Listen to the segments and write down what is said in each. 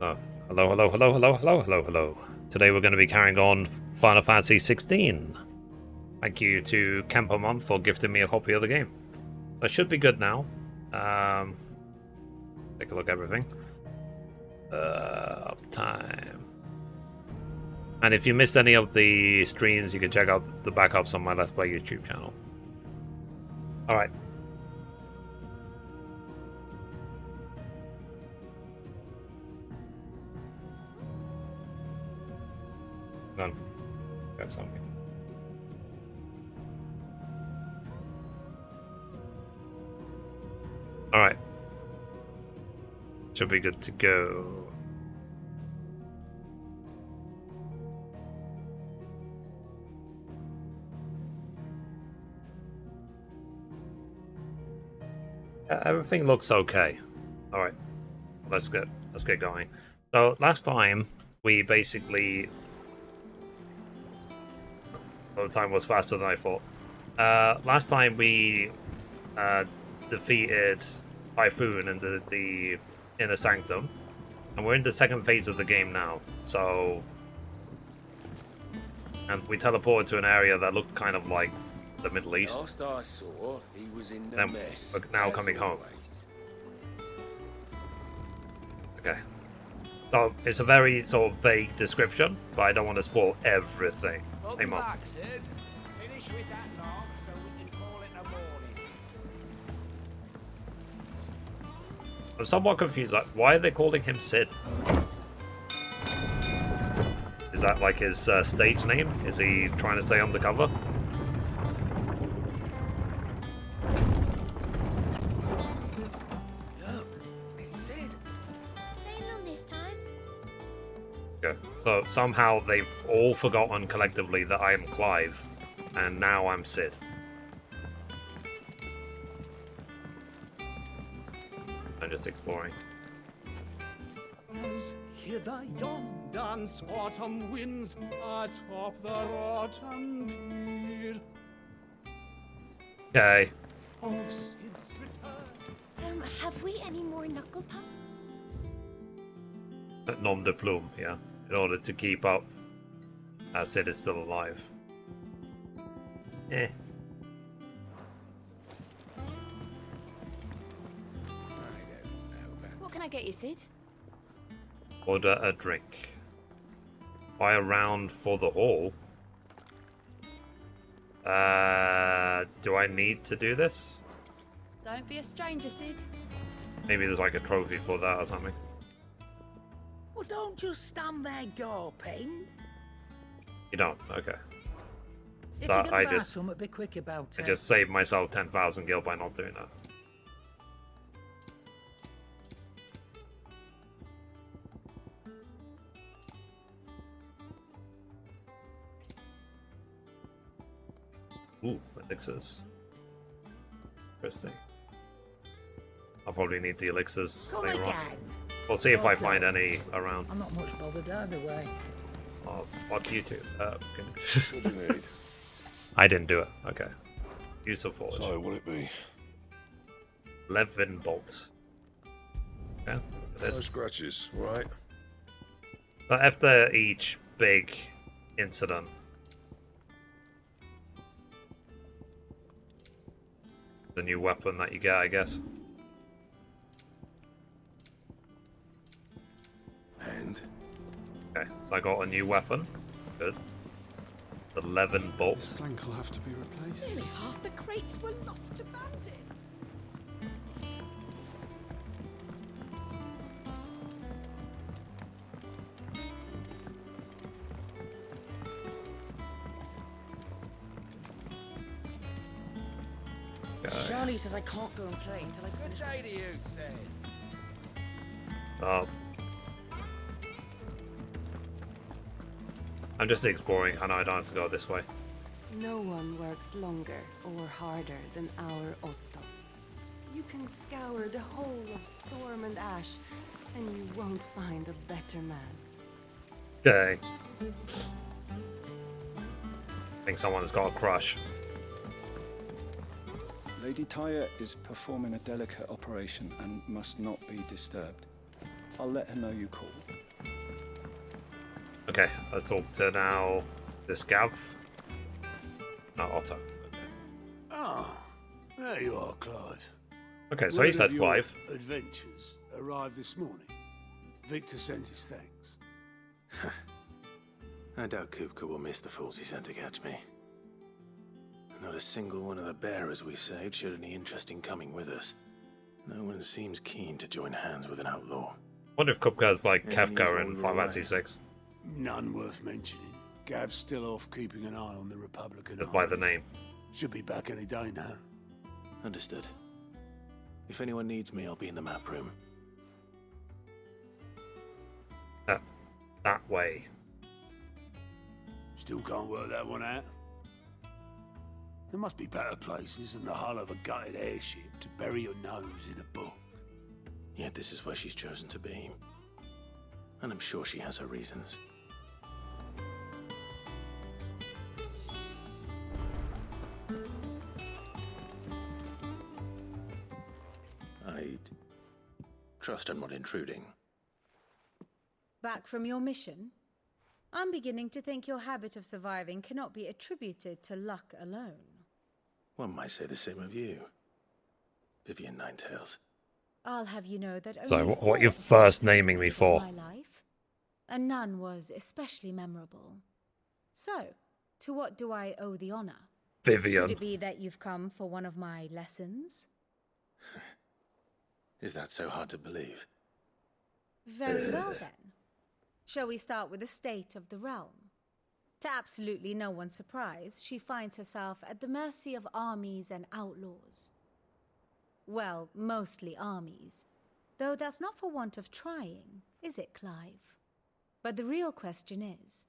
Oh, hello. Today we're going to be carrying on Final Fantasy XVI. Thank you to Campermon for gifting me a copy of the game. That should be good now. Take a look at everything. Uptime. And if you missed any of the streams, you can check out the backups on my Let's Play YouTube channel. Alright. None. Got something. Alright. Should be good to go. Everything looks okay. Alright. Let's get going. So last time we basically the time was faster than I thought. Last time we defeated Typhoon into the Inner Sanctum, and we're in the second phase of the game now. So, and we teleported to an area that looked kind of like the Middle East. Last I saw, he was in the Then mess. we're now coming home. Always. Okay. So it's a very sort of vague description, but I don't want to spoil everything. Hey, Mom. Back, Sid. Finish with that log so we can call it a morning. I'm somewhat confused. Like, why are they calling him Sid? Is that like his stage name? Is he trying to stay undercover? Look, it's Sid. Staying on this time? Okay. So somehow they've all forgotten collectively that I am Clive, and now I'm Sid. I'm just exploring. As hither yon dance autumn winds atop the rotten pier Okay. of Sid's return. Have we any more knuckle puck? Nom de plume, yeah. In order to keep up, Sid is still alive. Eh. What can I get you, Sid? Order a drink. Buy a round for the hall. Do I need to do this? Don't be a stranger, Sid. Maybe there's like a trophy for that or something. Well, don't just stand there gawping. You don't? Okay. If That you're gonna I buy just- something, be quick about I it. just saved myself 10,000 gil by not doing that. Ooh, elixirs. Interesting. I'll probably need the elixirs Come later on. again. We'll see if Oh, I find don't. any around. I'm not much bothered either way. Oh, fuck you two. What do you need? I didn't do it. Okay. Use of forge. So, what'll it be? Levin bolt. Yeah, look at No this. scratches, right? But after each big incident, the new weapon that you get, I guess. And Okay, so I got a new weapon. Good. The Levin bolt. Plank will have to be replaced. Nearly half the crates were lost to bandits. Charlie says I can't go and play until I Good finish. day to you, Sid. Oh. I'm just exploring. I know I don't have to go this way. No one works longer or harder than our Otto. You can scour the whole of Storm and Ash, and you won't find a better man. Okay. I think someone's got a crush. Lady Tyre is performing a delicate operation and must not be disturbed. I'll let her know you called. Okay, let's talk to now this Gav. No, Otto. Ah, there you are, Clive. Okay, so he Word said of your Clive. adventures arrived this morning. Victor sends his thanks. I doubt Kupka will miss the fools he sent to catch me. Not a single one of the bearers we saved showed any interest in coming with us. No one seems keen to join hands with an outlaw. Wonder if Kupka's like Enemies Kefka while in we were Final away. Fantasy VI. None worth mentioning. Gav's still off keeping an eye on the Republican Just by the army. name. Should be back any day now. Understood. If anyone needs me, I'll be in the map room. That way. Still can't work that one out. There must be better places than the hull of a gutted airship to bury your nose in a book. Yet this is where she's chosen to be. And I'm sure she has her reasons. I'd trust I'm not intruding. Back from your mission? I'm beginning to think your habit of surviving cannot be attributed to luck alone. One might say the same of you, Vivian Ninetails. I'll have you know that only So, what are you 4 first naming me for? my life, and none was especially memorable. So, to what do I owe the honor? Vivian. Could it be that you've come for one of my lessons? Is that so hard to believe? Very well then. Shall we start with the state of the realm? To absolutely no one's surprise, she finds herself at the mercy of armies and outlaws. Well, mostly armies. Though that's not for want of trying, is it, Clive? But the real question is,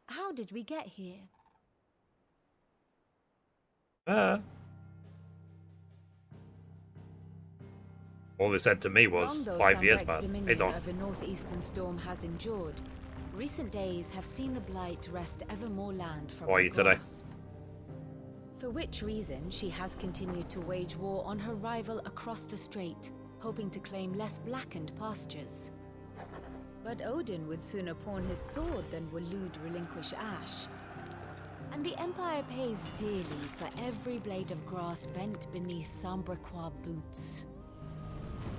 how did we get here? All they said to me was Long though 5 years Sunwreck's passed. Hey, dominion Don. over northeastern storm has endured, recent days have seen the blight wrest ever more land from How are her you today? grasp. For which reason she has continued to wage war on her rival across the strait, hoping to claim less blackened pastures. But Odin would sooner pawn his sword than Waloed relinquish Ash. And the Empire pays dearly for every blade of grass bent beneath Sambrequois boots.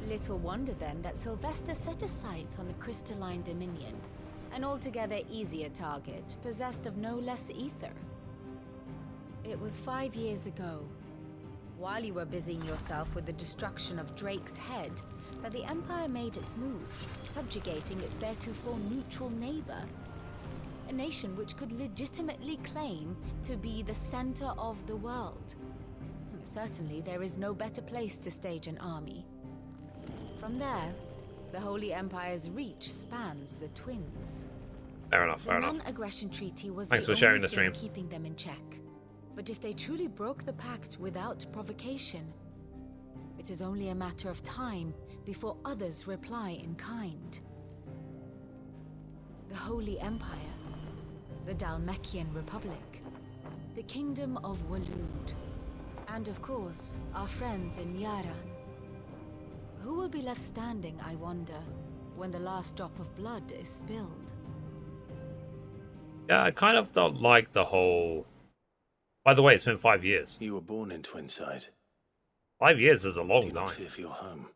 Little wonder then that Sylvester set his sights on the crystalline dominion, an altogether easier target, possessed of no less ether. It was 5 years ago, while you were busying yourself with the destruction of Drake's head, that the Empire made its move, subjugating its theretofore neutral neighbor. A nation which could legitimately claim to be the center of the world. Certainly, there is no better place to stage an army. From there, the Holy Empire's reach spans the twins. Fair enough, The fair enough. non-aggression treaty was Thanks the for sharing only the thing stream. keeping them in check. But if they truly broke the pact without provocation, it is only a matter of time before others reply in kind. The Holy Empire, the Dalmekian Republic, the Kingdom of Waloed, and of course, our friends in Yaran. Who will be left standing, I wonder, when the last drop of blood is spilled? Yeah, I kind of don't like the whole... By the way, it's been 5 years. You were born in Twinside. 5 years is a Do long you not time. fear for your home?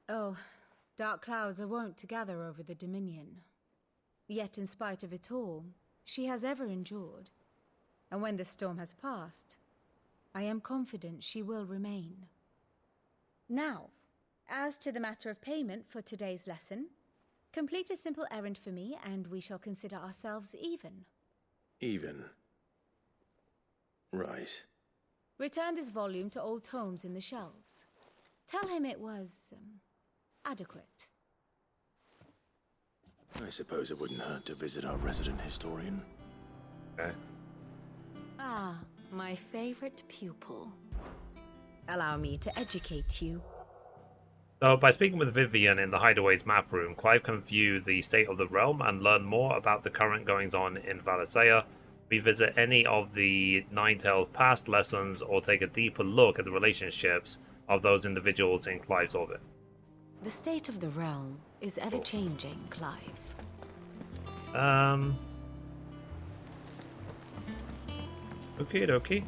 Oh, dark clouds are wont to gather over the Dominion. Yet in spite of it all, she has ever endured. And when the storm has passed, I am confident she will remain. Now, as to the matter of payment for today's lesson, complete a simple errand for me and we shall consider ourselves even. Even. Right. Return this volume to old tomes in the shelves. Tell him it was, adequate. I suppose it wouldn't hurt to visit our resident historian. Okay. Ah, my favorite pupil. Allow me to educate you. So, by speaking with Vivian in the Hideaway's map room, Clive can view the state of the realm and learn more about the current goings-on in Valisthea, revisit any of the Ninetales past lessons, or take a deeper look at the relationships of those individuals in Clive's orbit. The state of the realm is ever-changing, Clive. Okie dokie.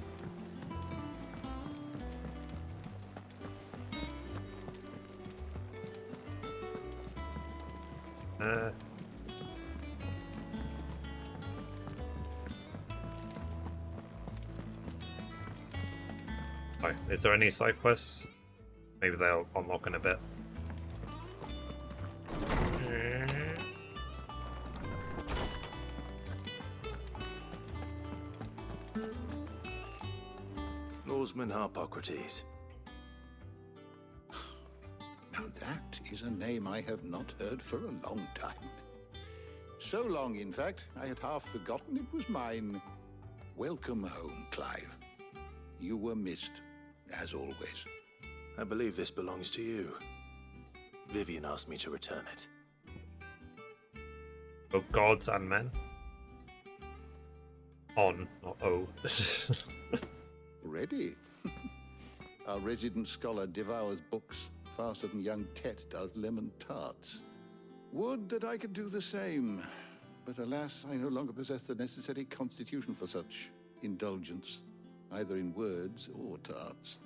Oh, is there any side quests? Maybe they'll unlock in a bit. Norseman Harpocrates. Now that is a name I have not heard for a long time. So long, in fact, I had half forgotten it was mine. Welcome home, Clive. You were missed, as always. I believe this belongs to you. Vivian asked me to return it. Oh, gods and men. On, not oh. Ready? Our resident scholar devours books faster than young Tet does lemon tarts. Would that I could do the same, but alas, I no longer possess the necessary constitution for such indulgence, either in words or tarts.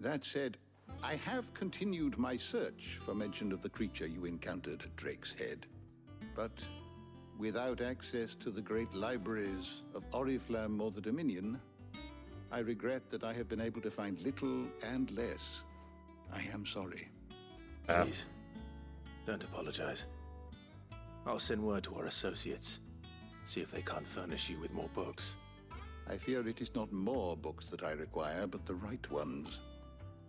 That said, I have continued my search for mention of the creature you encountered at Drake's Head, but without access to the great libraries of Oriflamme or the Dominion, I regret that I have been able to find little and less. I am sorry. Please, don't apologize. I'll send word to our associates. See if they can't furnish you with more books. I fear it is not more books that I require, but the right ones.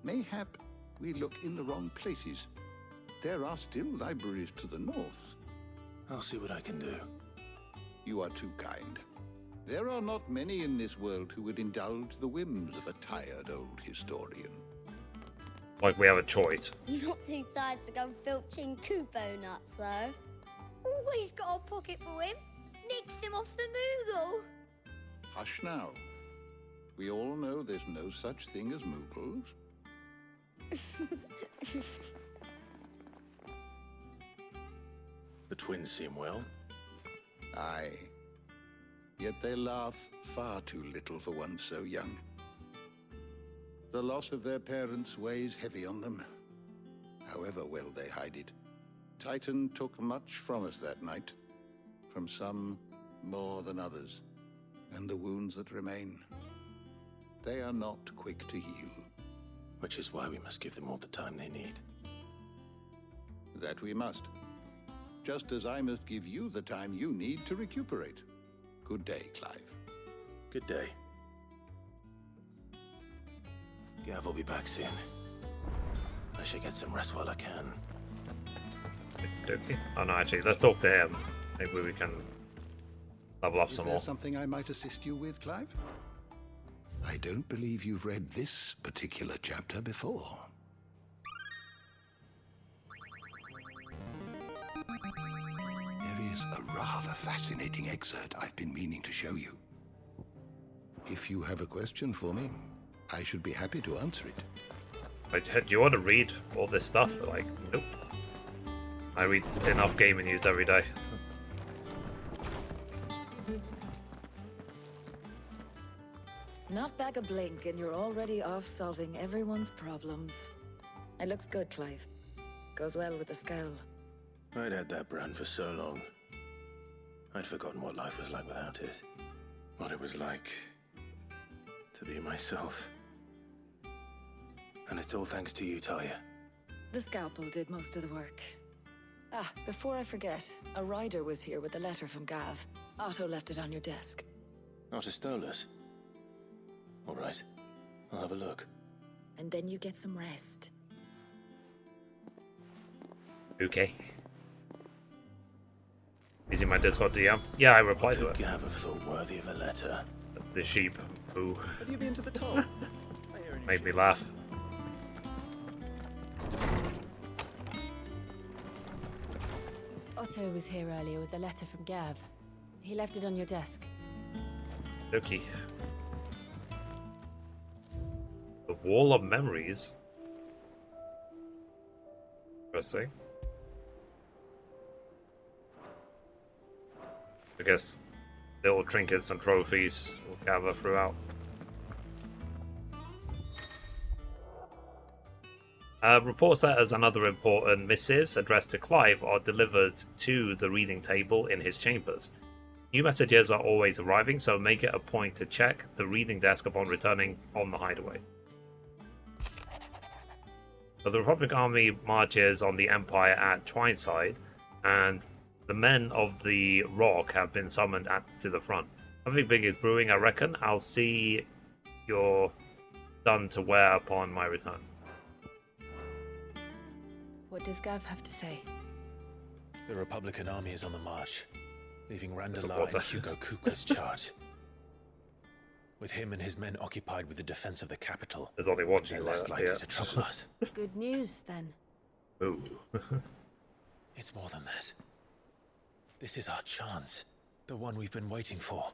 Mayhap we look in the wrong places. There are still libraries to the north. I'll see what I can do. You are too kind. There are not many in this world who would indulge the whims of a tired old historian. Like we have a choice. Not too tired to go filching Kupo nuts, though. Always got a pocket for him. Nicks him off the Moogle. Hush now. We all know there's no such thing as Moogles. The twins seem well. Aye. Yet they laugh far too little for one so young. The loss of their parents weighs heavy on them, however well they hide it. Titan took much from us that night, from some more than others, and the wounds that remain, they are not quick to heal. Which is why we must give them all the time they need. That we must. Just as I must give you the time you need to recuperate. Good day, Clive. Good day. Gav will be back soon. I should get some rest while I can. Okay. Oh no, actually, let's talk to him. Maybe we can level up some more. Is there something I might assist you with, Clive? I don't believe you've read this particular chapter before. There is a rather fascinating excerpt I've been meaning to show you. If you have a question for me, I should be happy to answer it. Like, do you want to read all this stuff? Like, nope. I read enough gaming news every day. Not back a blink and you're already off solving everyone's problems. It looks good, Clive. Goes well with the scowl. I'd had that brand for so long. I'd forgotten what life was like without it. What it was like to be myself. And it's all thanks to you, Talia. The scalpel did most of the work. Ah, before I forget, a rider was here with a letter from Gav. Otto left it on your desk. Otto stole us. All right, I'll have a look. And then you get some rest. Okay. Is in my Discord DM? Yeah, I replied to Could it. Gav have thought worthy of a letter? The sheep who Have you been to the top? made me laugh. Otto was here earlier with a letter from Gav. He left it on your desk. Okay. The Wall of Memories. Interesting. I guess little trinkets and trophies will gather throughout. Reports that as another important missives addressed to Clive are delivered to the reading table in his chambers. New messages are always arriving, so make it a point to check the reading desk upon returning on the hideaway. So the Republic Army marches on the Empire at Twineside, and the men of the Rock have been summoned to the front. Nothing big is brewing, I reckon. I'll see you're done to wear upon my return. What does Gav have to say? The Republican army is on the march, leaving Randall Supporter. in Hugo Kuka's charge. With him and his men occupied with the defense of the capital, There's only one they're less likely to trouble us. Good news, then. Ooh. It's more than that. This is our chance, the one we've been waiting for.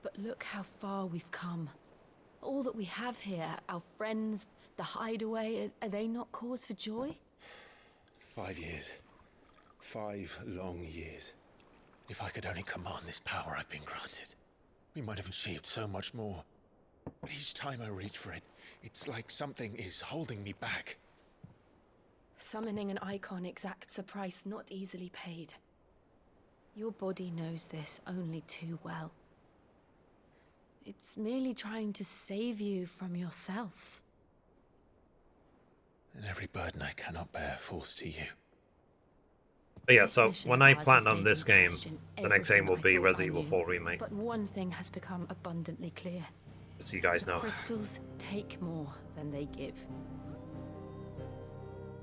But look how far we've come. All that we have here, our friends, the hideaway, are they not cause for joy? 5 years. 5 long years. If I could only command this power I've been granted, we might have achieved so much more. But each time I reach for it, it's like something is holding me back. Summoning an icon exacts a price not easily paid. Your body knows this only too well. It's merely trying to save you from yourself. And every burden I cannot bear falls to you. But yeah, This so mission when of I ours plan has on made this me game, question the next game will everything be I thought I Resident Evil knew. 4 Remake. But one thing has become abundantly clear. So you guys The know. crystals take more than they give.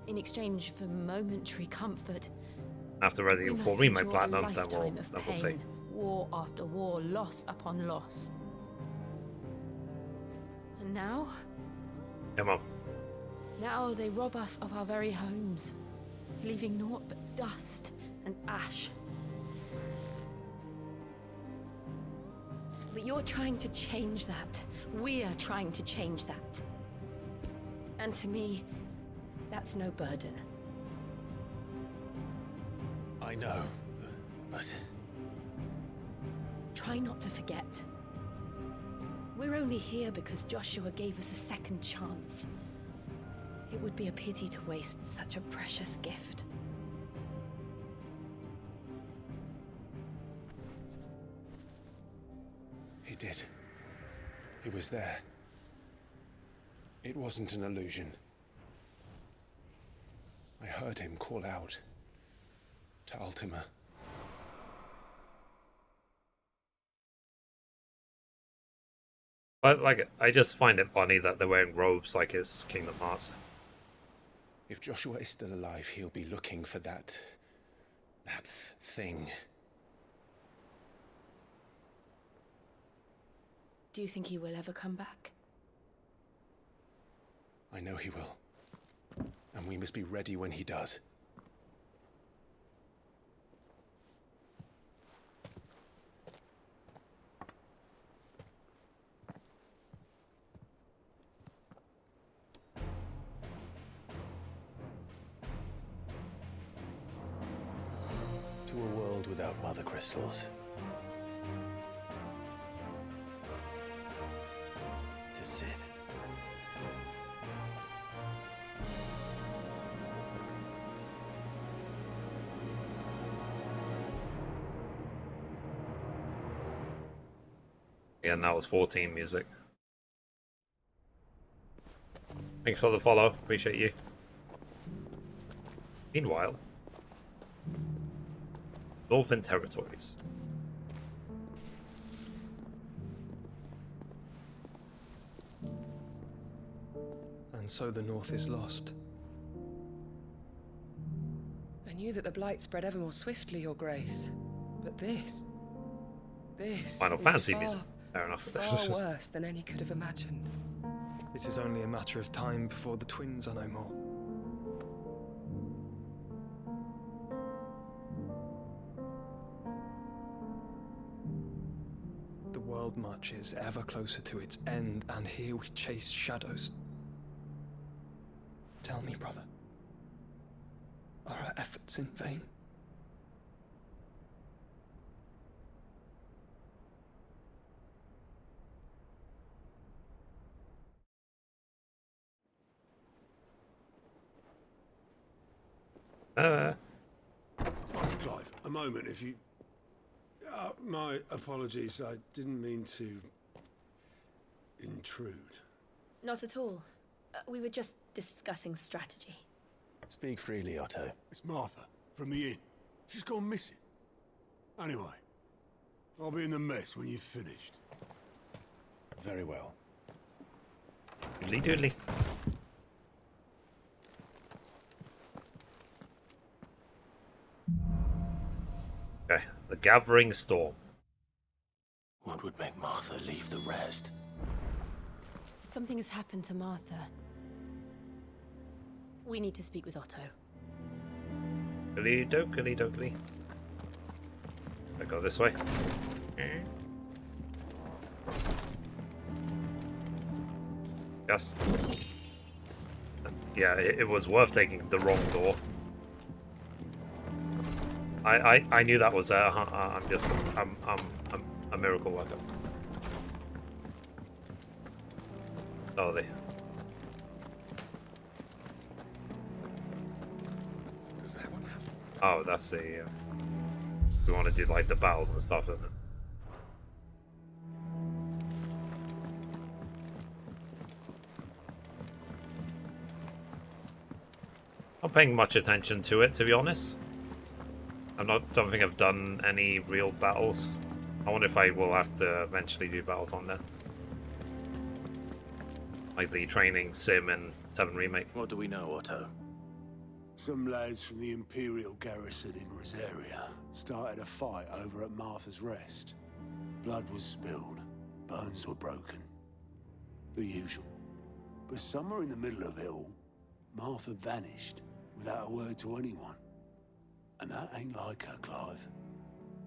In exchange for momentary comfort, After we Resident Evil 4 must Remake endure a Platinum, then lifetime of we'll see. pain, war after war, loss upon loss. And now? Come on. Now they rob us of our very homes, leaving naught but dust and ash. But you're trying to change that. We're trying to change that. And to me, that's no burden. I know, but... Try not to forget. We're only here because Joshua gave us a second chance. It would be a pity to waste such a precious gift. He did. He was there. It wasn't an illusion. I heard him call out to Ultima. But like, I just find it funny that they're wearing robes like it's Kingdom Hearts. If Joshua is still alive, he'll be looking for that thing. Do you think he will ever come back? I know he will. And we must be ready when he does. To a world without mother crystals. To Sid. Yeah, and that was 14 music. Thanks for the follow, appreciate you. Meanwhile, Northern Territories. And so the North is lost. I knew that the blight spread ever more swiftly, Your Grace. But this Final is Fantasy far, music. Fair enough. far worse than any could have imagined. It is only a matter of time before the twins are no more. The world marches ever closer to its end, and here we chase shadows, Tell me, brother. Are our efforts in vain? Master Clive, a moment, if you... my apologies, I didn't mean to... intrude. Not at all. We were just discussing strategy. Speak freely, Otto. It's Martha, from the inn. She's gone missing. Anyway, I'll be in the mess when you've finished. Very well. Doodly doodly. Okay, the gathering storm. What would make Martha leave the rest? Something has happened to Martha. We need to speak with Otto. Dokily dokily. I go this way. Yes. Yeah, it was worth taking the wrong door. I knew that was there. I'm a miracle worker. Oh, they. Does that one have? Oh, that's the. We want to do like the battles and stuff, isn't it? Not paying much attention to it, to be honest. Don't think I've done any real battles. I wonder if I will have to eventually do battles on there. Like the training sim and 7 remake. What do we know, Otto? Some lads from the Imperial garrison in Rosaria started a fight over at Martha's Rest. Blood was spilled, bones were broken. The usual. But somewhere in the middle of it all, Martha vanished without a word to anyone. And that ain't like her, Clive.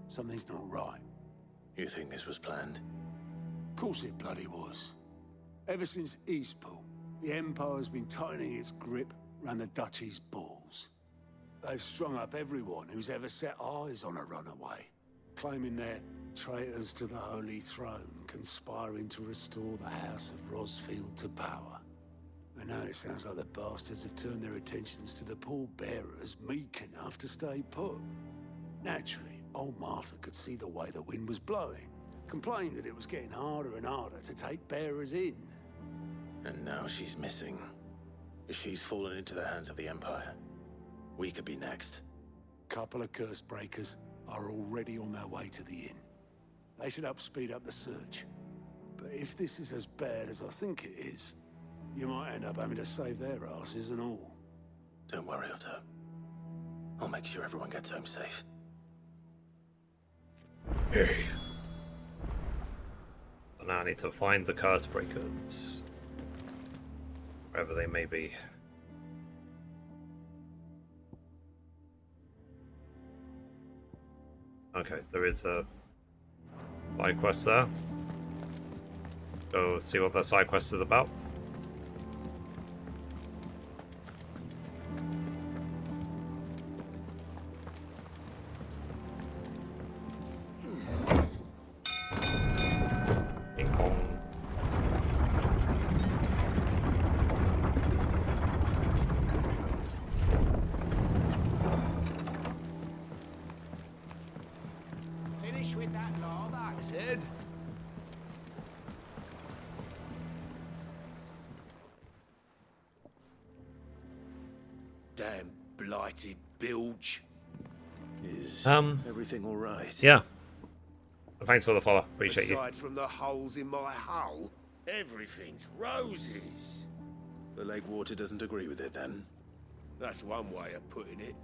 Something's not right. You think this was planned? Of course it bloody was. Ever since Eastpool, the Empire's been tightening its grip round the Duchy's balls. They've strung up everyone who's ever set eyes on a runaway, claiming they're traitors to the Holy Throne, conspiring to restore the House of Rosfield to power. And now it sounds like the bastards have turned their attentions to the pallbearers meek enough to stay put. Naturally, old Martha could see the way the wind was blowing, complained that it was getting harder and harder to take bearers in. And now she's missing. If she's fallen into the hands of the Empire, we could be next. Couple of curse breakers are already on their way to the inn. They should help speed up the search. But if this is as bad as I think it is, you might end up having to save their asses and all. Don't worry, Otto. I'll make sure everyone gets home safe. Hey. So now I need to find the curse breakers. Wherever they may be. Okay, there is a side quest there. Go see what that side quest is about. Finish with that law, that said. Damn blighted bilge. Is everything all right? Yeah. Thanks for the follow. Appreciate Aside from the holes in my hull, everything's roses. The lake water doesn't agree with it, then? That's one way of putting it.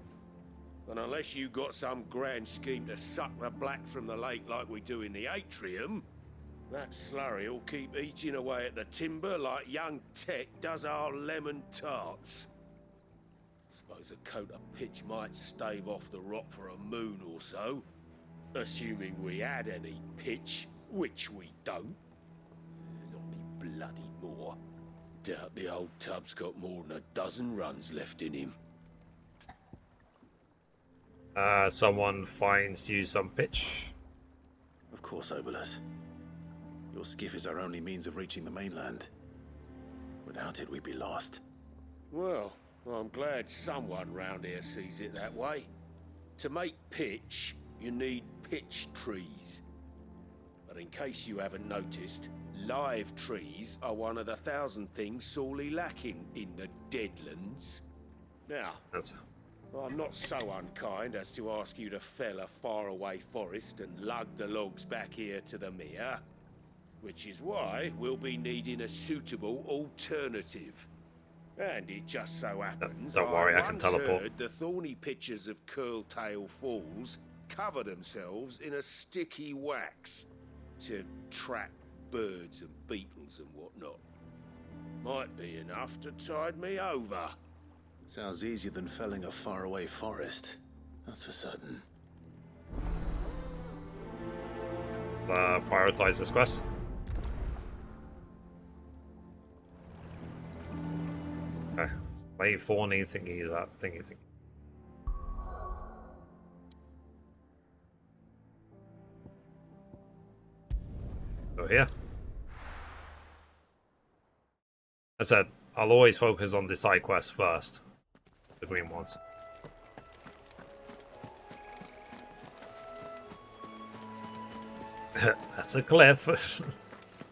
And unless you got some grand scheme to suck the black from the lake like we do in the atrium, that slurry will keep eating away at the timber like young Tech does our lemon tarts. Suppose a coat of pitch might stave off the rot for a moon or so, assuming we had any pitch, which we don't. Not any bloody more. Doubt the old tub's got more than a dozen runs left in him. Someone finds you some pitch. Of course, Obolus. Your skiff is our only means of reaching the mainland. Without it, we'd be lost. Well, I'm glad someone round here sees it that way. To make pitch, you need pitch trees. But in case you haven't noticed, live trees are one of the 1,000 things sorely lacking in the Deadlands. Now, I'm not so unkind as to ask you to fell a faraway forest and lug the logs back here to the mere, which is why we'll be needing a suitable alternative. And it just so happens Don't worry, I can once teleport. heard the thorny pitches of Curltail Falls cover themselves in a sticky wax to trap birds and beetles and whatnot. Might be enough to tide me over. Sounds easier than felling a faraway forest. That's for certain. Prioritize this quest. Okay. Play thorny thingy that thingy. Go here. I said I'll always focus on the side quests first. The green ones. That's a cliff.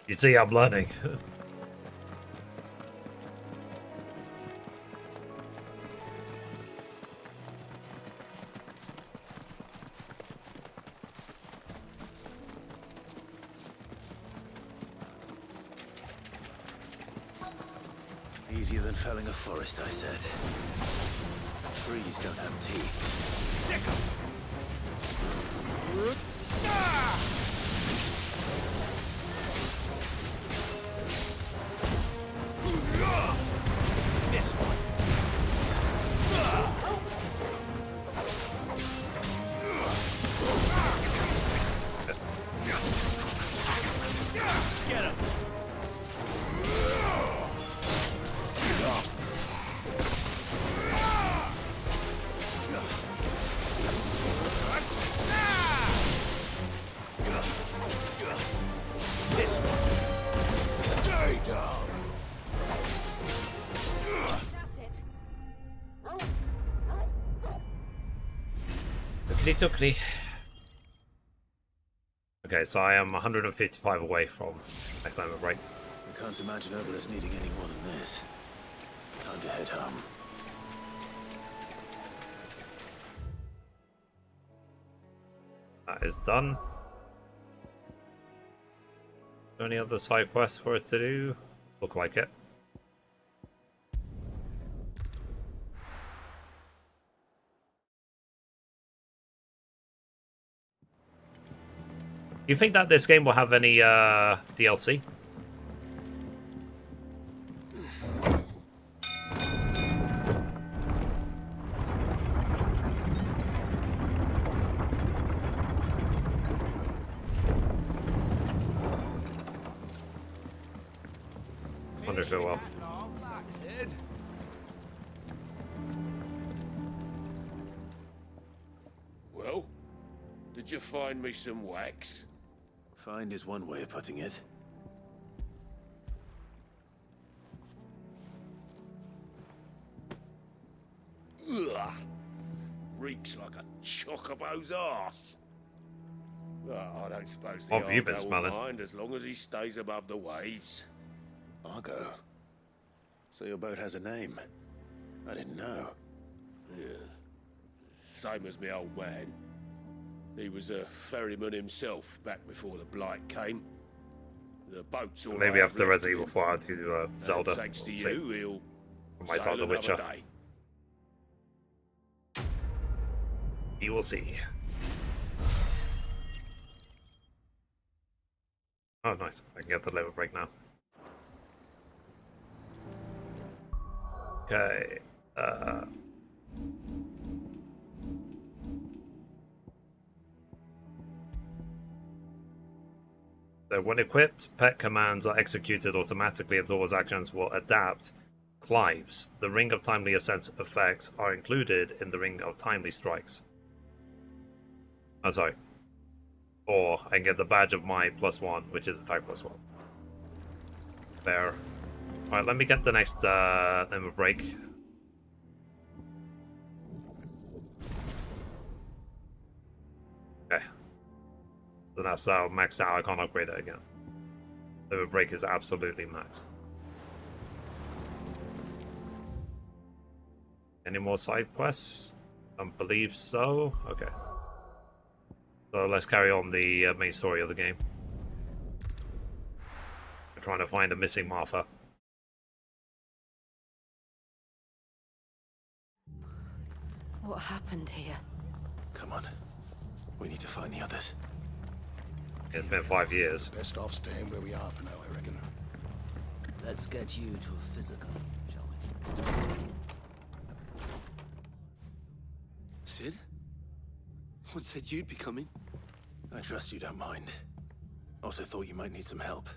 You see, I'm learning. Easier than felling a forest, I said. Trees don't have teeth. Stick 'em. This one. Get him. This one. Stay down. Tuckly. Okay, so I am 155 away from next time break. I can't imagine Obolus needing any more than this. Time to head home. That is done. Any other side quests for it to do? Look like it. Do you think that this game will have any DLC? Wonder if it will. Well, did you find me some wax? Find is one way of putting it. Ugh. Reeks like a chocobo's arse. I don't suppose the What have you been Argo will smelling? mind as long as he stays above the waves. Argo. So your boat has a name. I didn't know. Yeah. Same as me old man. He was a ferryman himself back before the blight came. The boat's all Maybe I after have left Resident Evil of 4 I'll do him. Zelda. And thanks to We'll see. you, he'll I might sail start The another Witcher. day. You will see. Oh, nice. I can get the level break now. Okay. So when equipped, pet commands are executed automatically and Zora's actions will adapt. Clive's. The Ring of Timely Ascent effects are included in the Ring of Timely Strikes. Oh, sorry. Or I can get the badge of my +1, which is attack +1. There. Alright, let me get the next limb of break. Okay. So that's maxed out. I can't upgrade it again. Limb of break is absolutely maxed. Any more side quests? I believe so. Okay. So let's carry on the main story of the game. We're trying to find a missing Martha. What happened here? Come on. We need to find the others. It's been 5 years. Best off staying where we are for now, I reckon. Let's get you to a physical, shall we? Sid? What said you'd be coming? I trust you don't mind. Also thought you might need some help.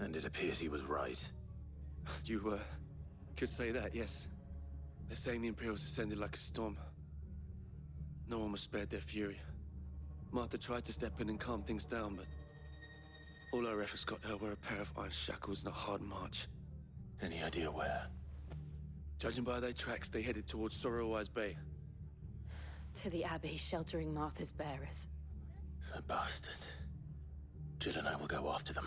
And it appears he was right. You, could say that, yes. They're saying the Imperials ascended like a storm. No one was spared their fury. Martha tried to step in and calm things down, but all our efforts got her were a pair of iron shackles and a hard march. Any idea where? Judging by their tracks, they headed towards Sorrowwise Bay. To the Abbey, sheltering Martha's bearers. The bastards. Jill and I will go after them.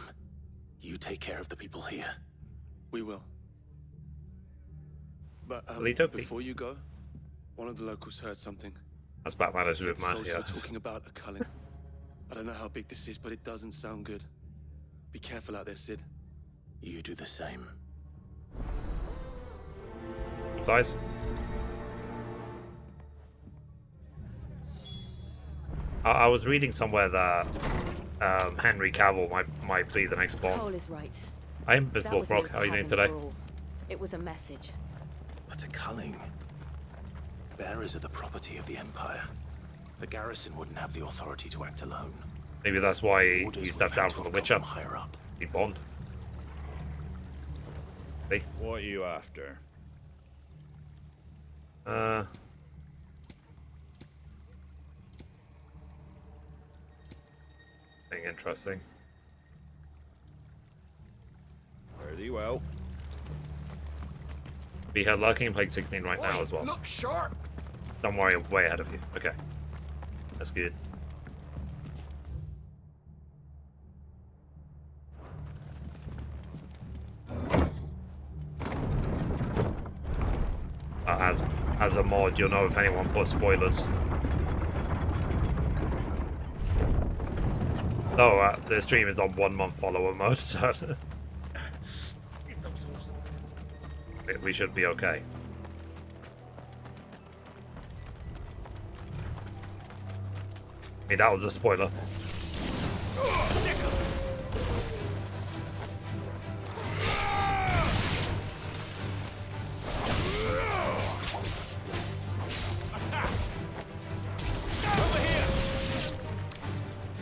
You take care of the people here. We will. But, before you go, one of the locals heard something. That's Batman as with man, Soldiers yeah. were talking about a culling. I don't know how big this is, but it doesn't sound good. Be careful out there, Sid. You do the same. Size? I was reading somewhere that Henry Cavill might be the next Bond. Cole is right. I'm Invisible Frog. How are you doing today? Brawl. It was a message. But a culling. Bearers are the property of the Empire. The garrison wouldn't have the authority to act alone. Maybe that's why you stepped down from The Witcher. Higher up. Be Bond. Hey. What are you after? Thing interesting. Very well. Be here lurking and playing 16 right now as well. Look sharp. Don't worry, I'm way ahead of you. Okay. That's good. As a mod, you'll know if anyone puts spoilers. Oh, the stream is on 1 month follower mode, so we should be okay. I mean, that was a spoiler.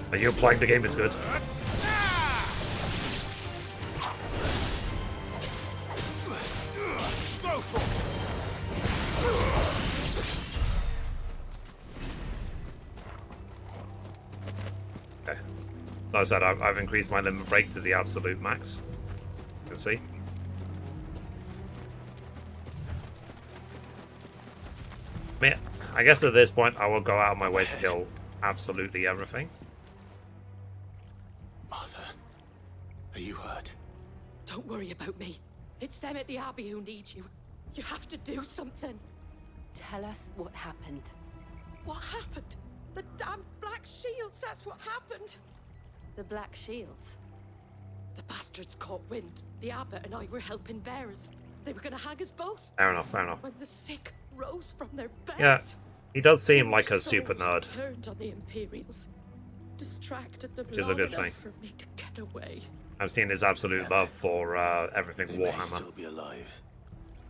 But you playing the game is good. Okay. Like I said, I've increased my limit break to the absolute max. You can see. I mean, I guess at this point I will go out of my way to kill absolutely everything. Martha, are you hurt? Don't worry about me. It's them at the Abbey who need you. You have to do something. Tell us what happened. What happened? The damn Black Shields, that's what happened. The Black Shields? The bastards caught wind. The Abbot and I were helping bearers. They were gonna hang us both. Fair enough, fair enough. When the sick rose from their beds. Yeah, he does seem like a super nerd. Turned on the Imperials. Distracted them Which is a good long thing. enough for me to get away. I've seen his absolute love for everything They may Warhammer. still be alive.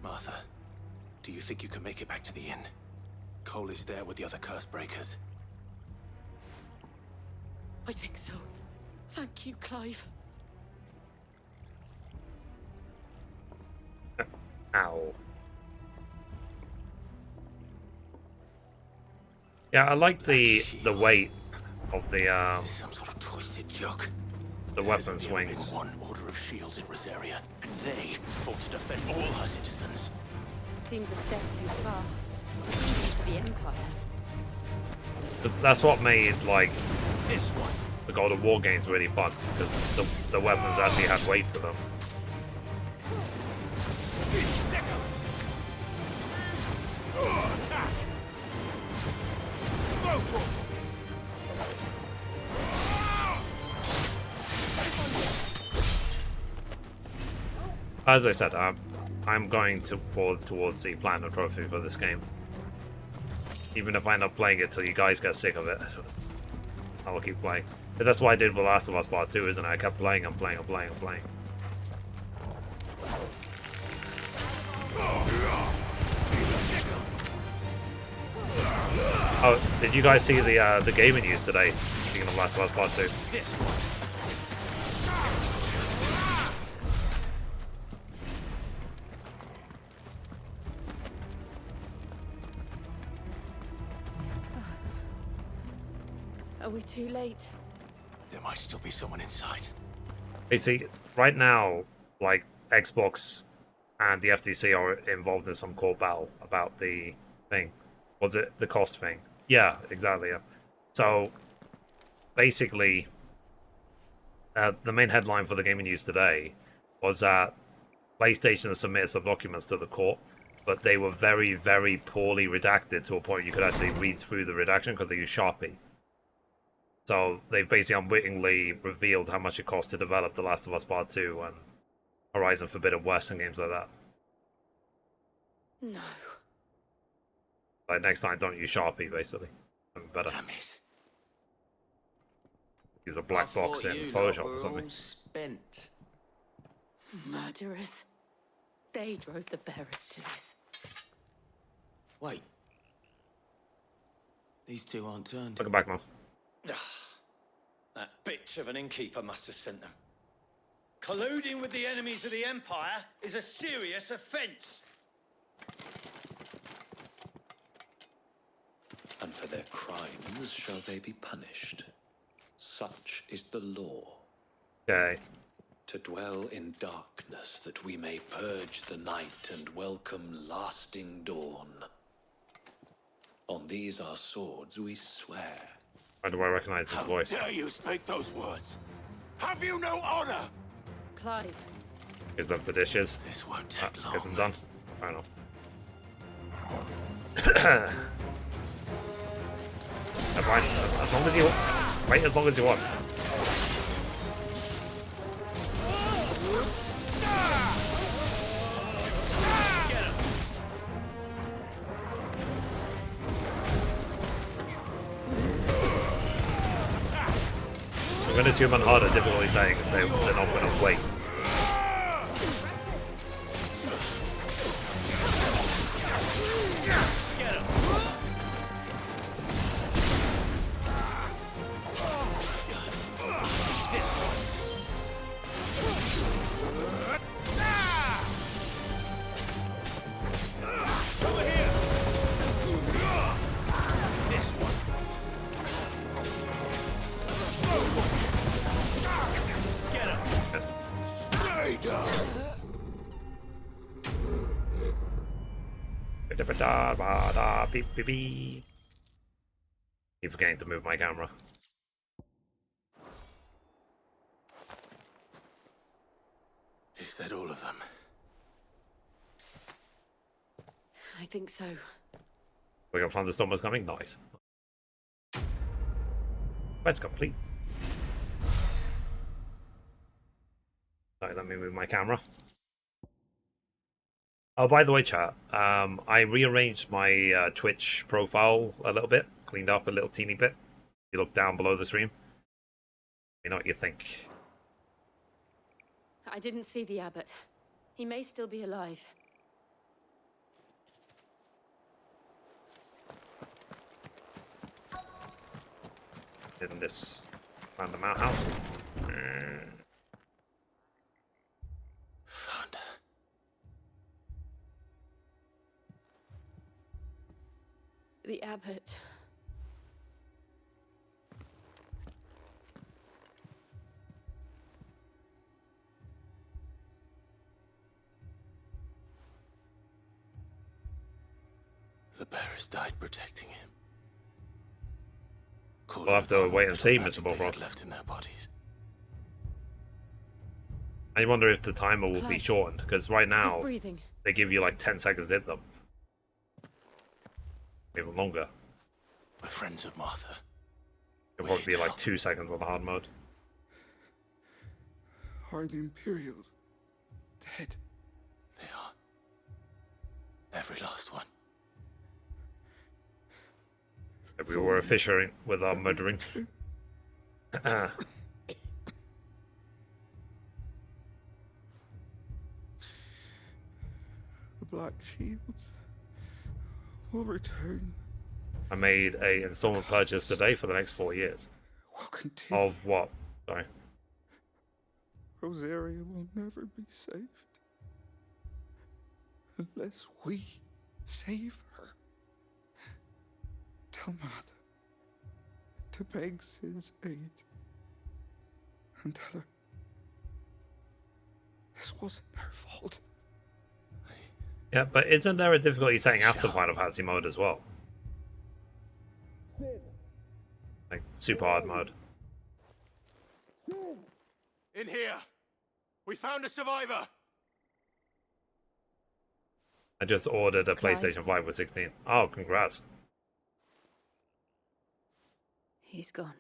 Martha, do you think you can make it back to the inn? Cole is there with the other curse breakers. I think so. Thank you, Clive. Ow. Yeah, I like the weight of the Some sort of twisted joke. the weapon swings. One order of shields in Rosaria, and they fought to defend all her citizens. Seems a step too far. Even for the Empire. But that's what made like This one. the God of War games really fun, because the weapons actually had weight to them. As I said, I'm going to forward towards the platinum trophy for this game. Even if I end up playing it till you guys get sick of it, I will keep playing. But that's what I did with Last of Us Part 2, isn't it? I kept playing and playing and playing and playing. Oh, did you guys see the gaming news today? Speaking of Last of Us Part 2. This one. Are we too late? There might still be someone inside. You see, right now, like, Xbox and the FTC are involved in some court battle about the thing. Was it the cost thing? Yeah, exactly, yeah. So, basically, the main headline for the gaming news today was that PlayStation has submitted some documents to the court, but they were very, very poorly redacted to a point you could actually read through the redaction because they use Sharpie. So they've basically unwittingly revealed how much it cost to develop The Last of Us Part 2 and Horizon Forbidden West and games like that. No. Like, next time, don't use Sharpie, basically. Something better. Damn it. Use a black box in Photoshop or something. Spent. Murderers. They drove the bearers to this. Wait. These two aren't turned. Welcome back, man. That bitch of an innkeeper must have sent them. Colluding with the enemies of the Empire is a serious offense. And for their crimes shall they be punished. Such is the law. Okay. To dwell in darkness that we may purge the night and welcome lasting dawn. On these our swords we swear. Why do I recognize his voice? How dare you speak those words? Have you no honor? Clive. Gives them the dishes. This won't take long. Get them done. Fair enough. Fine. As long as you wait, as long as you want. I'm going to assume on harder difficulty saying they're not going to wait. Keep forgetting to move my camera. Is that all of them? I think so. We got thunderstorm was coming. Nice. Quest complete. Sorry, let me move my camera. Oh, by the way, chat, I rearranged my Twitch profile a little bit, cleaned up a little teeny bit. You look down below the stream. You know what you think. I didn't see the abbot. He may still be alive. In this Random outhouse. Found her. The abbot. The bearers died protecting him. We'll have to wait and see, Mr. They Bullfrog. had left in their bodies. I wonder if the timer will be Clive. shortened, because right now He's breathing. they give you like 10 seconds to hit them. Even longer. We're friends of Martha. It'll probably be like 2 seconds on the hard mode. Are the Imperials dead? They are. Every last one. If we were fishing with our murdering. The Black Shields will return. I made a installment purchase today for the next 4 years. Will continue. Of what? Sorry. Rosaria will never be saved unless we save her. Tell Martha to beg Sid's aid and tell her this wasn't her fault. Yeah, but isn't there a difficulty setting after Final Fantasy mode as well? Like super hard mode. In here! We found a survivor! I just ordered a Clive. PlayStation 5 with 16. Oh, congrats. He's gone.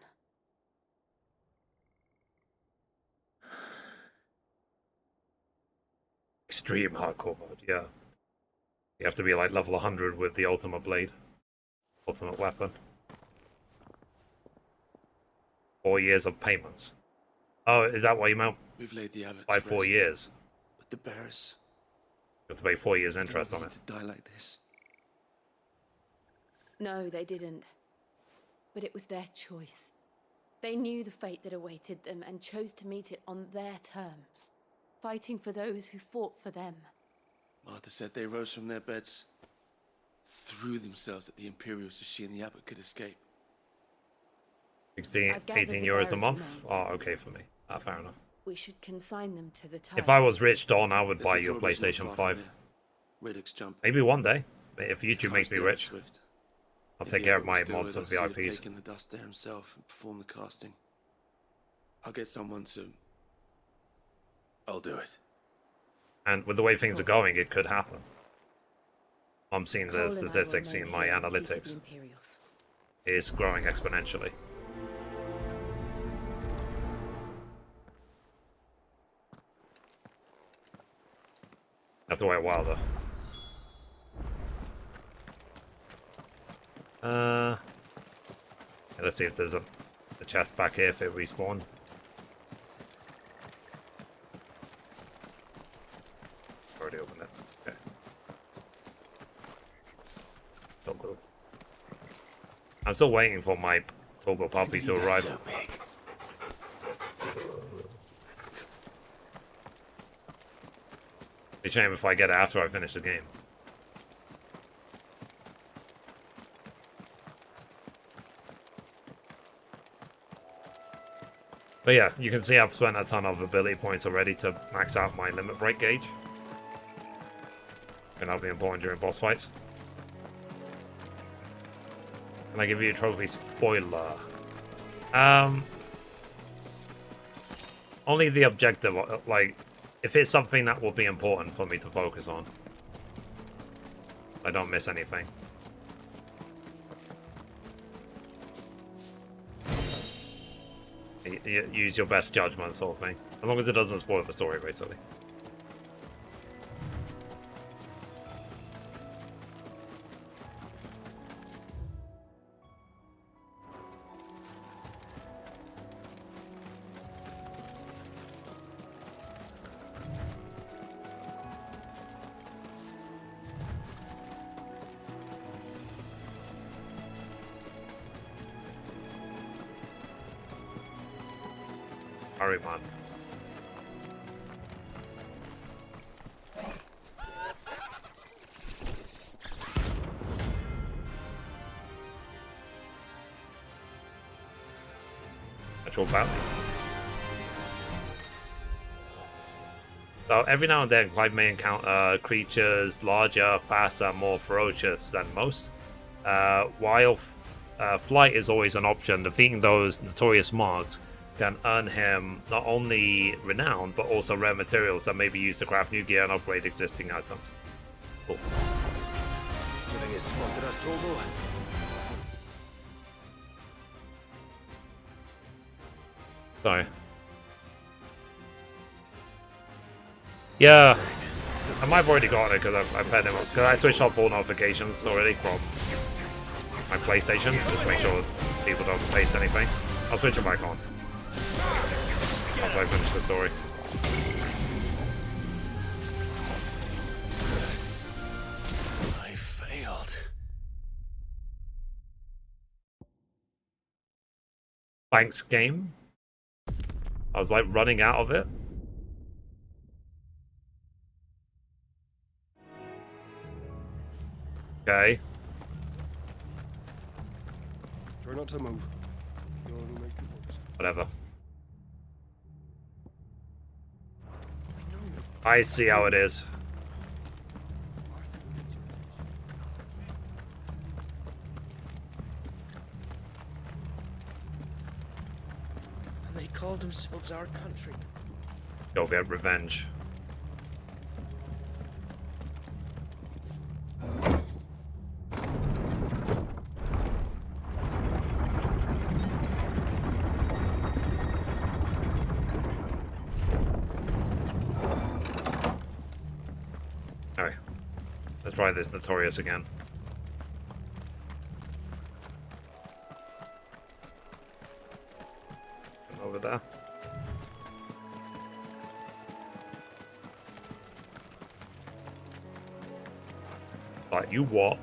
Extreme hardcore mode, yeah. You have to be like level 100 with the ultimate blade. Ultimate weapon. 4 years of payments. Oh, is that what you meant? We've laid the abbot By to 4 rest, years. But the bearers You have to pay 4 years didn't interest on need it. to die like this. No, they didn't. But it was their choice. They knew the fate that awaited them and chose to meet it on their terms, fighting for those who fought for them. Martha said they rose from their beds, threw themselves at the Imperials so she and the abbot could escape. 16, I've gathered 18 the euros a bearers' month? remains. Oh, okay for me. Ah, fair enough. We should consign them to the tower. If I was rich, Don, I would There's buy a you a drawbridge not PlayStation far 5. from here. Riddick's jump. Maybe one day. If The YouTube makes me cast rich, there was swift. I'll If take the care of abbot my was still mods with and us, he'd have VIPs. taken the dust there himself and performed the casting. I'll get someone to. I'll do it. And with the way things are going, it could happen. I'm seeing Cole the and I will statistics, remain seeing my here in seat of the analytics. Imperials. It's growing exponentially. Have to wait a while though. Yeah, let's see if there's a chest back here if it respawned. Already opened it. Okay. Toggle. I'm still waiting for my Toggle puppy to arrive. So big. It's a shame if I get it after I finish the game. But yeah, you can see I've spent a ton of ability points already to max out my limit break gauge. And that'll be important during boss fights. Can I give you a trophy spoiler? Only the objective, like, if it's something that will be important for me to focus on. I don't miss anything. Use your best judgment, sort of thing. As long as it doesn't spoil the story, basically. Hurry, man. Actual battle. So every now and then, Clive may encounter creatures larger, faster, and more ferocious than most. While flight is always an option, defeating those notorious marks can earn him not only renown, but also rare materials that may be used to craft new gear and upgrade existing items. Cool. You think it's spotted us, Torgal? Sorry. Yeah, I might have already gotten it because I've had him. Because I switched off all notifications already from my PlayStation, just to make sure people don't paste anything. I'll switch them back on once I finish the story. I failed. Thanks, game. I was like running out of it. Okay. Try not to move. You'll only make it worse. Whatever. I see how it is. And they call themselves our country. Go get revenge. Alright. Let's try this Notorious again. Come over there. Like, you what?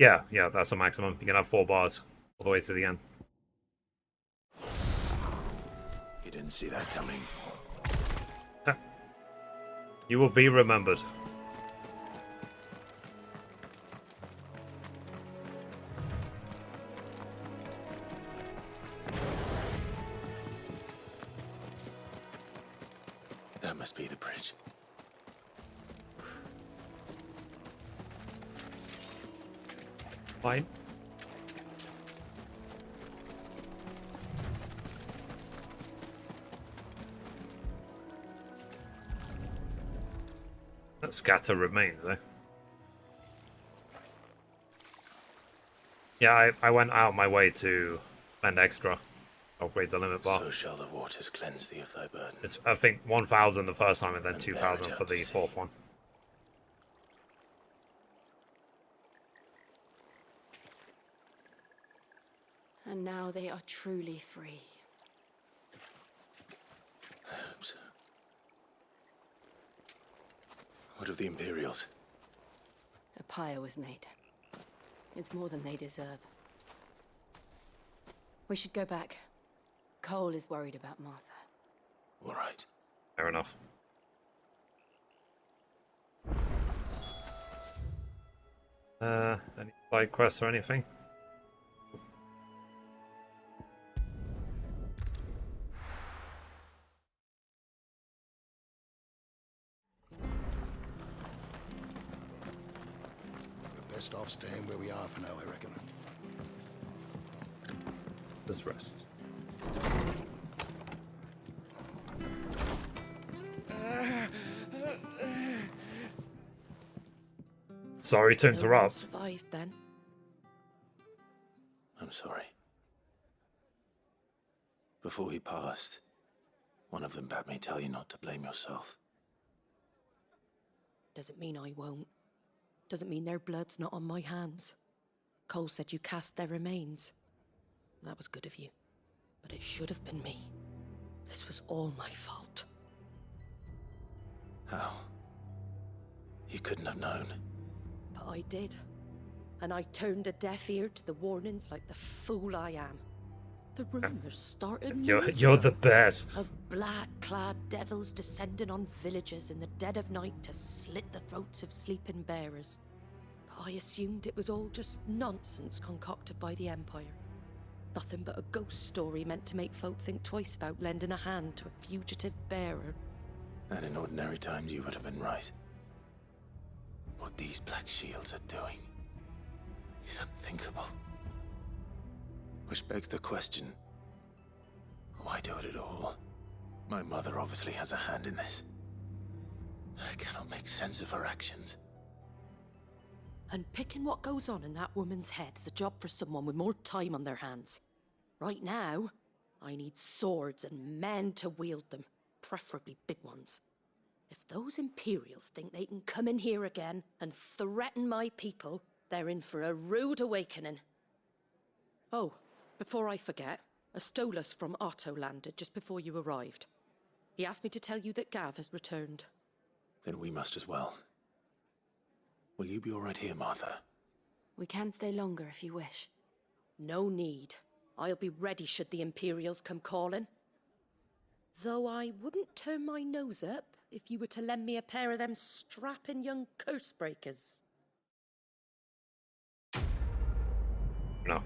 Yeah, that's the maximum. You can have 4 bars all the way to the end. You didn't see that coming. You will be remembered. That must be the bridge. Fine. That scatter remains, eh? Yeah, I went out my way to spend extra. Upgrade the limit bar. So shall the waters cleanse thee of thy burden. It's, I think, 1,000 the first time and then 2,000 for the 4th one. And now they are truly free. I hope so. What of the Imperials? A pyre was made. It's more than they deserve. We should go back. Cole is worried about Martha. All right. Fair enough. Any side quests or anything? We're best off staying where we are for now, I reckon. Just rest. Sorry to interrupt. Survived then. I'm sorry. Before he passed, one of them bade me tell you not to blame yourself. Doesn't mean I won't. Doesn't mean their blood's not on my hands. Cole said you cast their remains. That was good of you. But it should have been me. This was all my fault. How? You couldn't have known. But I did. And I turned a deaf ear to the warnings like the fool I am. The rumors started You're the best. of black-clad devils descending on villages in the dead of night to slit the throats of sleeping bearers. But I assumed it was all just nonsense concocted by the Empire. Nothing but a ghost story meant to make folk think twice about lending a hand to a fugitive bearer. And in ordinary times you would have been right. What these Black Shields are doing is unthinkable. Which begs the question, why do it at all? My mother obviously has a hand in this. I cannot make sense of her actions. And picking what goes on in that woman's head is a job for someone with more time on their hands. Right now, I need swords and men to wield them, preferably big ones. If those Imperials think they can come in here again and threaten my people, they're in for a rude awakening. Oh, before I forget, a Stolas from Otto landed just before you arrived. He asked me to tell you that Gav has returned. Then we must as well. Will you be all right here, Martha? We can stay longer if you wish. No need. I'll be ready should the Imperials come calling. Though I wouldn't turn my nose up if you were to lend me a pair of them strapping young curse breakers. No.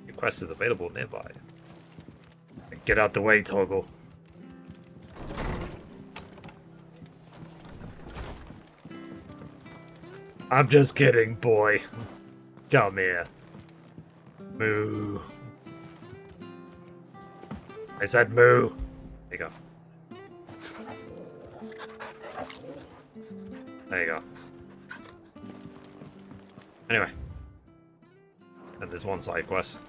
Your quest is available nearby. Get out the way, Toggle. I'm just kidding, boy. Come here. Moo. I said moo. There you go. There you go. Anyway. And there's one side quest.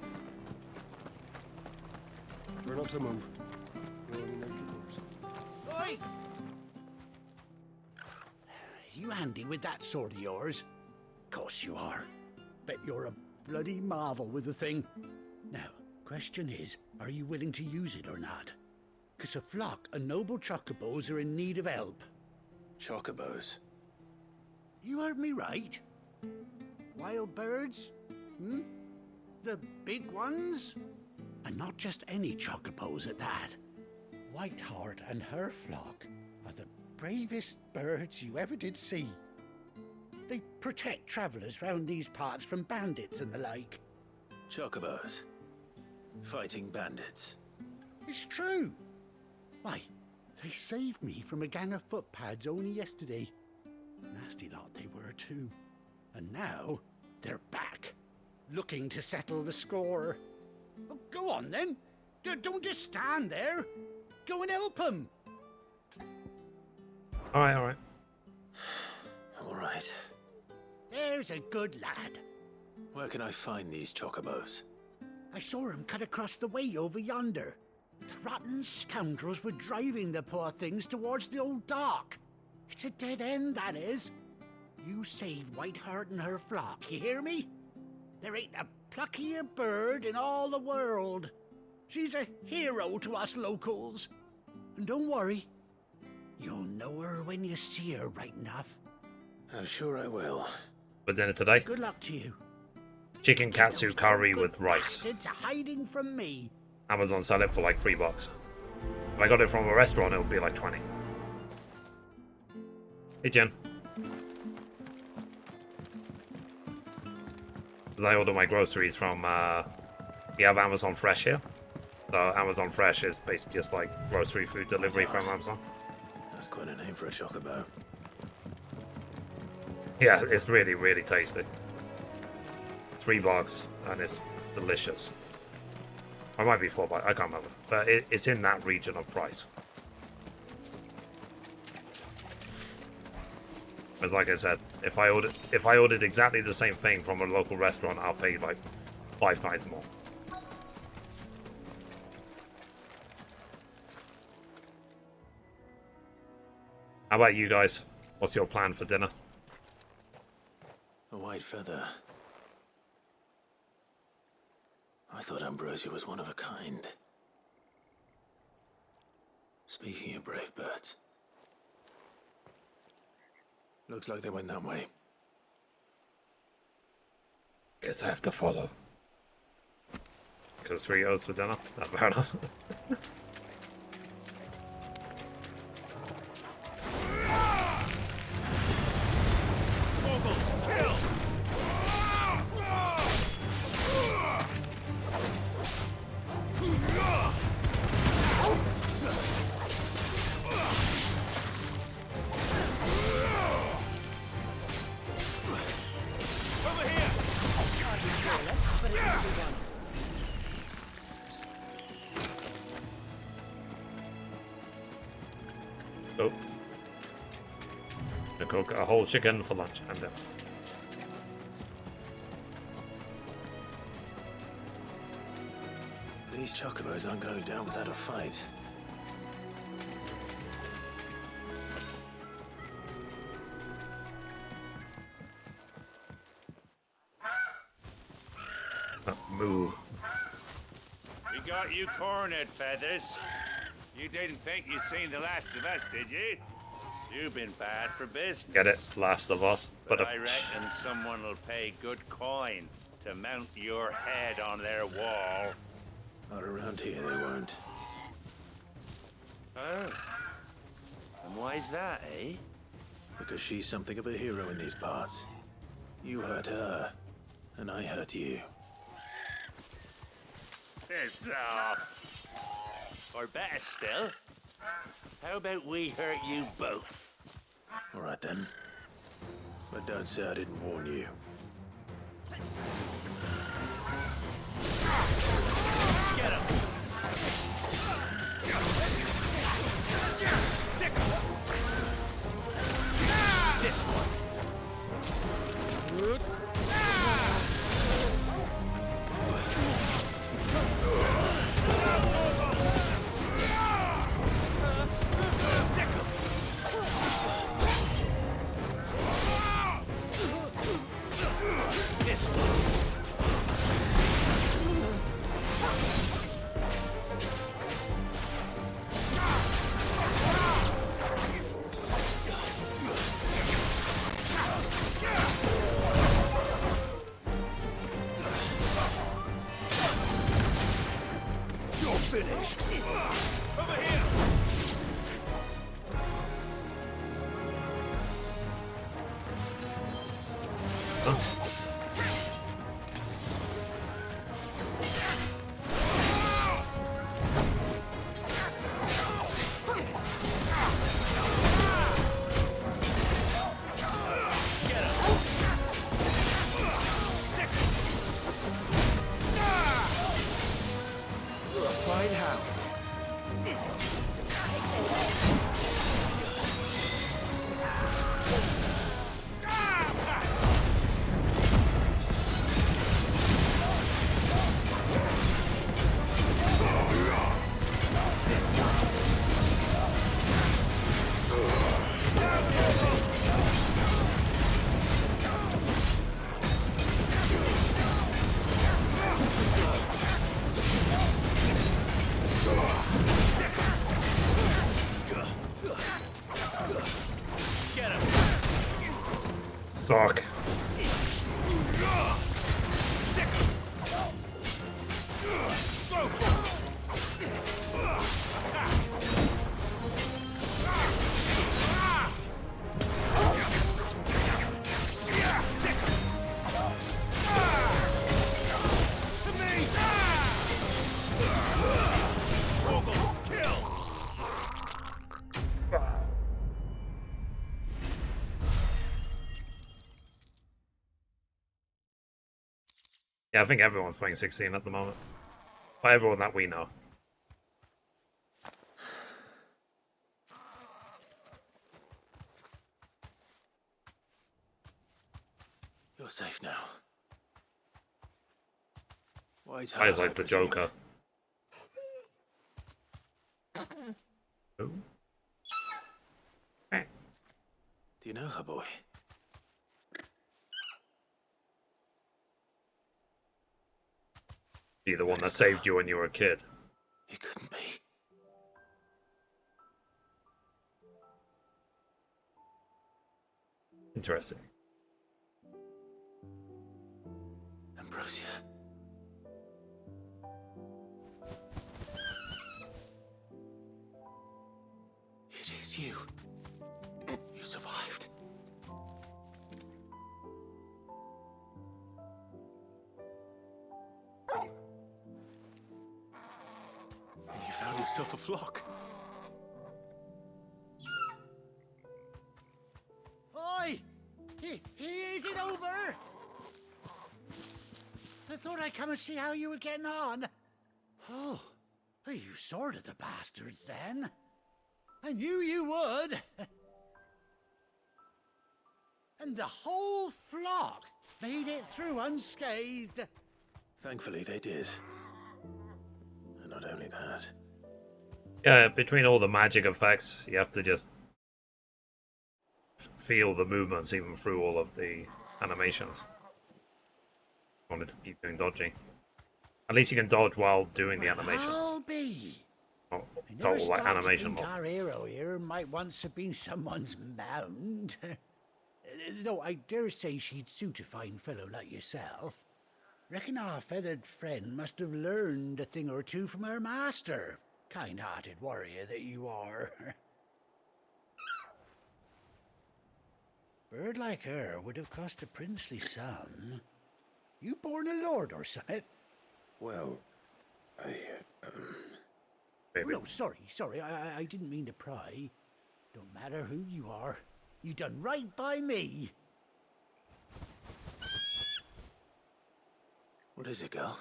Try not to move. You'll only make it worse. Oi! You handy with that sword of yours? Course you are. Bet you're a bloody marvel with the thing. Now, Question is, are you willing to use it or not? Because a flock of noble chocobos are in need of help. Chocobos? You heard me right. Wild birds? Hmm? The big ones? And not just any chocobos at that. Whiteheart and her flock are the bravest birds you ever did see. They protect travellers round these parts from bandits and the like. Chocobos? Fighting bandits? It's true. Why, they saved me from a gang of footpads only yesterday. Nasty lot they were too. And now, they're back, looking to settle the score. Oh, go on then. Don't just stand there. Go and help them. Alright, alright. Alright. There's a good lad. Where can I find these chocobos? I saw him cut across the way over yonder. The rotten scoundrels were driving the poor things towards the old dock. It's a dead end, that is. You saved Whiteheart and her flock, you hear me? There ain't a pluckier bird in all the world. She's a hero to us locals. And don't worry, you'll know her when you see her right enough. I'm sure I will. For dinner today? Good luck to you. Chicken katsu curry with rice. Bastards are hiding from me. Amazon sell it for like $3. If I got it from a restaurant, it would be like 20. Hey, Jen. I order my groceries from, we have Amazon Fresh here. So Amazon Fresh is basically just like grocery food delivery from Amazon. That's quite a name for a chocobo. Yeah, it's really, really tasty. $3 and it's delicious. Or it might be $4, I can't remember. But it's in that region of price. As like I said, if I ordered exactly the same thing from a local restaurant, I'll pay like 5 times more. How about you guys? What's your plan for dinner? A white feather. I thought Ambrosia was one of a kind. Speaking of brave birds. Looks like they went that way. Guess I have to follow. Because 3 O's for dinner? Not fair enough. Oh. I cook a whole chicken for lunch and dinner. These chocobos aren't going down without a fight. Moo. We got you cornered, Feathers. You didn't think you'd seen the last of us, did you? You've been bad for business. Get it? Last of Us. But I reckon someone will pay good coin to mount your head on their wall. Not around here, they won't. Oh. And why's that, eh? Because she's something of a hero in these parts. You hurt her, and I hurt you. Piss off. Or better still, how about we hurt you both? All right then. But don't say I didn't warn you. Get him! This one. This one. Find how. Suck. Yeah, I think everyone's playing 16 at the moment. By everyone that we know. You're safe now. White I was like the Joker. Who? Do you know her, boy? Be the one that saved you when you were a kid. It couldn't be. Interesting. Ambrosia. It is you. You survived. And you found yourself a flock. Oi! Is it over? I thought I'd come and see how you were getting on. Oh, you sorted the bastards then. I knew you would. And the whole flock made it through unscathed. Thankfully, they did. And not only that. Yeah, between all the magic effects, you have to just feel the movements even through all of the animations. Wanted to keep doing dodging. At least you can dodge while doing the animations. I'll be. Oh, I total never like stopped to animation think mod. our hero here might once have been someone's mound. Though I dare say she'd suit a fine fellow like yourself. Reckon our feathered friend must have learned a thing or two from her master. Kind-hearted warrior that you are. Bird like her would have cost a princely sum. You born a lord or something? Well, Oh, no, sorry, I didn't mean to pry. Don't matter who you are. You done right by me. What is it, girl?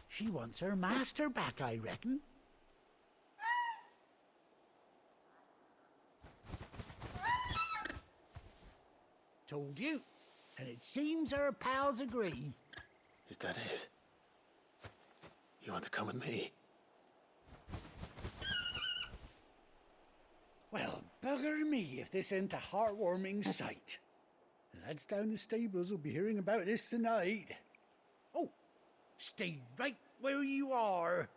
She wants her master back, I reckon. Told you. And it seems her pals agree. Is that it? You want to come with me? Well, bugger me if this ain't a heartwarming sight. The lads down the stables will be hearing about this tonight. Oh, stay right where you are.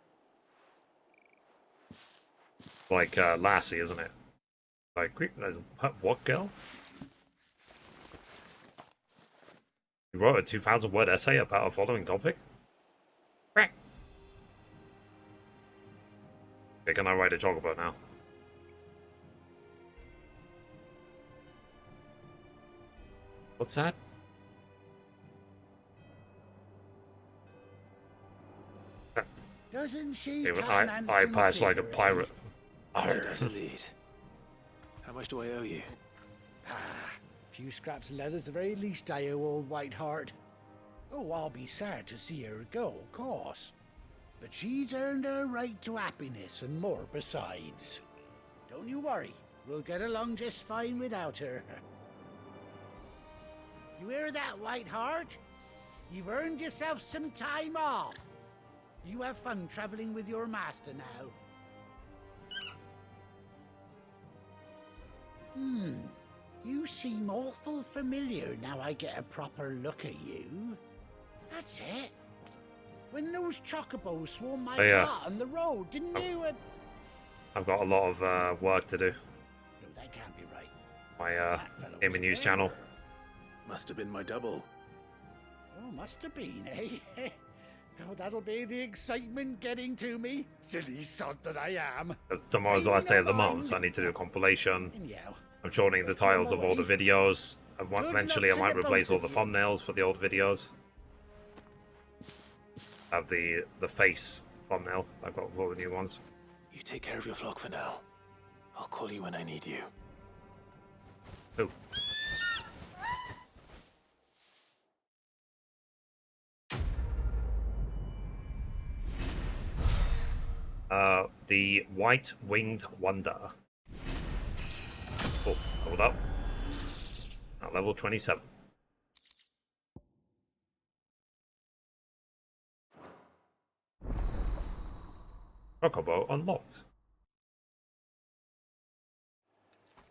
Like Lassie, isn't it? Like, what girl? You wrote a 2,000-word essay about a following topic? Okay, can I write a chocobo now? What's that? Doesn't she? Even I patch like a pirate. She does indeed. How much do I owe you? A few scraps of leather's the very least I owe old Whiteheart. Oh, I'll be sad to see her go, of course. But she's earned her right to happiness and more besides. Don't you worry, we'll get along just fine without her. You hear that, Whiteheart? You've earned yourself some time off. You have fun traveling with your master now. You seem awful familiar now I get a proper look at you. That's it. When those chocobos swarmed my car on the road, didn't you? I've got a lot of work to do. No, that can't be right. My gaming news channel. Must have been my double. Oh, must have been, eh? Oh, that'll be the excitement getting to me. Silly sod that I am. Tomorrow's the last day of the month, so I need to do a compilation. I'm shortening the titles of all the videos. Eventually, I might replace all the thumbnails for the old videos. I have the face thumbnail I've got for the new ones. You take care of your flock for now. I'll call you when I need you. Ooh. The White-Winged Wonder. Oh, hold up. At level 27. Chocobo unlocked.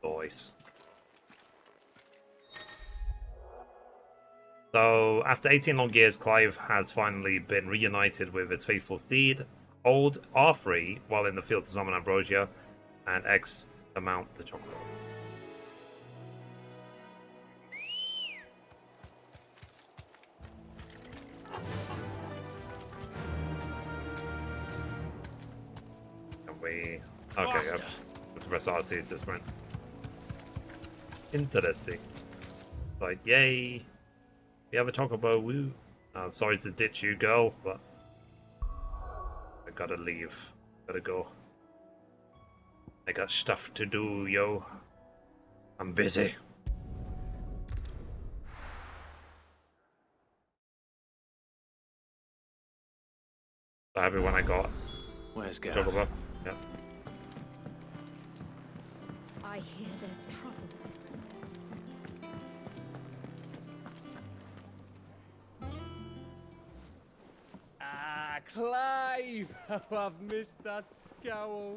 Nice. So, after 18 long years, Clive has finally been reunited with his faithful steed, Old R3, while in the field to summon Ambrosia, and X to mount the Chocobo. Can we... Okay, yeah. Let's press R2 to sprint. Interesting. Like, yay! We have a Chocobo, woo! Sorry to ditch you, girl, but... I gotta leave. Gotta go. I got stuff to do, yo. I'm busy. So everyone I got. Where's Gav? Chocobo. Yeah. I hear there's trouble. Clive! Oh, I've missed that scowl.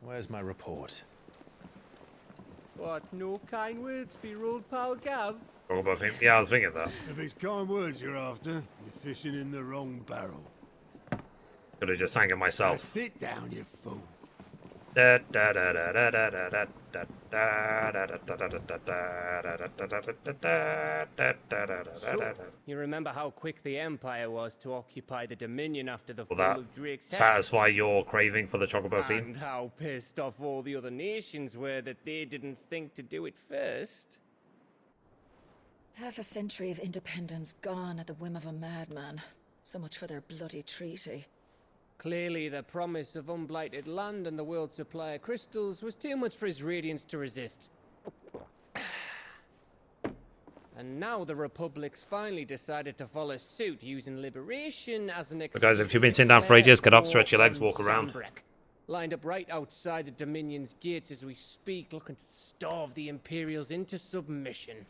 Where's my report? What, no kind words for your old pal Gav? Chocobo thing. Yeah, I was thinking that. If it's kind words you're after, you're fishing in the wrong barrel. Could have just sang it myself. Sit down, you fool. You remember how quick the Empire was to occupy the Dominion after the Will fall that of Drake's head? satisfy your craving for the Chocobo theme? And how pissed off all the other nations were that they didn't think to do it first. Half a century of independence gone at the whim of a madman. So much for their bloody treaty. Clearly, the promise of unblighted land and the world supply of crystals was too much for his radiance to resist. And now the Republic's finally decided to follow suit, using liberation as an excuse. But guys, if you've been sitting down for ages, get up, stretch your legs, walk around. Lined up right outside the Dominion's gates as we speak, looking to starve the Imperials into submission.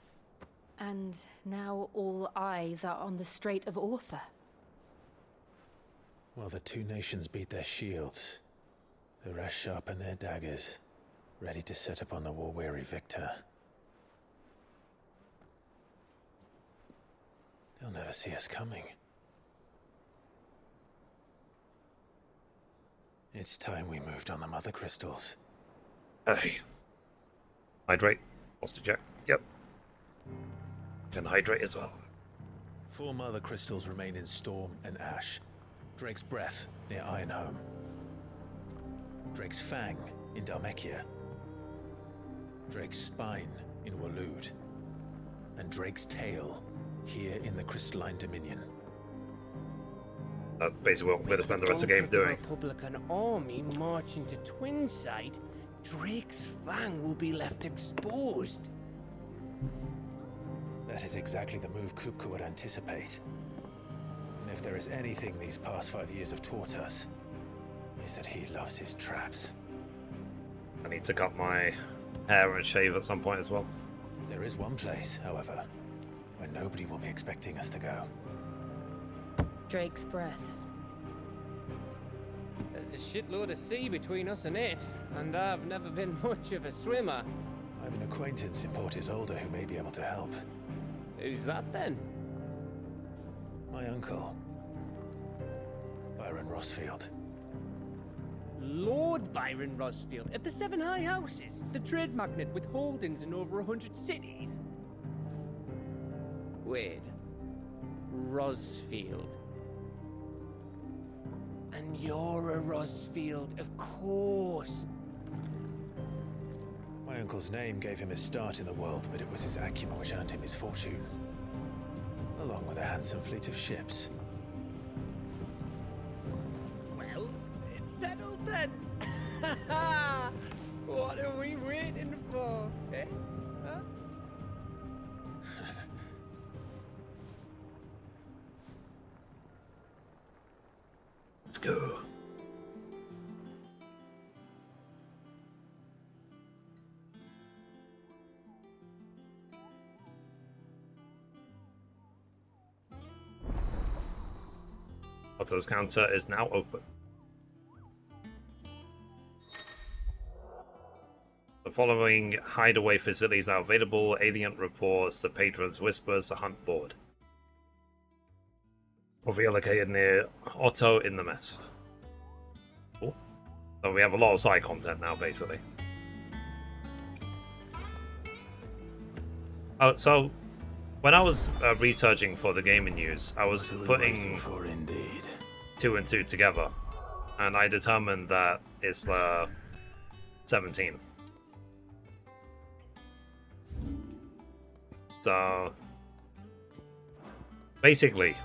And now all eyes are on the Strait of Author. Well, the two nations beat their shields. The rest sharpen their daggers, ready to set upon the war-weary victor. They'll never see us coming. It's time we moved on the mother crystals. Hey. Hydrate. Monster check. Yep. And hydrate as well. 4 mother crystals remain in Storm and Ash. Drake's Breath near Ironhome. Drake's Fang in Dhalmekia. Drake's Spine in Waloed. And Drake's Tail here in the Crystalline Dominion. That's basically what we're going to spend the rest of the game doing. If the Republican army march into Twinside, Drake's Fang will be left exposed. That is exactly the move Kupka would anticipate. And if there is anything these past 5 years have taught us, is that he loves his traps. I need to cut my hair and shave at some point as well. There is one place, however, where nobody will be expecting us to go. Drake's breath. There's a shitload of sea between us and it, and I've never been much of a swimmer. I have an acquaintance in Port Isolde who may be able to help. Who's that then? My uncle, Byron Rosfield. Lord Byron Rosfield of the Seven High Houses, the trade magnate with holdings in over 100 cities. Wait, Rosfield. And you're a Rosfield, of course. My uncle's name gave him his start in the world, but it was his acumen which earned him his fortune, along with a handsome fleet of ships. Well, it's settled then. What are we waiting for, eh? Huh? Let's go. Otto's counter is now open. The following hideaway facilities are available: Alien reports, the Patron's Whispers, the Hunt Board. Will be located near Otto in the mess. Cool. So we have a lot of side content now, basically. Oh, so when I was researching for the gaming news, I was putting 2 and 2 together, and I determined that it's 17. So basically,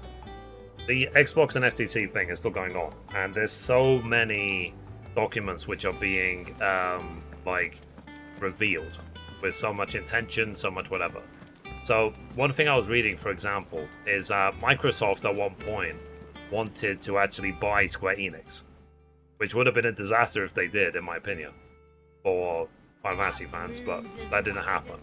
the Xbox and FTC thing is still going on, and there's so many documents which are being like revealed with so much intention, so much whatever. So one thing I was reading, for example, is Microsoft at one point wanted to actually buy Square Enix, which would have been a disaster if they did, in my opinion, for Final Fantasy fans, but that didn't happen.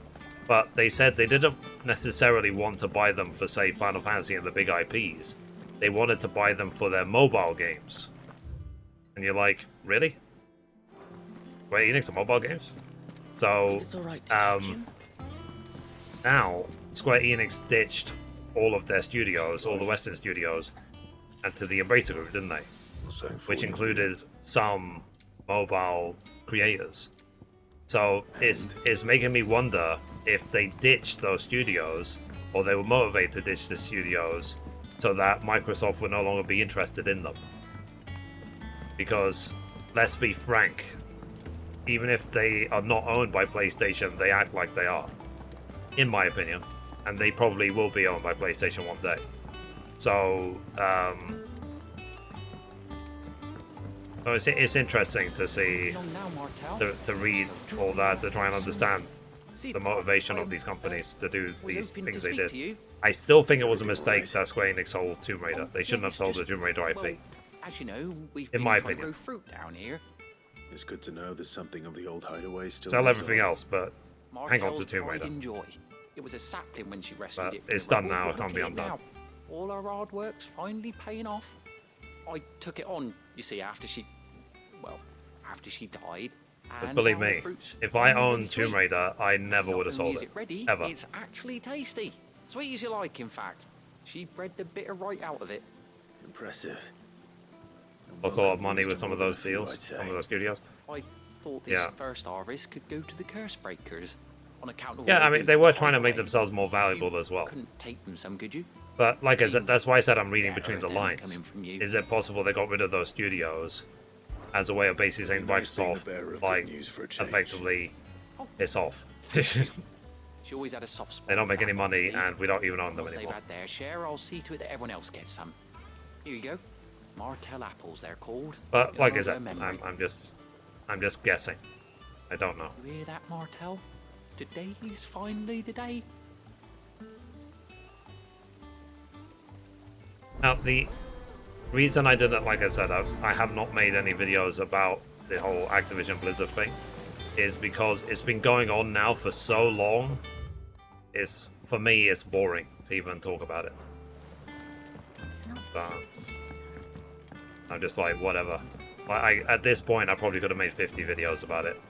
But they said they didn't necessarily want to buy them for, say, Final Fantasy and the big IPs. They wanted to buy them for their mobile games. And you're like, really? Square Enix are mobile games? So, now, Square Enix ditched all of their studios, all the Western studios, and to the Embracer Group, didn't they? Which included some mobile creators. So it's making me wonder if they ditched those studios, or they were motivated to ditch the studios, so that Microsoft would no longer be interested in them. Because, let's be frank, even if they are not owned by PlayStation, they act like they are, in my opinion, and they probably will be owned by PlayStation one day. So, it's interesting to see, to read all that, to try and understand the motivation of these companies to do these things they did. I still think it was a mistake that Square Enix sold Tomb Raider. They shouldn't have sold the Tomb Raider IP. As you know, we've in been my trying to opinion. grow fruit down here. It's good to know there's something of the old hideaway still. Sell lives everything on. else, but hang on to Martell's Tomb pride Raider. and joy. It was a sapling when she rescued But it from it's the done rubble, now, but it can't look be at it undone. now. All our hard work's finally paying off. I took it on, you see, after she died. But And believe now the me, fruit's if I finally owned Tomb sweet. Raider, I never Not would have only sold is it. ready, Ever. It's actually tasty. Sweet as you like, in fact. She bred the bitter right out of it. Impressive. Lost a lot of money with some of those deals, some of those studios. I thought this Yeah. first harvest could go to the curse breakers on account of Yeah, what I they mean, do they for were the trying to make hideaway. themselves more valuable as well. Couldn't take them some, could you? But like I said, that's why I said I'm reading between the them lines. coming from you. Is it possible they got rid of those studios as a way of basically saying Nice being the Microsoft, bearer of like, good news for a change. effectively piss off? She always had a soft spot. They don't for make any that, money, honestly. and we don't even own them Once they've anymore. had their share, I'll see to it that everyone else gets some. Here you go. Martell apples, they're called. But like I Over said, memory. I'm just guessing. I don't know. You hear that, Martell? Today's finally the day. Now, the reason I didn't, like I said, I have not made any videos about the whole Activision Blizzard thing, is because it's been going on now for so long. For me, it's boring to even talk about it. So, I'm just like, whatever. At this point, I probably could have made 50 videos about it.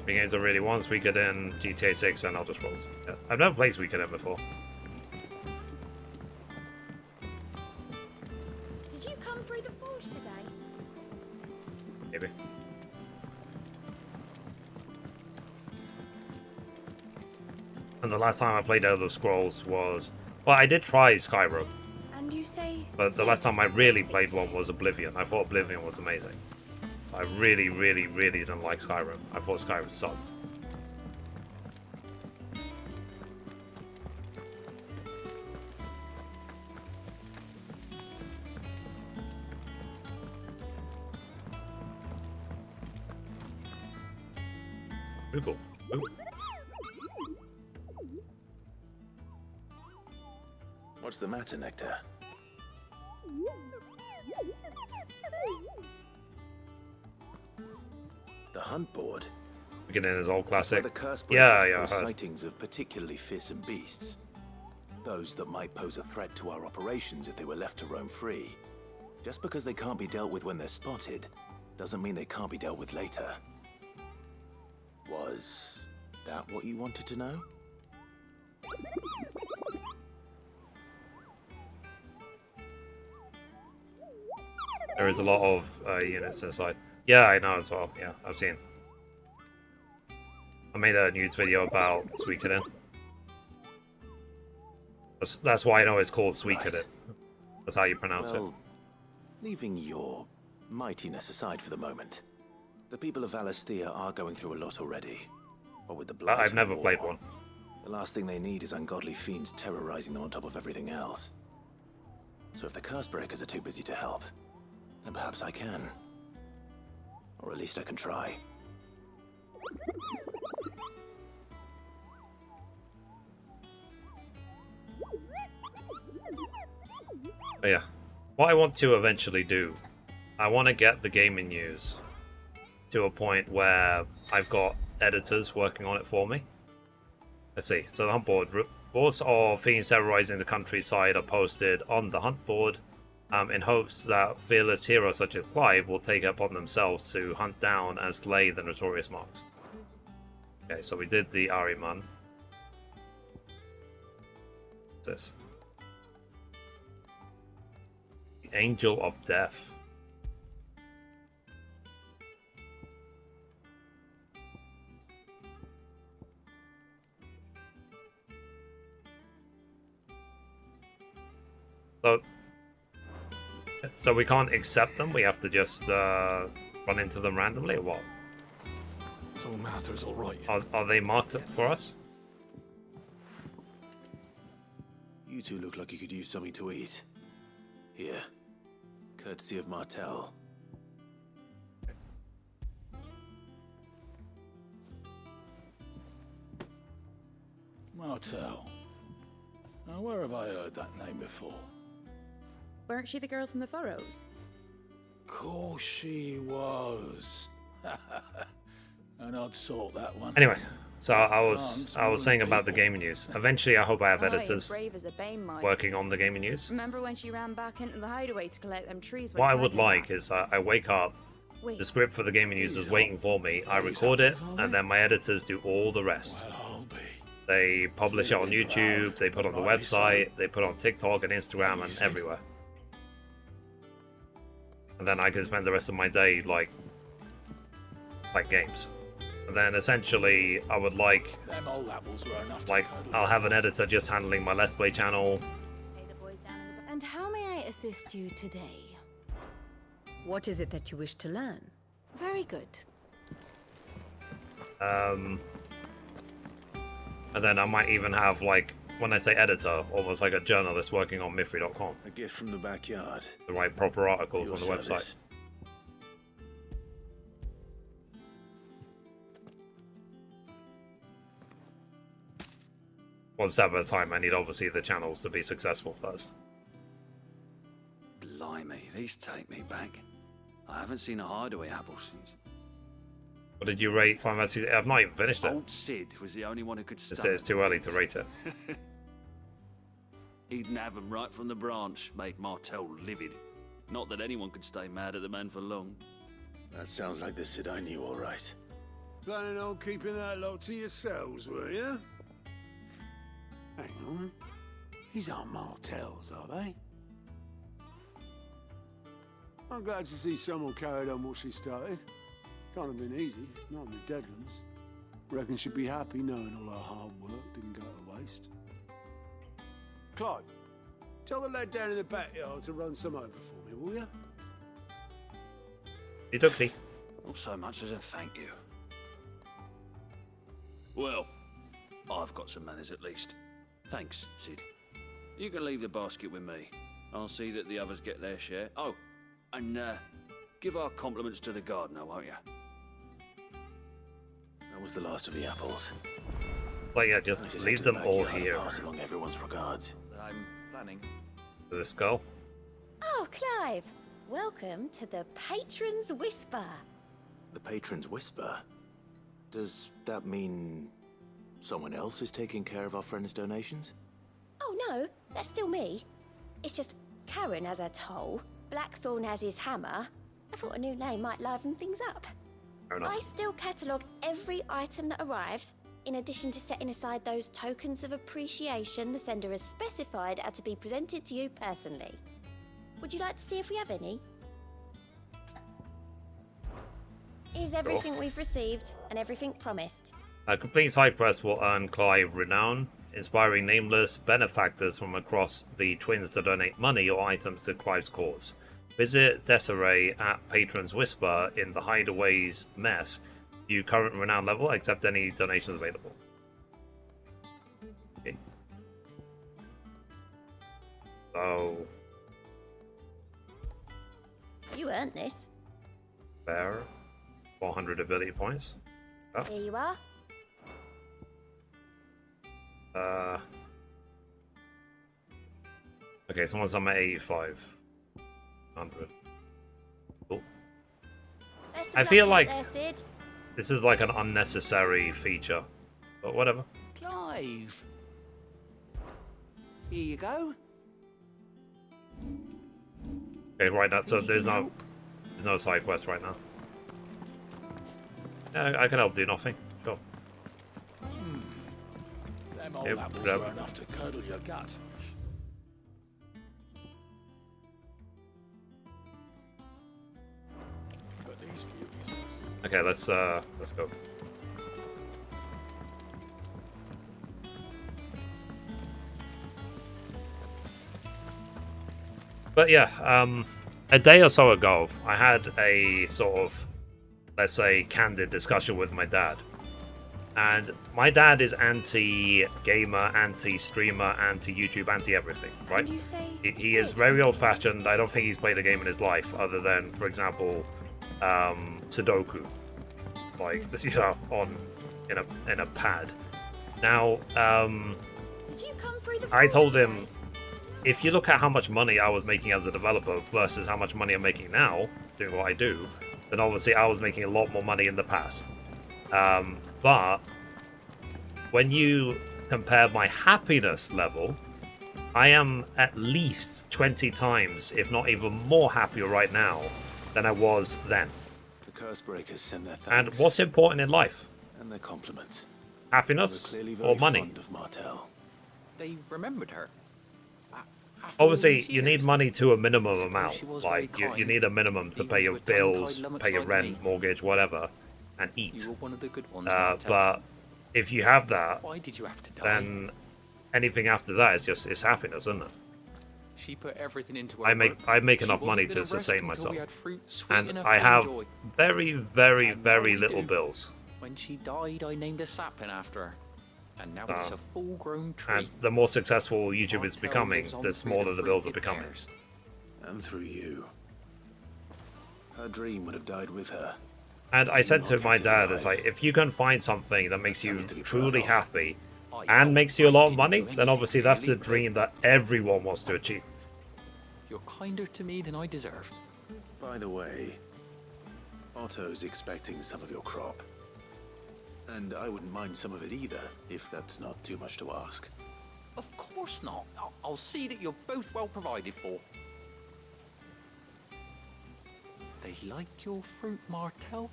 Games are really one, Suikoden, GTA 6, and Elder Scrolls. Yeah. I've never played Suikoden before. Did you come through the forge today? Maybe. And the last time I played Elder Scrolls was... Well, I did try Skyrim. And you say... But the last time I really played one was Oblivion. I thought Oblivion was amazing. I really, really, really didn't like Skyrim. I thought Skyrim sucked. Google. Ooh. What's the matter, Nectar? The hunt board? Beginning is old classic. The curse Yeah, breakers yeah, I post heard. sightings of particularly fearsome beasts. Those that might pose a threat to our operations if they were left to roam free. Just because they can't be dealt with when they're spotted, doesn't mean they can't be dealt with later. Was that what you wanted to know? There is a lot of units inside. Yeah, I know as well. Yeah, I've seen. I made a news video about Suikoden. That's why I know it's called Suikoden. That's how you pronounce it. Leaving your mightiness aside for the moment, the people of Valisthea are going through a lot already. But with the blight I've of never war, played one. The last thing they need is ungodly fiends terrorizing them on top of everything else. So if the curse breakers are too busy to help, then perhaps I can. Or at least I can try. But yeah, what I want to eventually do, I want to get the gaming news to a point where I've got editors working on it for me. Let's see. So the hunt board. Reports of fiends terrorizing the countryside are posted on the hunt board in hopes that fearless heroes such as Clive will take it upon themselves to hunt down and slay the notorious marks. Okay, so we did the Ahriman. What's this? The Angel of Death. So we can't accept them? We have to just run into them randomly, or what? So Mather's all right. Are they marked up for us? You two look like you could use something to eat. Here. Courtesy of Martell. Martell. Now, where have I heard that name before? Weren't she the girl from the Furrows? Course she was. And I'd sort that one. Anyway, so I was saying about the gaming news. Eventually, I hope I have Aye, editors brave as a bane, Mike. working on the gaming news. Remember when she ran back into the hideaway to collect them trees? What I would like is I wake up, the script for the gaming news is waiting for me. I record it, and then my editors do all the rest. They publish it on YouTube, they put it on the website, they put it on TikTok and Instagram and everywhere. And then I can spend the rest of my day like games. And then essentially I would like I'll have an editor just handling my Let's Play channel. And how may I assist you today? What is it that you wish to learn? Very good. And then I might even have like when I say editor, almost like a journalist working on Mithrie.com. A gift from the backyard. To write proper articles on the service. website. One step at a time. I need obviously the channels to be successful first. Blimey, these take me back. I haven't seen a hideaway apple since. What did you rate Final Fantasy? I've not even finished it. Old Sid was the only one who could stay. It's too early to rate it. He'd have them right from the branch, made Martel livid. Not that anyone could stay mad at the man for long. That sounds like the Sid I knew, all right. Planning on keeping that lot to yourselves, were you? Hang on. These aren't Martels, are they? I'm glad to see someone carried on what she started. Can't have been easy, not in the Deadlands. Reckon she'd be happy knowing all her hard work didn't go to waste. Clive, tell the lad down in the backyard to run some over for me, will you? You took me. Not so much as a thank you. Well, I've got some manners at least. Thanks, Sid. You can leave the basket with me. I'll see that the others get their share. Oh, and give our compliments to the gardener, won't you? That was the last of the apples. Like, yeah, just leave them all here. Pass along everyone's regards. I'm planning. To the skull. Oh, Clive. Welcome to the Patron's Whisper. The Patron's Whisper? Does that mean someone else is taking care of our friend's donations? Oh, no. That's still me. It's just Karen has her toll, Blackthorn has his hammer. I thought a new name might liven things up. Fair enough. I still catalogue every item that arrives, in addition to setting aside those tokens of appreciation the sender has specified are to be presented to you personally. Would you like to see if we have any? Here's everything we've received and everything promised. A complete side quest will earn Clive renown, inspiring nameless benefactors from across the Twins to donate money or items to Clive's cause. Visit Desiree at Patron's Whisper in the Hideaway's Mess. View current renown level, accept any donations available. Okay. So... You earned this. Fair. 400 ability points. Oh. Here you are. Okay, so once I'm at 85. 100. Cool. I feel like this is like an unnecessary feature, but whatever. Clive. Here you go. Okay, right now, so there's no side quest right now. Yeah, I can help do nothing. Sure. Them old apples were enough to curdle your gut. But these beauties. Okay, let's go. But yeah, a day or so ago, I had a sort of, let's say, candid discussion with my dad. And my dad is anti-gamer, anti-streamer, anti-YouTube, anti-everything, right? Did you say He is very old-fashioned. I don't think he's played a game in his life other than, for example, Sudoku, like you know, in a pad. Now, Did you come through the I told him, if you look at how much money I was making as a developer versus how much money I'm making now doing what I do, then obviously I was making a lot more money in the past. But when you compare my happiness level, I am at least 20 times, if not even more happier right now than I was then. The curse breakers send their thanks. And what's important in life? And their compliments. Happiness or money? Of Martel. They remembered her. Obviously, you need money to a minimum amount. Like, you need a minimum to pay your bills, pay your rent, mortgage, whatever, and eat. You were one of the good ones, but if you have that, why did you have to die? then anything after that is just it's happiness, isn't it? She put everything into her I make enough money to sustain myself, and I have very, very, very little bills. When she died, I named a sapling after her. And now it's a full-grown tree. And the more successful YouTube is Martell becoming, lives on the through smaller the bills are fruited becoming. pears. And through you. Her dream would have died with her. And I said to my dad, it's like, if you can find something that makes you truly happy and makes you a lot of money, then obviously that's the dream that everyone wants to achieve. You're kinder to me than I deserve. By the way, Otto's expecting some of your crop. And I wouldn't mind some of it either, if that's not too much to ask. Of course not. I'll see that you're both well provided for. They like your fruit, Martell.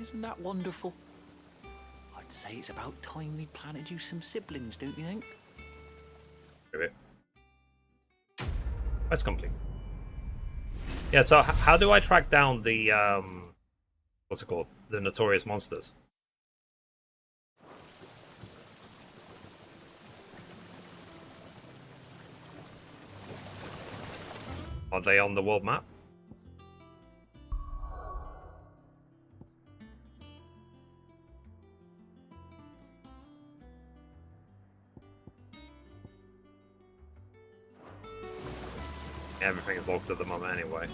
Isn't that wonderful? I'd say it's about time we planted you some siblings, don't you think? That's complete. Yeah, so how do I track down the, what's it called? The notorious monsters? Are they on the world map? Everything's locked at the moment anyway.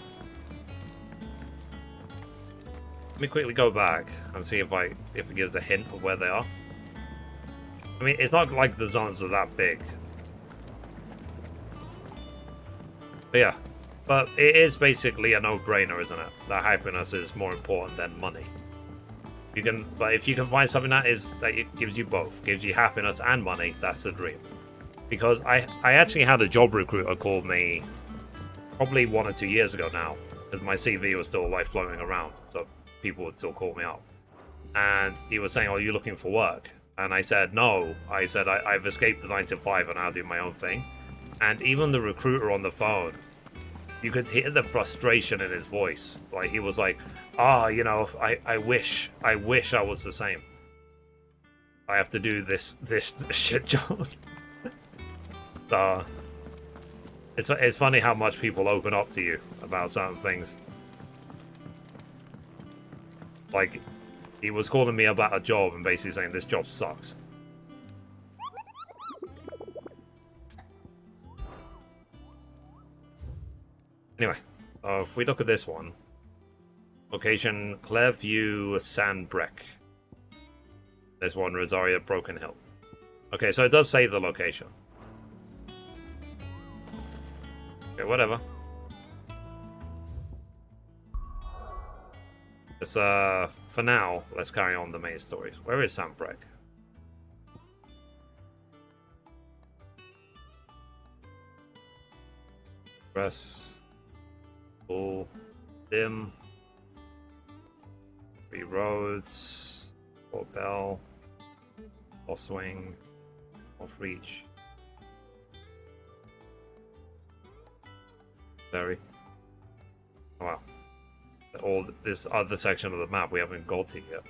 Let me quickly go back and see if it gives a hint of where they are. I mean, it's not like the zones are that big. But yeah. But it is basically a no-brainer, isn't it? That happiness is more important than money. But if you can find something that it gives you both, gives you happiness and money, that's the dream. Because I actually had a job recruiter call me probably 1 or 2 years ago now, because my CV was still like floating around, so people would still call me up. And he was saying, "Oh, are you looking for work?" And I said, "No." I said, I've escaped the 9 to 5 and I'll do my own thing. And even the recruiter on the phone, you could hear the frustration in his voice. Like, he was like, you know, I wish I was the same. I have to do this shit job. So it's funny how much people open up to you about certain things. Like, he was calling me about a job and basically saying this job sucks. Anyway, so if we look at this one, location Clairview Sandbreck. This one, Rosaria Broken Hill. Okay, so it does say the location. Okay, whatever. Let's, for now, let's carry on the main stories. Where is Sandbreck? Press. Full. Dim. 3 roads. Fort Bell. Off Swing. Off Reach. Very. Oh, wow. All this other section of the map we haven't got to yet.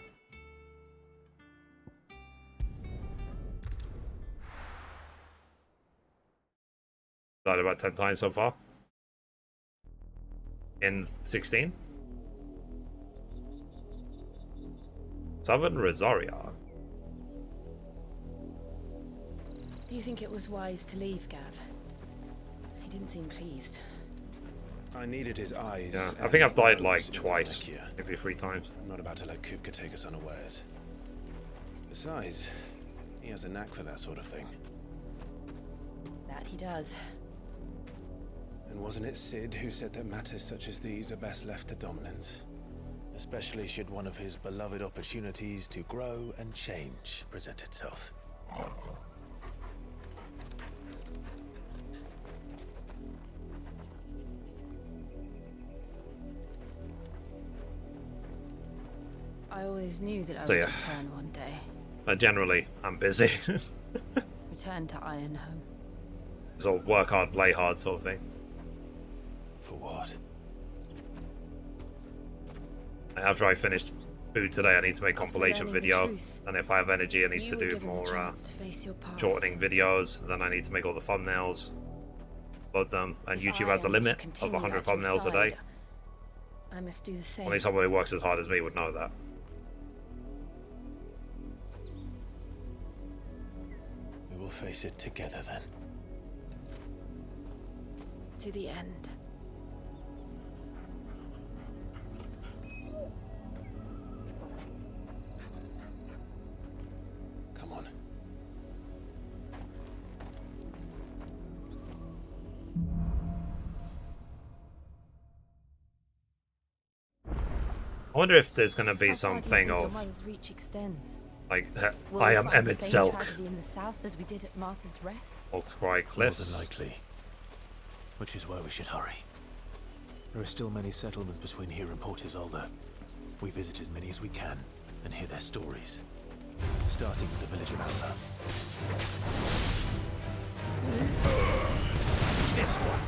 Died about 10 times so far. In 16? Southern Rosaria. Do you think it was wise to leave, Gav? He didn't seem pleased. I needed his eyes. Yeah, I think I've died like twice, maybe 3 times. I'm not about to let Kupka take us unawares. Besides, he has a knack for that sort of thing. That he does. And wasn't it Sid who said that matters such as these are best left to dominance? Especially should one of his beloved opportunities to grow and change present itself. I always knew that I So, would yeah. return one day. But generally, I'm busy. Return to Ironhome. It's all work hard, play hard sort of thing. For what? After I finish food today, I need to make a compilation learning the video. truth, And if I have energy, I need you to were do given the more chance to face your past. shortening videos. Then I need to make all the thumbnails. Upload them. And If YouTube I has a am to limit of continue 100 at your thumbnails a day. side, I must do the same. Only someone who works as hard as me would know that. will face it together then. To the end. Come on. I wonder if there's going to be How far do you something think your of, mother's reach extends? like, Will I we am find Emmett the same Selk. tragedy in the south as we did at Martha's Rest? Oxcry More Cliffs. than likely. Which is why we should hurry. There are still many settlements between here and Port Isolde. We visit as many as we can and hear their stories. Starting with the village of Amber. This one.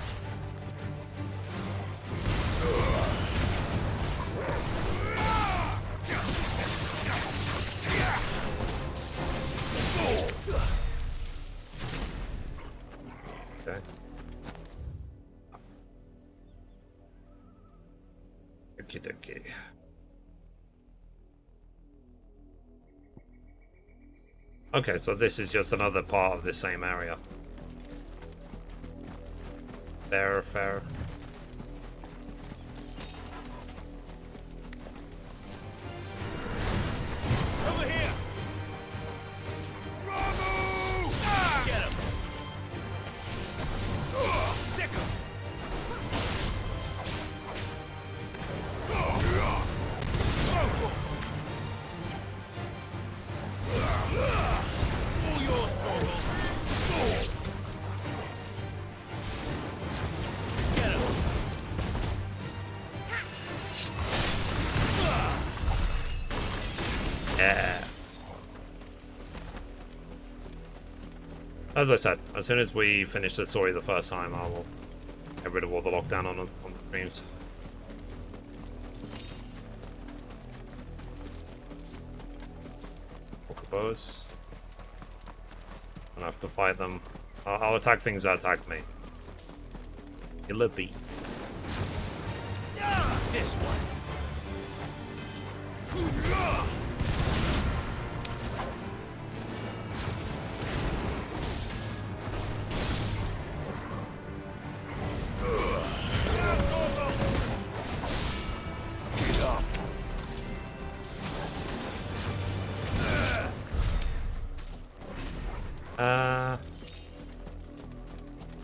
Okay. Okie dokie. Okay, so this is just another part of the same area. Fair, fair. Over here! Bravo! Get him! Sick him! All yours, Torgal! Get him! Yeah. As I said, as soon as we finish the story the first time, I will get rid of all the lockdown on the streams. Chocobos. I don't have to fight them. I'll attack things that attack me. Killer bee. This one.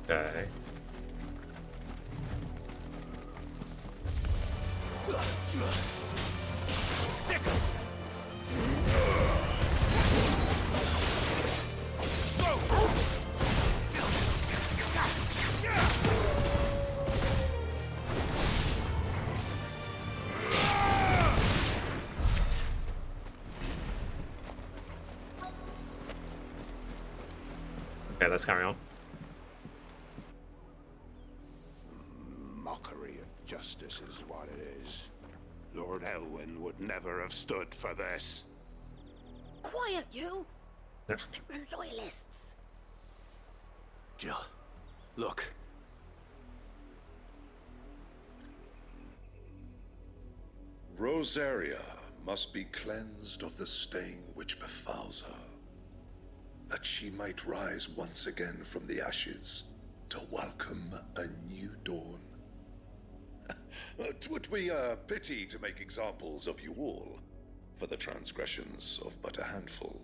Okay. Okay, let's carry on. Mockery of justice is what it is. Lord Elwyn would never have stood for this. Quiet, you! Yeah. I think we're loyalists. Jill, look. Rosaria must be cleansed of the stain which befouls her, that she might rise once again from the ashes to welcome a new dawn. 'Twould be a pity to make examples of you all, for the transgressions of but a handful.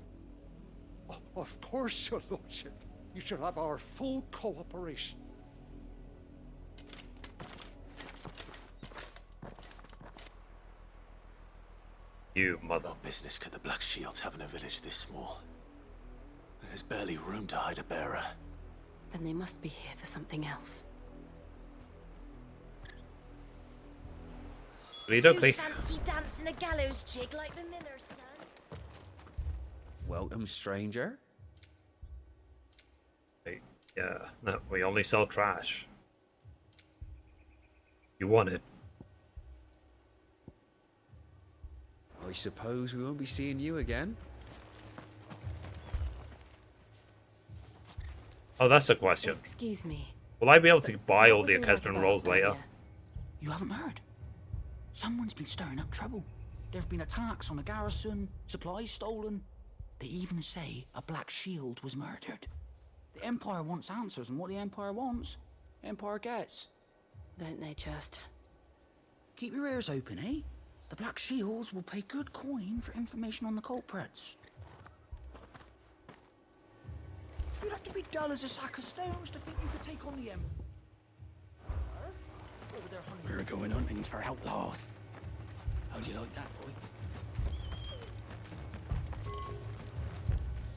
Of course, your lordship. You shall have our full cooperation. You mother. What business could the Black Shields have in a village this small? There's barely room to hide a bearer. Then they must be here for something else. You fancy dancing a gallows jig like the miller's son? Welcome, stranger. Hey, yeah, no, we only sell trash. You want it? I suppose we won't be seeing you again. Oh, that's the question. Excuse me. Will I be able to buy all What the was all that Equestrian about rolls later? earlier? You haven't heard? Someone's been stirring up trouble. There've been attacks on the garrison, supplies stolen. They even say a Black Shield was murdered. The Empire wants answers, and what the Empire wants, Empire gets. Don't they just? Keep your ears open, eh? The Black Shields will pay good coin for information on the culprits. You'd have to be dull as a sack of stones to think you could take on the Empire. We're going hunting for outlaws. How do you like that, boy?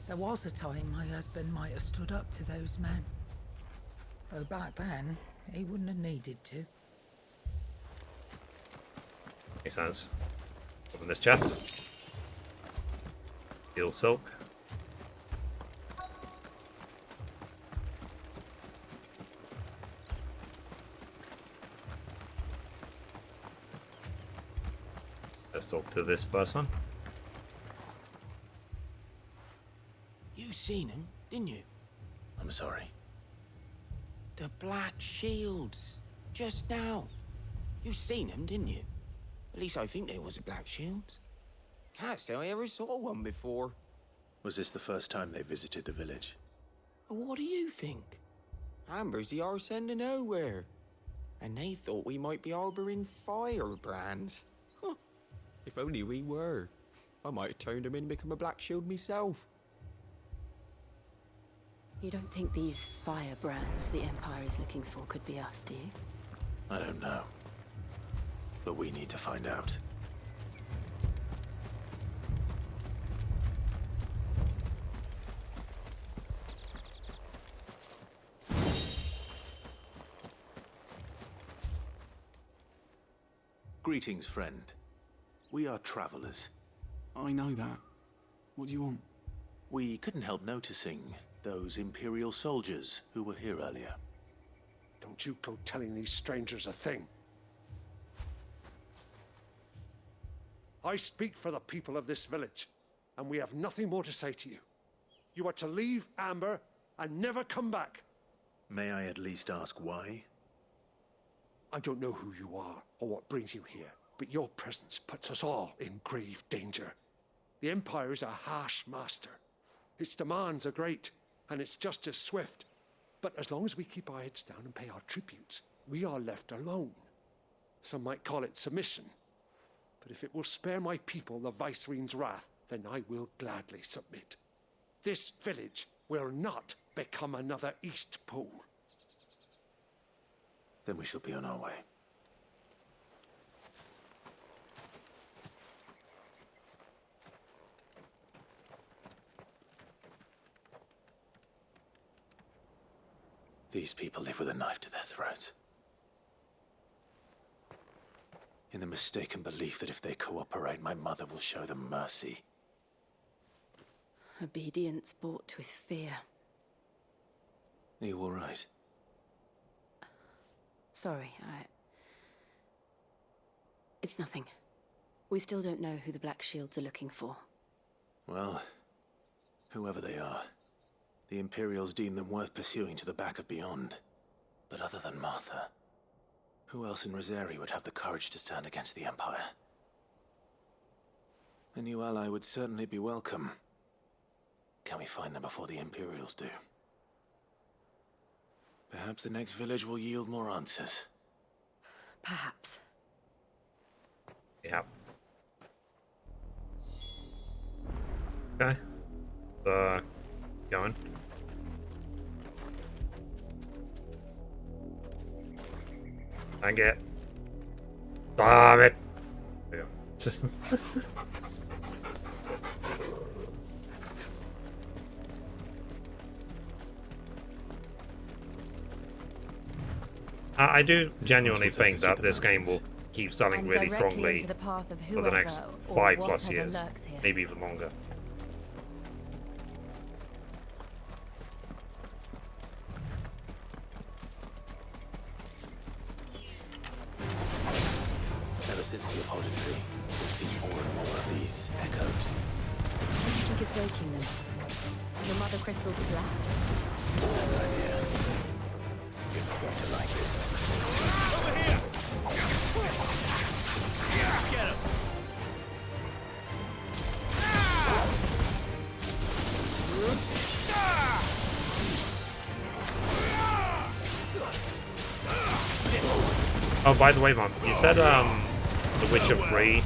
There was a time my husband might have stood up to those men. Though back then, he wouldn't have needed to. Makes sense. Open this chest. Steel silk. Let's talk to this person. You seen him, didn't you? I'm sorry. The Black Shields. Just now. You seen him, didn't you? At least I think there was a Black Shields. Can't say I ever saw one before. Was this the first time they visited the village? What do you think? Amber's the arse end of nowhere. And they thought we might be harboring firebrands. Huh. If only we were. I might have turned him in and become a Black Shield myself. You don't think these firebrands the Empire is looking for could be us, do you? I don't know. But we need to find out. Greetings, friend. We are travelers. I know that. What do you want? We couldn't help noticing those Imperial soldiers who were here earlier. Don't you go telling these strangers a thing. I speak for the people of this village, and we have nothing more to say to you. You are to leave Amber and never come back. May I at least ask why? I don't know who you are or what brings you here, but your presence puts us all in grave danger. The Empire is a harsh master. Its demands are great, and its justice swift. But as long as we keep our heads down and pay our tributes, we are left alone. Some might call it submission. But if it will spare my people the Viceroy's wrath, then I will gladly submit. This village will not become another East Pool. Then we shall be on our way. These people live with a knife to their throats. In the mistaken belief that if they cooperate, my mother will show them mercy. Obedience bought with fear. Are you all right? Sorry, It's nothing. We still don't know who the Black Shields are looking for. Well, whoever they are, the Imperials deem them worth pursuing to the back of beyond. But other than Martha, who else in Rosari would have the courage to stand against the Empire? A new ally would certainly be welcome. Can we find them before the Imperials do? Perhaps the next village will yield more answers. Perhaps. Yeah. Okay. Going. Dang it. Damn it. There you go. I do genuinely think that this game will keep selling really strongly for the next 5+ years, maybe even longer. Ever since the apothecary, we've seen more and more of these echoes. What do you think is breaking them? The mother crystals are black? Good idea. You're not going to like it. Over here! Get him! Oh, by the way, Mom, you said The Witcher 3,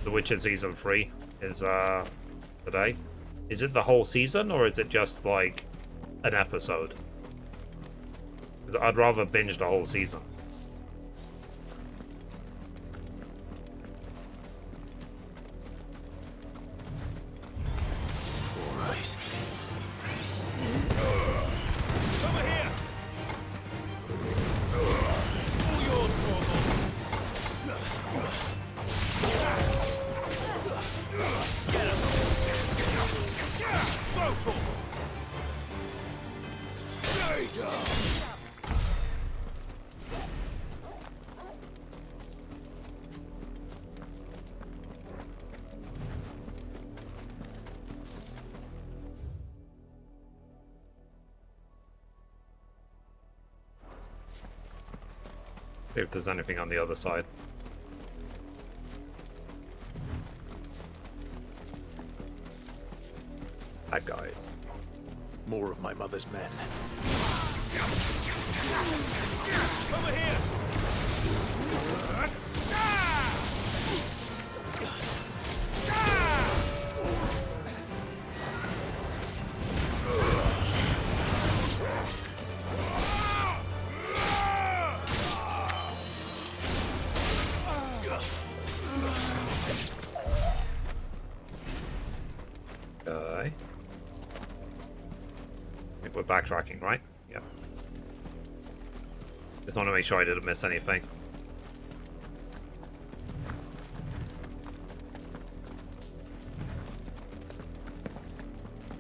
The Witcher Season 3 is today. Is it the whole season, or is it just like an episode? 'Cause I'd rather binge the whole season. See if there's anything on the other side. Bad guys. More of my mother's men. Over here! Okay. I think we're backtracking, right? Yep. Just want to make sure I didn't miss anything.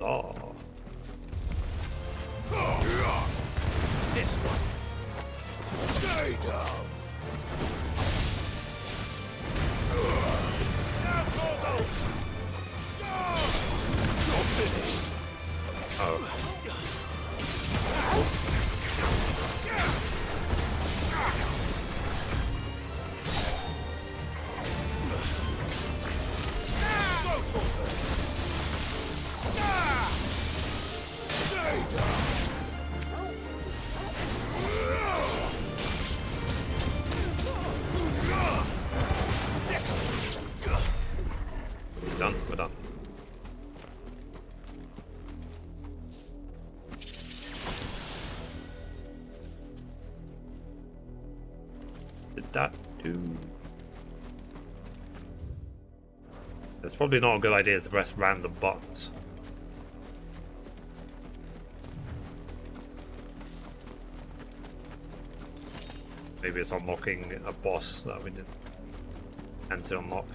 Oh. This one. Stay down. Now, Corvo. You're finished. Oh. Done. We're done. Did that do? It's probably not a good idea to press random buttons. Maybe it's unlocking a boss that we didn't and to unlock.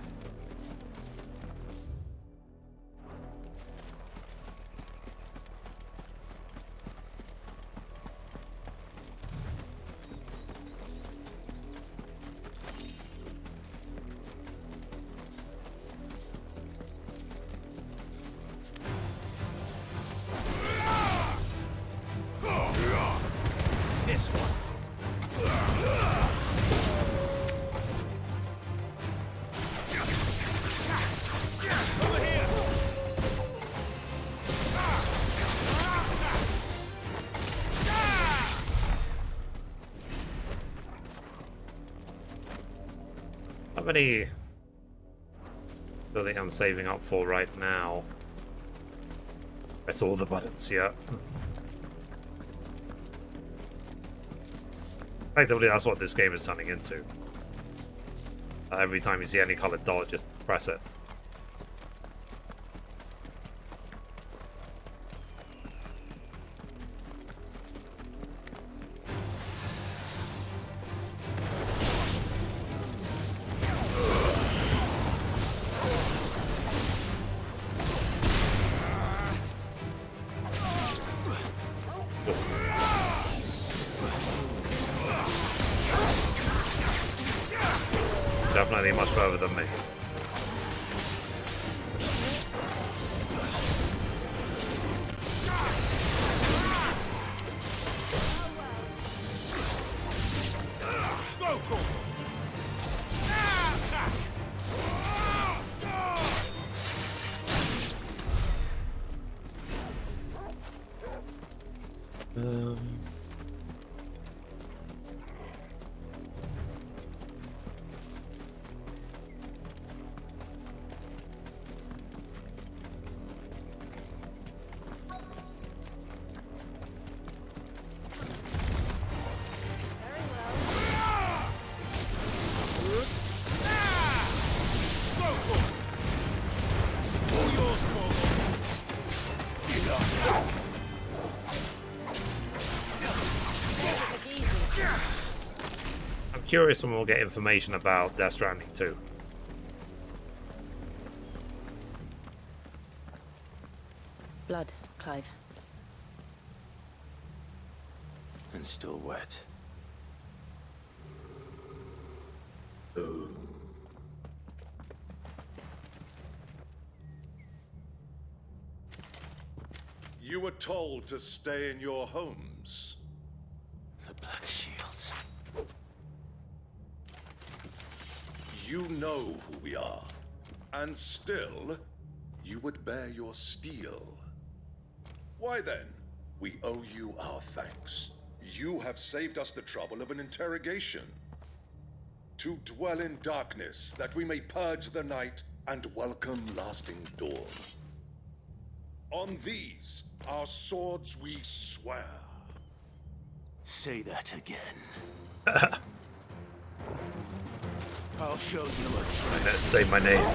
This one. Over here. How many do I think I'm saving up for right now? Press all the buttons, yeah. Effectively, that's what this game is turning into. Every time you see any colored dot, just press it. Definitely much further than me. I'm curious when we'll get information about Death Stranding 2. Blood, Clive. And still wet. You were told to stay in your homes. The Black Shields. You know who we are. And still, you would bear your steel. Why then, we owe you our thanks. You have saved us the trouble of an interrogation. To dwell in darkness, that we may purge the night and welcome lasting dawn. On these, our swords we swear. Say that again. I'll show you a Let's say my name.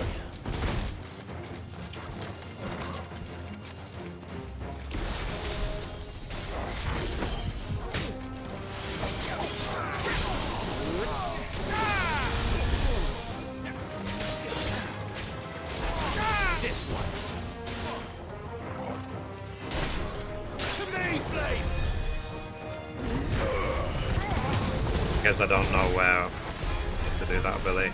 This one. To me, blades! Guess I don't know where to do that, Billy.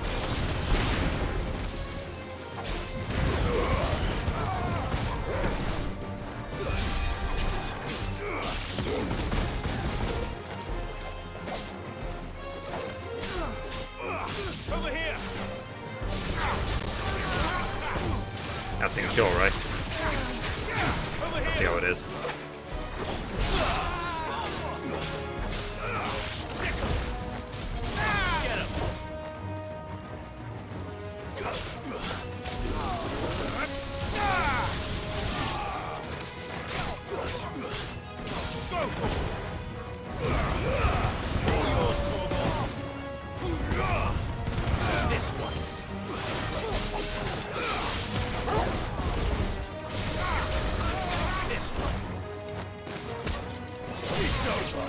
Over here! That's insecure, right? Let's see how it is. This one. This one. It's over.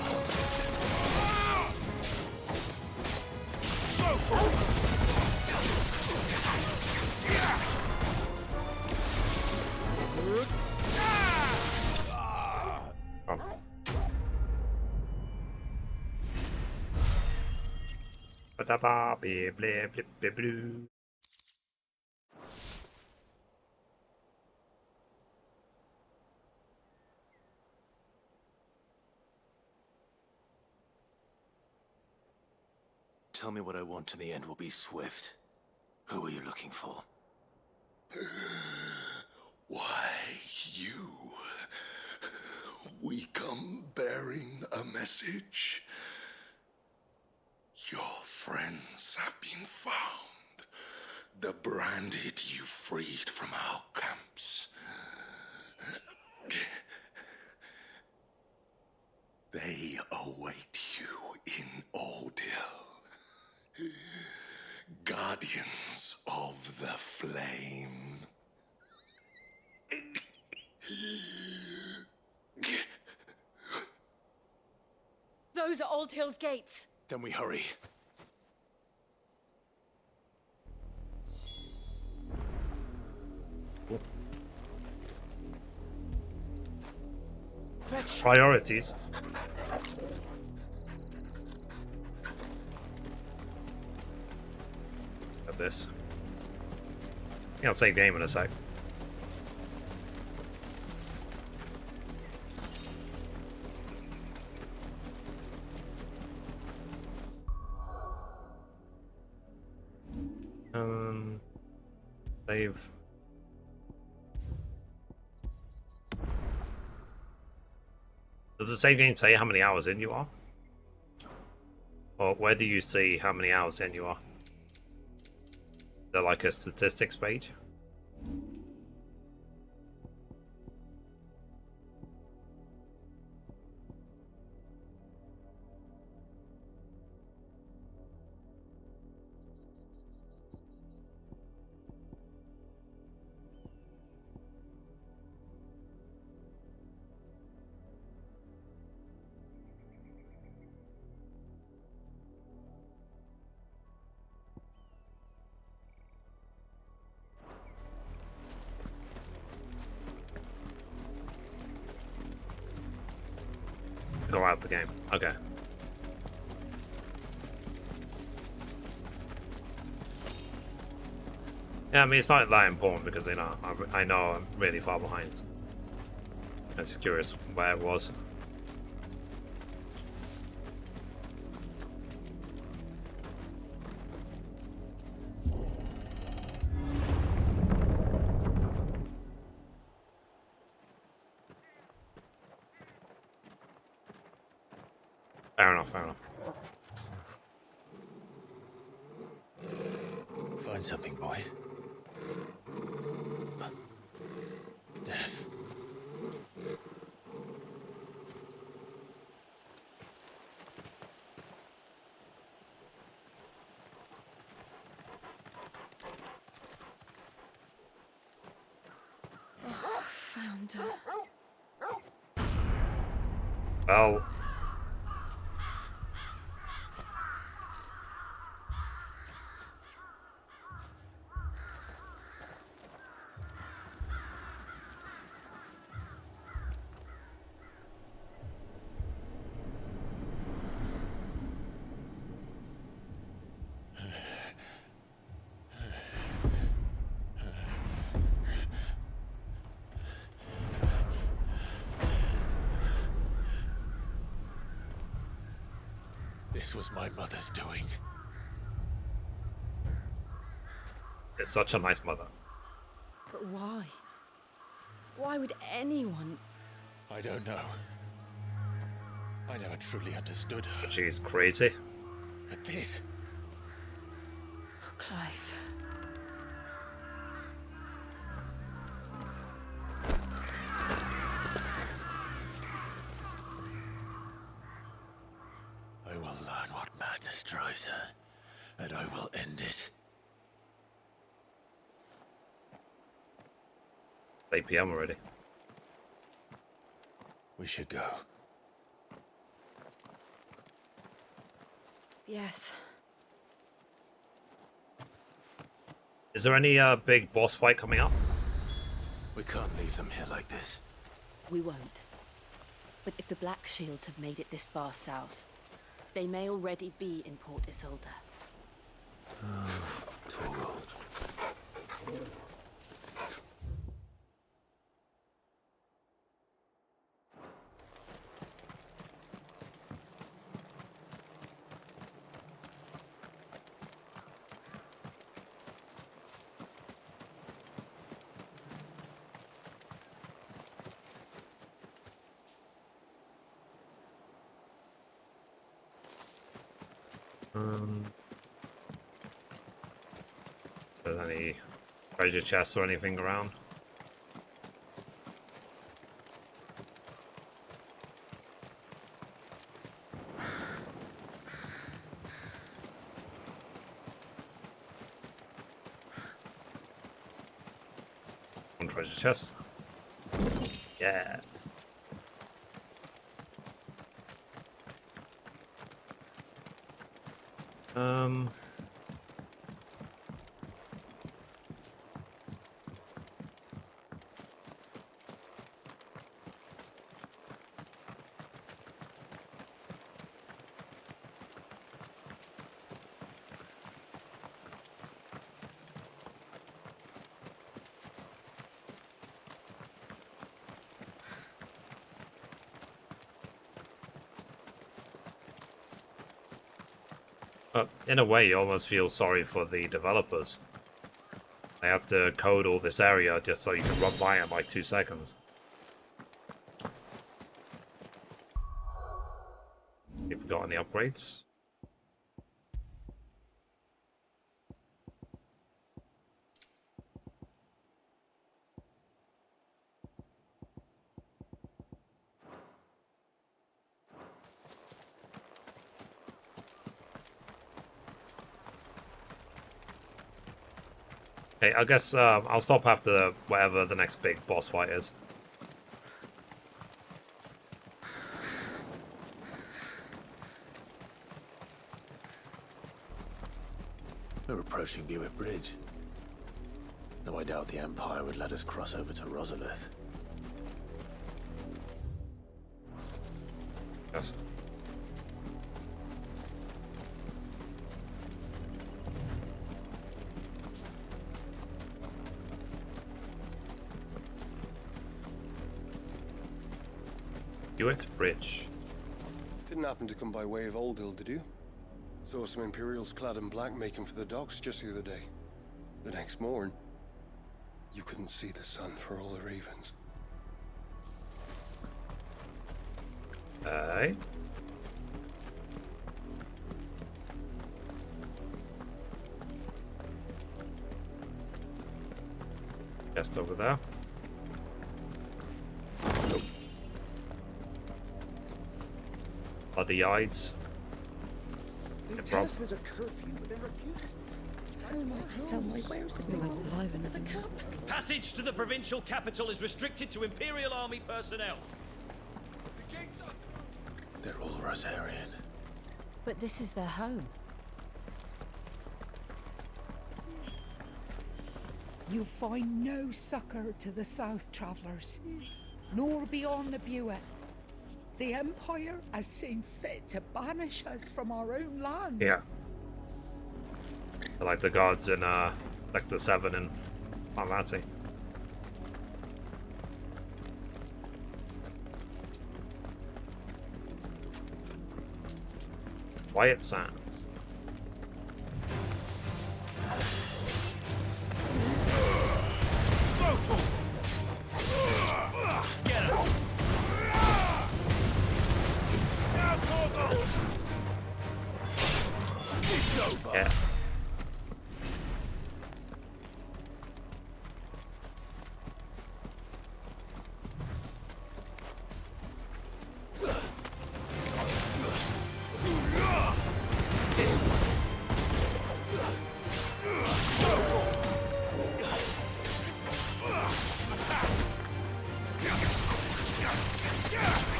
Tell me what I want and the end will be swift. Who are you looking for? Why, you. We come bearing a message. Your friends have been found. The branded you freed from our camps. They await you in Oldhill. Guardians of the Flame. Those are Old Hill's gates. Then we hurry. Fetch. Priorities. At this. Yeah, I'll save game in a sec. Save. Does the save game say how many hours in you are? Or where do you see how many hours in you are? Is there like a statistics page? Go out the game. Okay. Yeah, I mean, it's not that important because, you know, I know I'm really far behind. I'm just curious where it was. Fair enough, fair enough. Find something, boy. Death. Oh, found her. Well. This was my mother's doing. It's such a nice mother. But why? Why would anyone? I don't know. I never truly understood her. But she's crazy. But this... Oh, Clive. I will learn what madness drives her, and I will end it. 8 PM already. We should go. Yes. Is there any big boss fight coming up? We can't leave them here like this. We won't. But if the Black Shields have made it this far south, they may already be in Port Isolde. Torgal. Is there any treasure chests or anything around? One treasure chest. Yeah. In a way, you almost feel sorry for the developers. They have to code all this area just so you can run by it in like 2 seconds. Have we got any upgrades? Okay, I guess I'll stop after whatever the next big boss fight is. We're approaching Buick Bridge. Though I doubt the Empire would let us cross over to Rosalith. Yes. Hewitt Bridge. Didn't happen to come by way of Old Hill, did you? Saw some Imperials clad in black making for the docks just the other day. The next morn, you couldn't see the sun for all the ravens. Aye. Just over there. Oh. Bloody eyes. They tell us there's a curfew, but they refuse. I would like to sell my wares if they were alive in the capital. Passage to the provincial capital is restricted to Imperial Army personnel. They're all Rosarian. But this is their home. You find no succor to the south travellers, nor beyond the Buet. The Empire has seen fit to banish us from our own land. Yeah. Like the gods in Sector 7 in Final Fantasy. Quiet Sands. Get him! It's over. Yeah.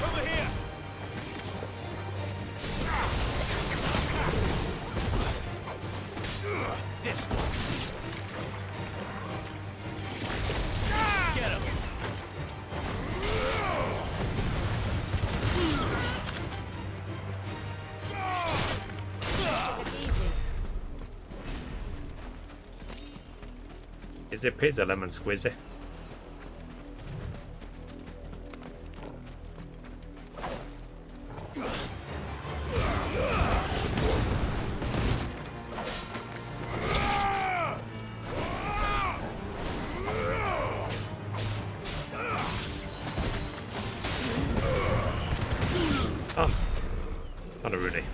Over here! This one. Get him! Is it pizza lemon squeezy? Oh, kind of Rudy.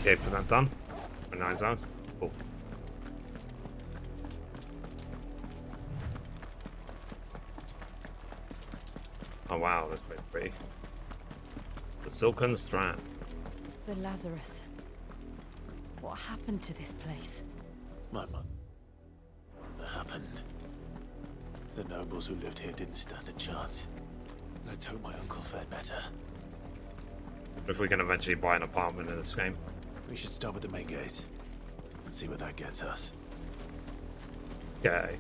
Okay, percent done. 9 zones. Cool. Oh wow, that's pretty. The Silken Strand. The Lazarus. What happened to this place? My mum. That happened. The nobles who lived here didn't stand a chance. Let's hope my uncle fared better. If we can eventually buy an apartment in this game. We should start with the main gate and see where that gets us. Okay.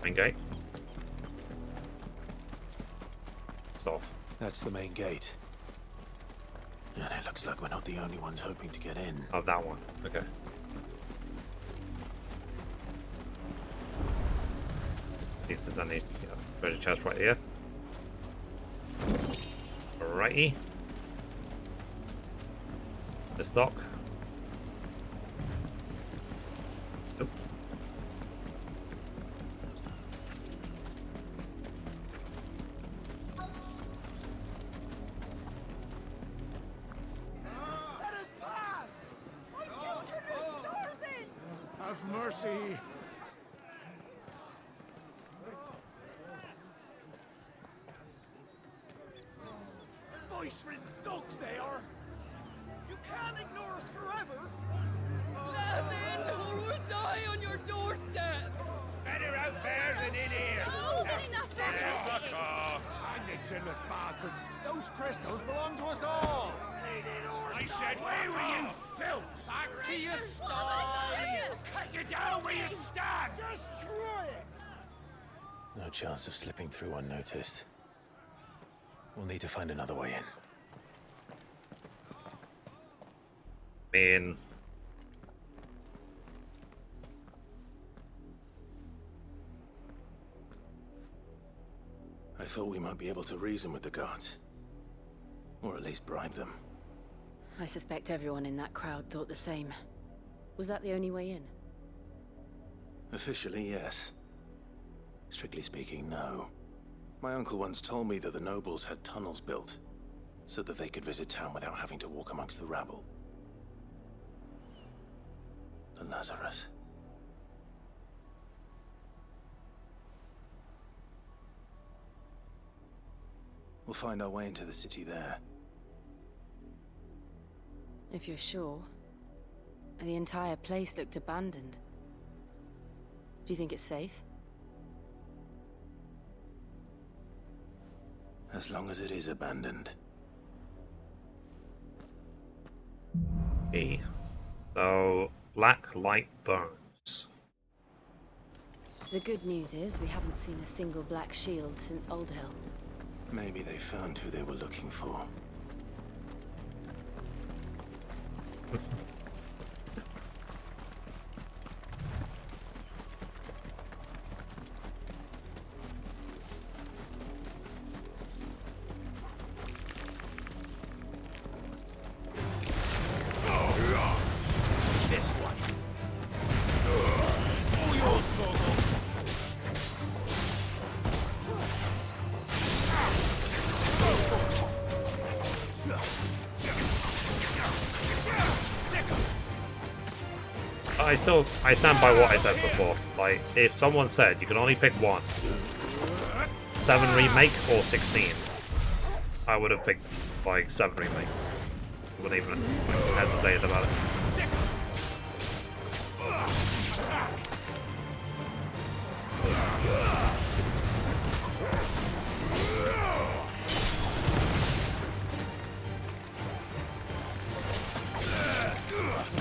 Main gate. Off. That's the main gate. And it looks like we're not the only ones hoping to get in. Oh, that one. Okay. See if there's any treasure chest right here. Alrighty. The stock. Nope. Let us pass! My children are starving! Have mercy! Voice-ridden dogs they are! You can't ignore us forever! Let us in or we'll die! crystals belong to us all. I said, where were you, filth? Back to your sties. Cut you down where you stand! Destroy it. No chance of slipping through unnoticed. We'll need to find another way in. I thought we might be able to reason with the guards. Or at least bribe them. I suspect everyone in that crowd thought the same. Was that the only way in? Officially, yes. Strictly speaking, no. My uncle once told me that the nobles had tunnels built, so that they could visit town without having to walk amongst the rabble. The Lazarus. We'll find our way into the city there. If you're sure. The entire place looked abandoned. Do you think it's safe? As long as it is abandoned. Okay. So, black light burns. The good news is we haven't seen a single black shield since Old Hill. Maybe they found who they were looking for. This one. All yours, Chocobo. I stand by what I said before. Like, if someone said you can only pick one, 7 remake or 16, I would have picked like 7 remake. Wouldn't even hesitate about it.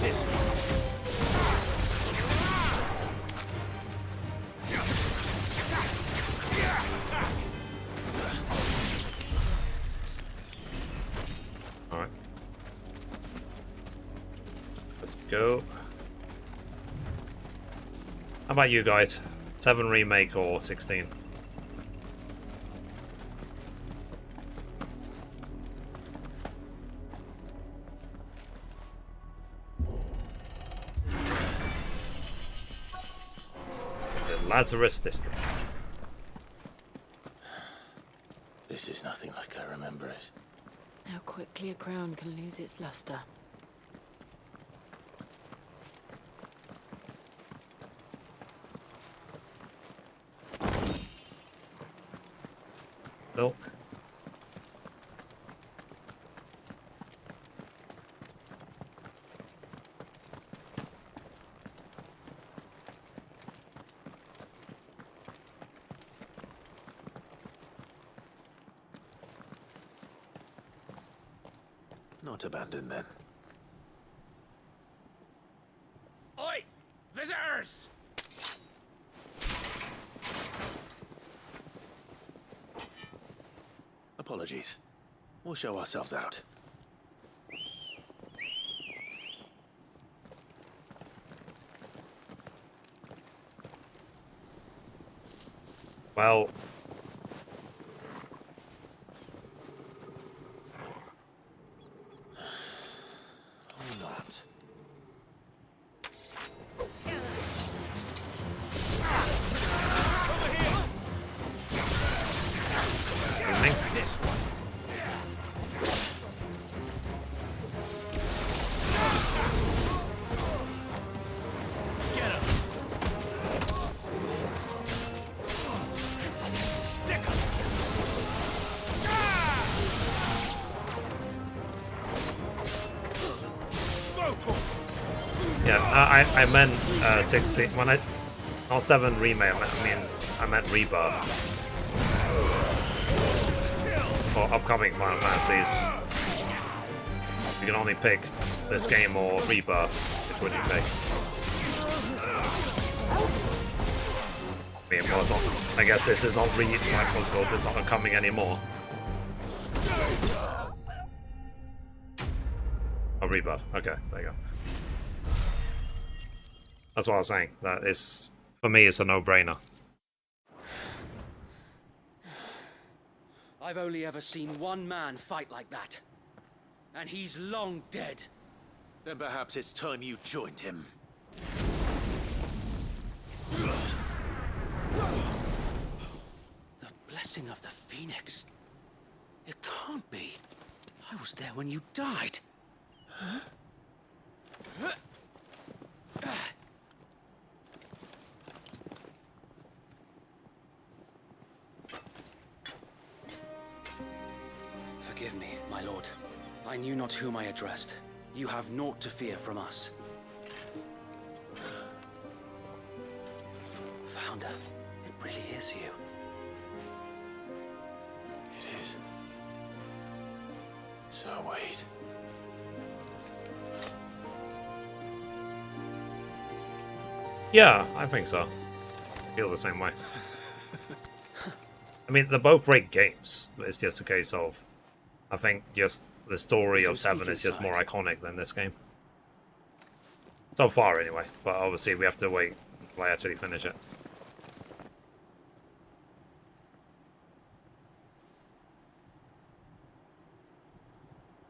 This one. Alright. Let's go. How about you guys? 7 remake or 16? The Lazarus District. This is nothing like I remember it. How quickly a crown can lose its luster. Milk. Not abandoned then. Oi! Visitors! Apologies. We'll show ourselves out. Well, or not. This one. Get him. Sick him. yeah, I meant 16 when I not 7 remake. I meant rebirth. or upcoming Final Fantasies. You can only pick this game or Rebirth. Which would you pick? I mean, well, it's not, I guess this is not possible. It's not coming anymore. Oh, Rebirth. Okay, there you go. That's what I was saying. That is, for me, it's a no-brainer. I've only ever seen one man fight like that. And he's long dead. Then perhaps it's time you joined him. The blessing of the Phoenix. It can't be. I was there when you died. Huh? Forgive me, my lord. I knew not whom I addressed. You have naught to fear from us. Founder, it really is you. It is. So wait. Yeah, I think so. I feel the same way. I mean, they're both great games, but it's just a case of, I think just the story of 7 is just more iconic than this game. So far, anyway. But obviously, we have to wait until I actually finish it.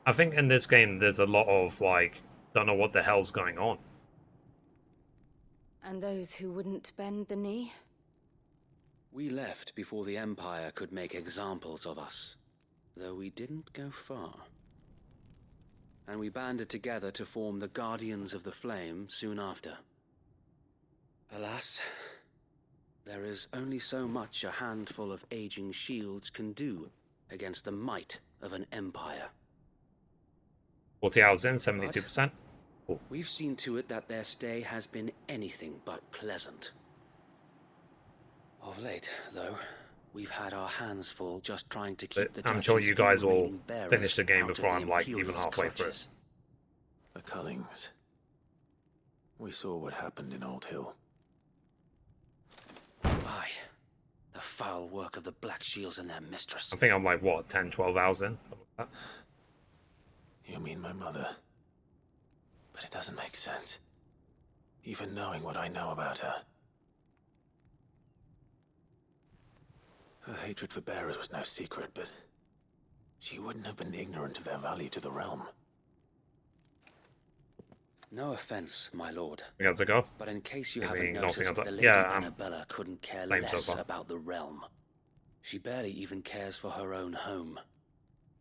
I think in this game, there's a lot of, like, don't know what the hell's going on. And those who wouldn't bend the knee? We left before the Empire could make examples of us, though we didn't go far. And we banded together to form the Guardians of the Flame soon after. Alas, there is only so much a handful of aging shields can do against the might of an empire. 40 hours in, 72%. Cool. We've seen to it that their stay has been anything but pleasant. Of late, though, we've had our hands full just trying to keep the I'm sure you guys will remaining bearers finish the game out of before the I'm like even Imperial's halfway through. clutches. The Cullings. We saw what happened in Old Hill. Aye. The foul work of the Black Shields and their mistress. I think I'm like, what, 10, 12 hours in? Something like that. You mean my mother? But it doesn't make sense. Even knowing what I know about her. Her hatred for bearers was no secret, but she wouldn't have been ignorant of their value to the realm. No offense, my lord. You guys go? But in case you Maybe haven't nothing noticed, of the that. Lady Yeah, Annabella couldn't care same so less far. about the realm. She barely even cares for her own home.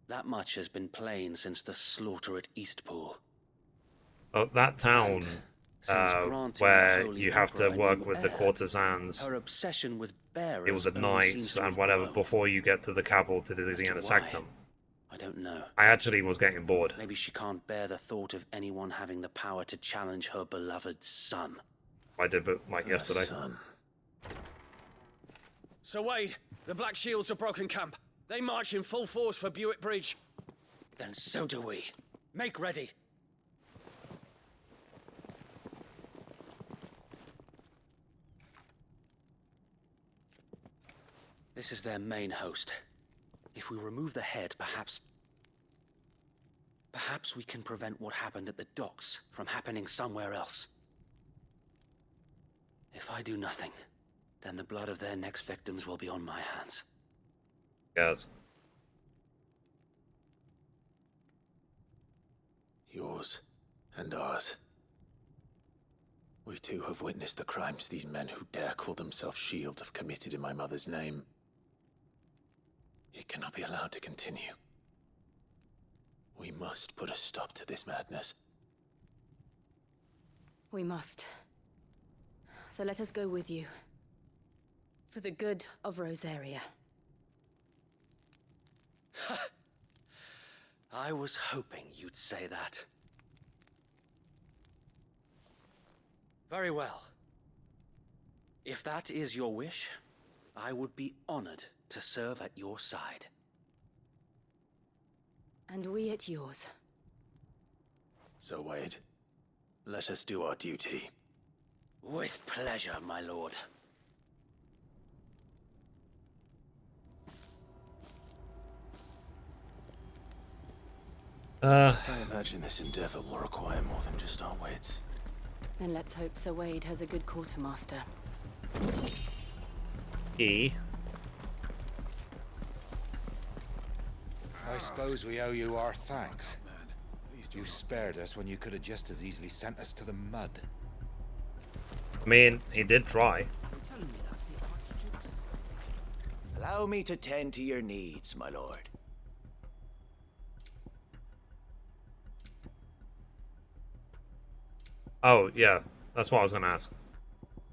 That much has been plain since the slaughter at Eastpool. Oh, that town where the Holy you have to Emperor a work new with the heir, courtesans. Her obsession with bearers It was at only seems nights to and have whatever grown. before you get to the capital to do As the to intersectum. I don't know. I actually was getting bored. Maybe she can't bear the thought of anyone having the power to challenge her beloved son. I did, but like yesterday. Son. Sir Wade, the Black Shields have broken camp. They march in full force for Buick Bridge. Then so do we. Make ready. This is their main host. If we remove the head, perhaps we can prevent what happened at the docks from happening somewhere else. If I do nothing, then the blood of their next victims will be on my hands. Yes. Yours and ours. We too have witnessed the crimes these men who dare call themselves shields have committed in my mother's name. It cannot be allowed to continue. We must put a stop to this madness. We must. So let us go with you. For the good of Rosaria. I was hoping you'd say that. Very well. If that is your wish, I would be honored to serve at your side. And we at yours. So, Wade, let us do our duty. With pleasure, my lord. I imagine this endeavor will require more than just our wits. Then let's hope Sir Wade has a good quartermaster. E. I suppose we owe you our thanks. You spared us when you could have just as easily sent us to the mud. I mean, he did try. Allow me to tend to your needs, my lord. Oh, yeah. That's what I was going to ask.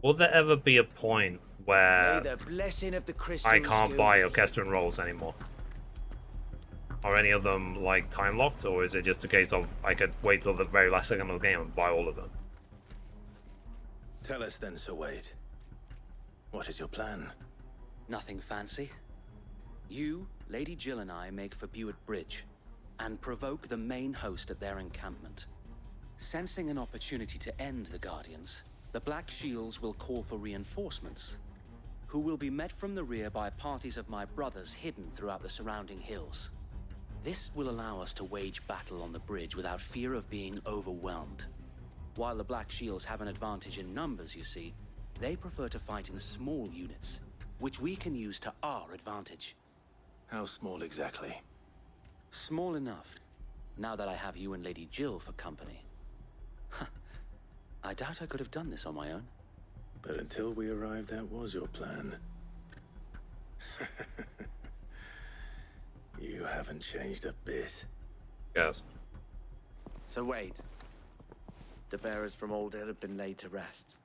Will there ever be a point where May the blessing of the crystals I can't go buy with you. orchestra rolls anymore? Are any of them, like, time locked, or is it just a case of I could wait till the very last second of the game and buy all of them? Tell us then, Sir Wade. What is your plan? Nothing fancy. You, Lady Jill and I make for Buett Bridge, and provoke the main host at their encampment. Sensing an opportunity to end the Guardians, the Black Shields will call for reinforcements, who will be met from the rear by parties of my brothers hidden throughout the surrounding hills. This will allow us to wage battle on the bridge without fear of being overwhelmed. While the Black Shields have an advantage in numbers, you see, they prefer to fight in small units, which we can use to our advantage. How small exactly? Small enough, now that I have you and Lady Jill for company. I doubt I could have done this on my own. But until we arrived, that was your plan. You haven't changed a bit. Yes. So Wade, the bearers from Old Hill have been laid to rest.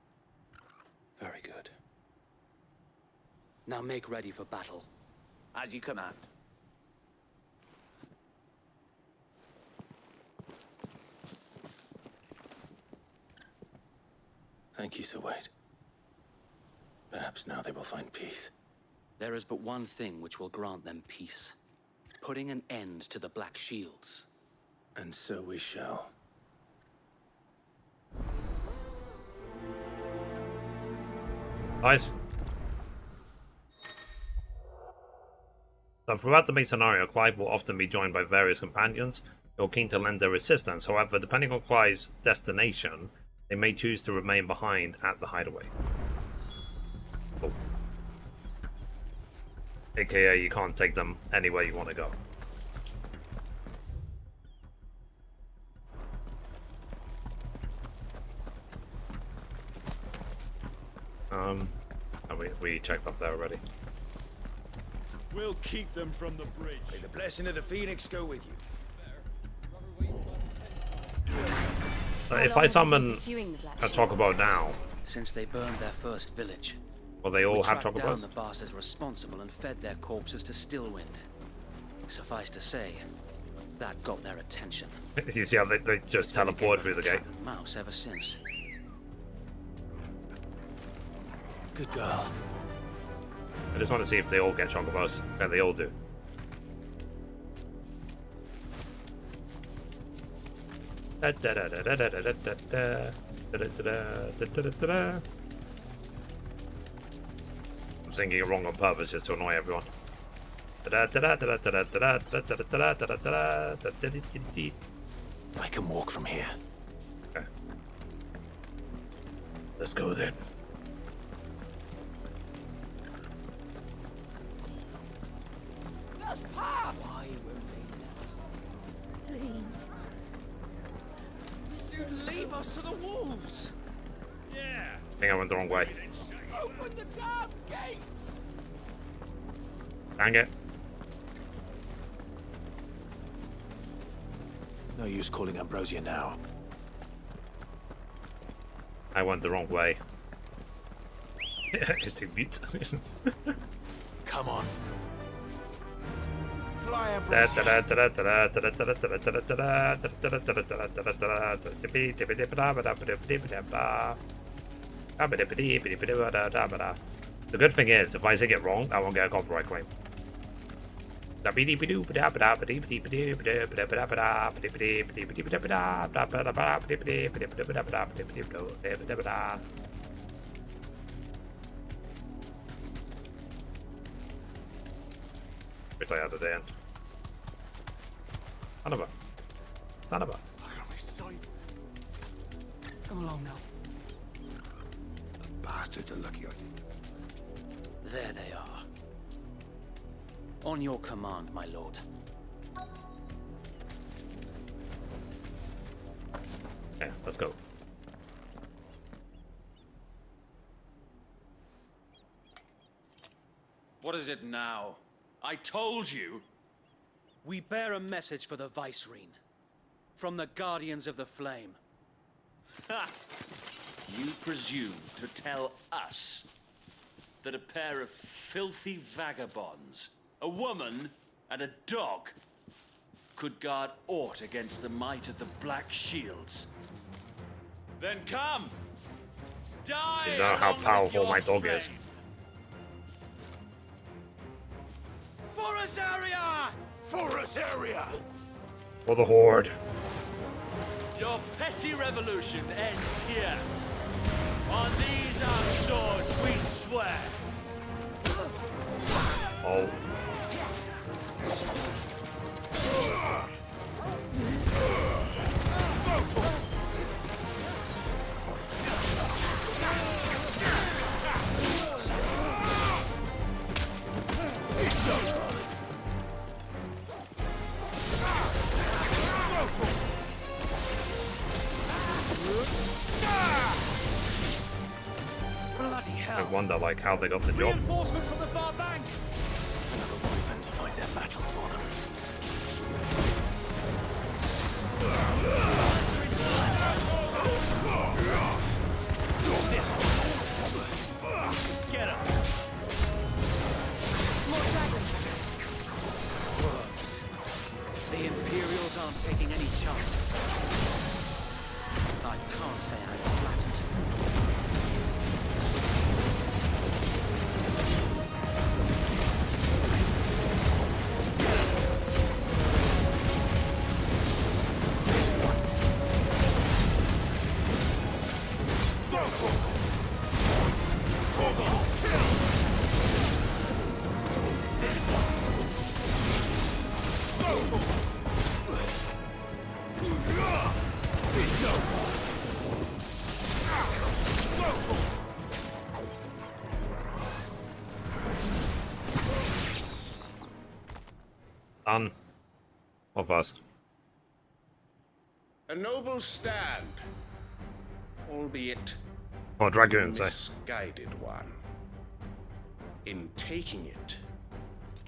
Very good. Now make ready for battle. As you command. Thank you, Sir Wade. Perhaps now they will find peace. There is but one thing which will grant them peace. Putting an end to the Black Shields. And so we shall. Nice. So throughout the main scenario, Clive will often be joined by various companions who are keen to lend their assistance. However, depending on Clive's destination, they may choose to remain behind at the hideaway. Oh. AKA, you can't take them anywhere you want to go. We checked up there already. We'll keep them from the bridge. May the blessing of the Phoenix go with you. If I summon a Chocobo now, since they burned their first village, will they all have tracked down Chocobos? the bastards responsible and fed their corpses to Stillwind. Suffice to say, that got their attention. You see how they just teleport through the gate? Mouse ever since. Good girl. I just want to see if they all get Chocobos. Yeah, they all do. I'm singing it wrong on purpose just to annoy everyone. I can walk from here. Okay. Let's go then. Let's pass! Why were they Please. You'd leave us to the wolves! Yeah. I think I went the wrong way. Open the damn gates! Dang it. No use calling Ambrosia now. I went the wrong way. Hitting mute. Come on. Fly, Ambrosia! The good thing is, if I sing it wrong, I won't get a copyright claim. Which I had it in. Son of a. Come along now. The bastards are lucky I didn't. There they are. On your command, my lord. Yeah, let's go. What is it now? I told you! We bear a message for the Vicereine. From the Guardians of the Flame. Ha! You presume to tell us that a pair of filthy vagabonds, a woman and a dog, could guard aught against the might of the Black Shields? Then come! Die! You know how along with powerful your my dog flame. is. For us area! For us area! For the Horde. Your petty revolution ends here. On these our swords we swear. Oh. Bloody hell! I wonder, like, how they got the job. Reinforcements from the far bank! Another wyvern to find their battles for them. This one. Get him! More dragons. Worms. The Imperials aren't taking any chances. I can't say I'm flattered. None of us. A noble stand, albeit Oh, dragoons, a eh? misguided one. In taking it,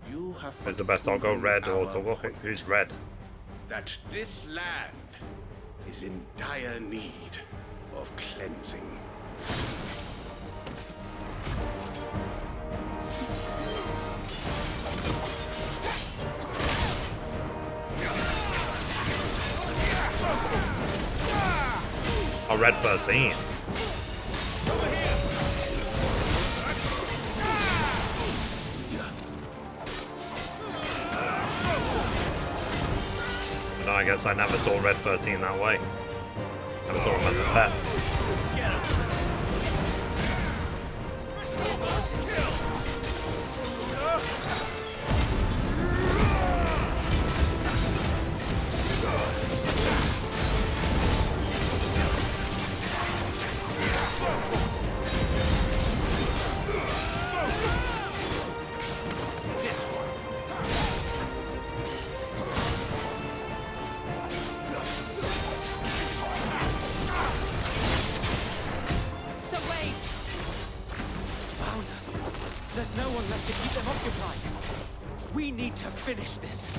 you have Who's the best? I'll go proven red or our to point who's red? that this land is in dire need of cleansing. Oh, red 13. No, I guess I never saw red 13 that way. Never saw him as a pet. There's no one left to keep them occupied. We need to finish this.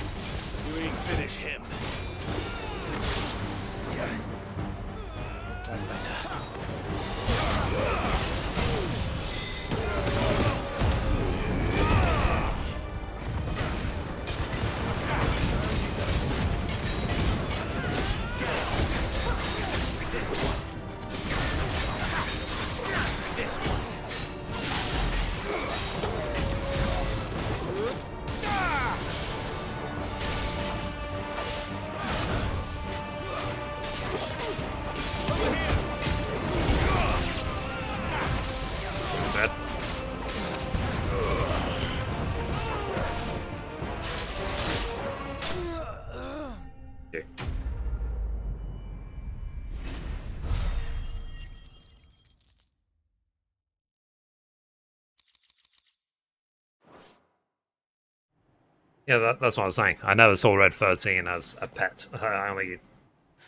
You ain't finish him. That's better. Yeah, that's what I was saying. I never saw Red 13 as a pet. I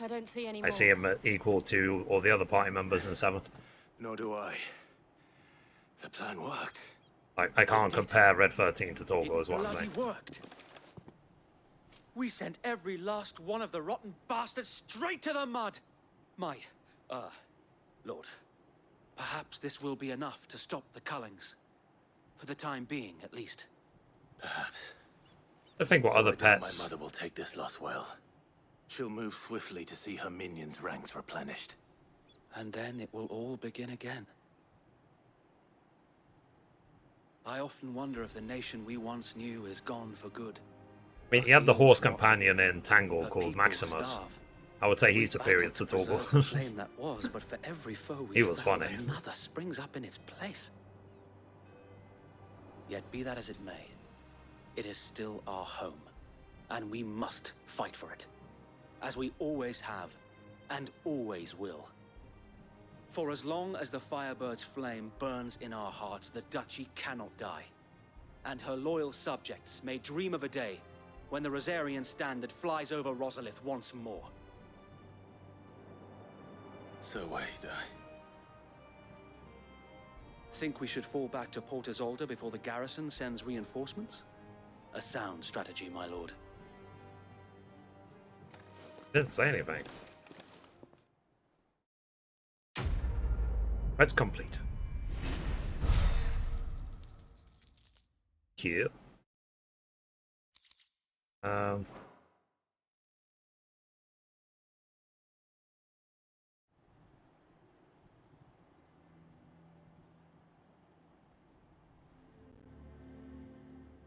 don't see any more. I see him equal to all the other party members in 7. Nor do I. The plan worked. I can't compare Red 13 to Torgo is what I'm Bloody saying. worked. We sent every last one of the rotten bastards straight to the mud. Lord, perhaps this will be enough to stop the Cullings. For the time being, at least. Perhaps. I think what other I doubt pets... My mother will take this loss well. She'll move swiftly to see her minions' ranks replenished. And then it will all begin again. I often wonder if the nation we once knew is gone for good. I mean, he had the horse companion in Tangle called Maximus. I would say he's superior to Torgo. Flame that was, but for every foe we He was found, funny. another springs up in its place. Yet be that as it may, it is still our home, and we must fight for it, as we always have, and always will. For as long as the Firebird's flame burns in our hearts, the Duchy cannot die, and her loyal subjects may dream of a day when the Rosarian standard flies over Rosalith once more. So wait, Think we should fall back to Port Isolde before the garrison sends reinforcements? A sound strategy, my lord. Didn't say anything. Let's complete. Cute.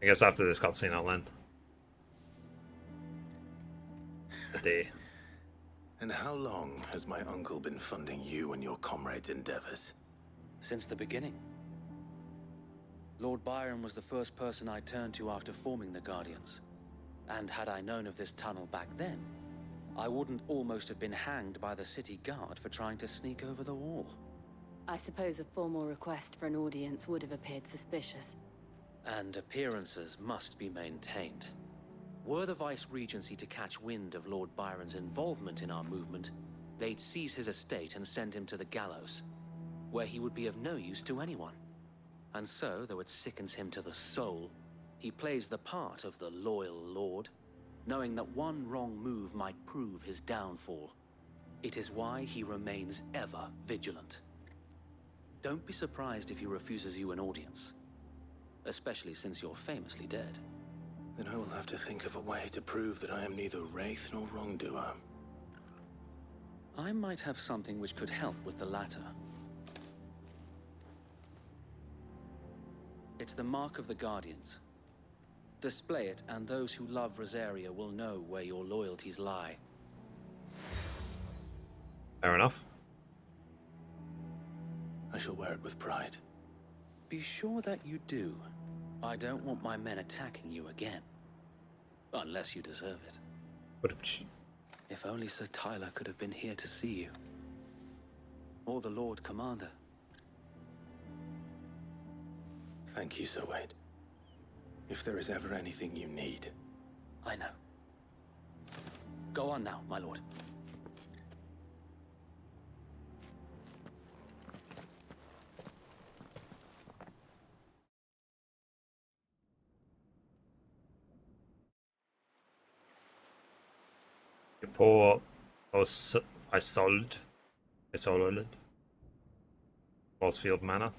I guess after this cutscene I'll end. Day. And how long has my uncle been funding you and your comrades' endeavors? Since the beginning. Lord Byron was the first person I turned to after forming the Guardians. And had I known of this tunnel back then, I wouldn't almost have been hanged by the city guard for trying to sneak over the wall. I suppose a formal request for an audience would have appeared suspicious. And appearances must be maintained. Were the Vice-Regency to catch wind of Lord Byron's involvement in our movement, they'd seize his estate and send him to the gallows, where he would be of no use to anyone. And so, though it sickens him to the soul, he plays the part of the loyal lord, knowing that one wrong move might prove his downfall. It is why he remains ever vigilant. Don't be surprised if he refuses you an audience, especially since you're famously dead. Then I will have to think of a way to prove that I am neither wraith nor wrongdoer. I might have something which could help with the latter. It's the mark of the Guardians. Display it, and those who love Rosaria will know where your loyalties lie. Fair enough. I shall wear it with pride. Be sure that you do. I don't want my men attacking you again. Unless you deserve it. If only Sir Tyler could have been here to see you. Or the Lord Commander. Thank you, Sir Wade. If there is ever anything you need. I know. Go on now, my lord. Poor Isolde. Rosfield Manor.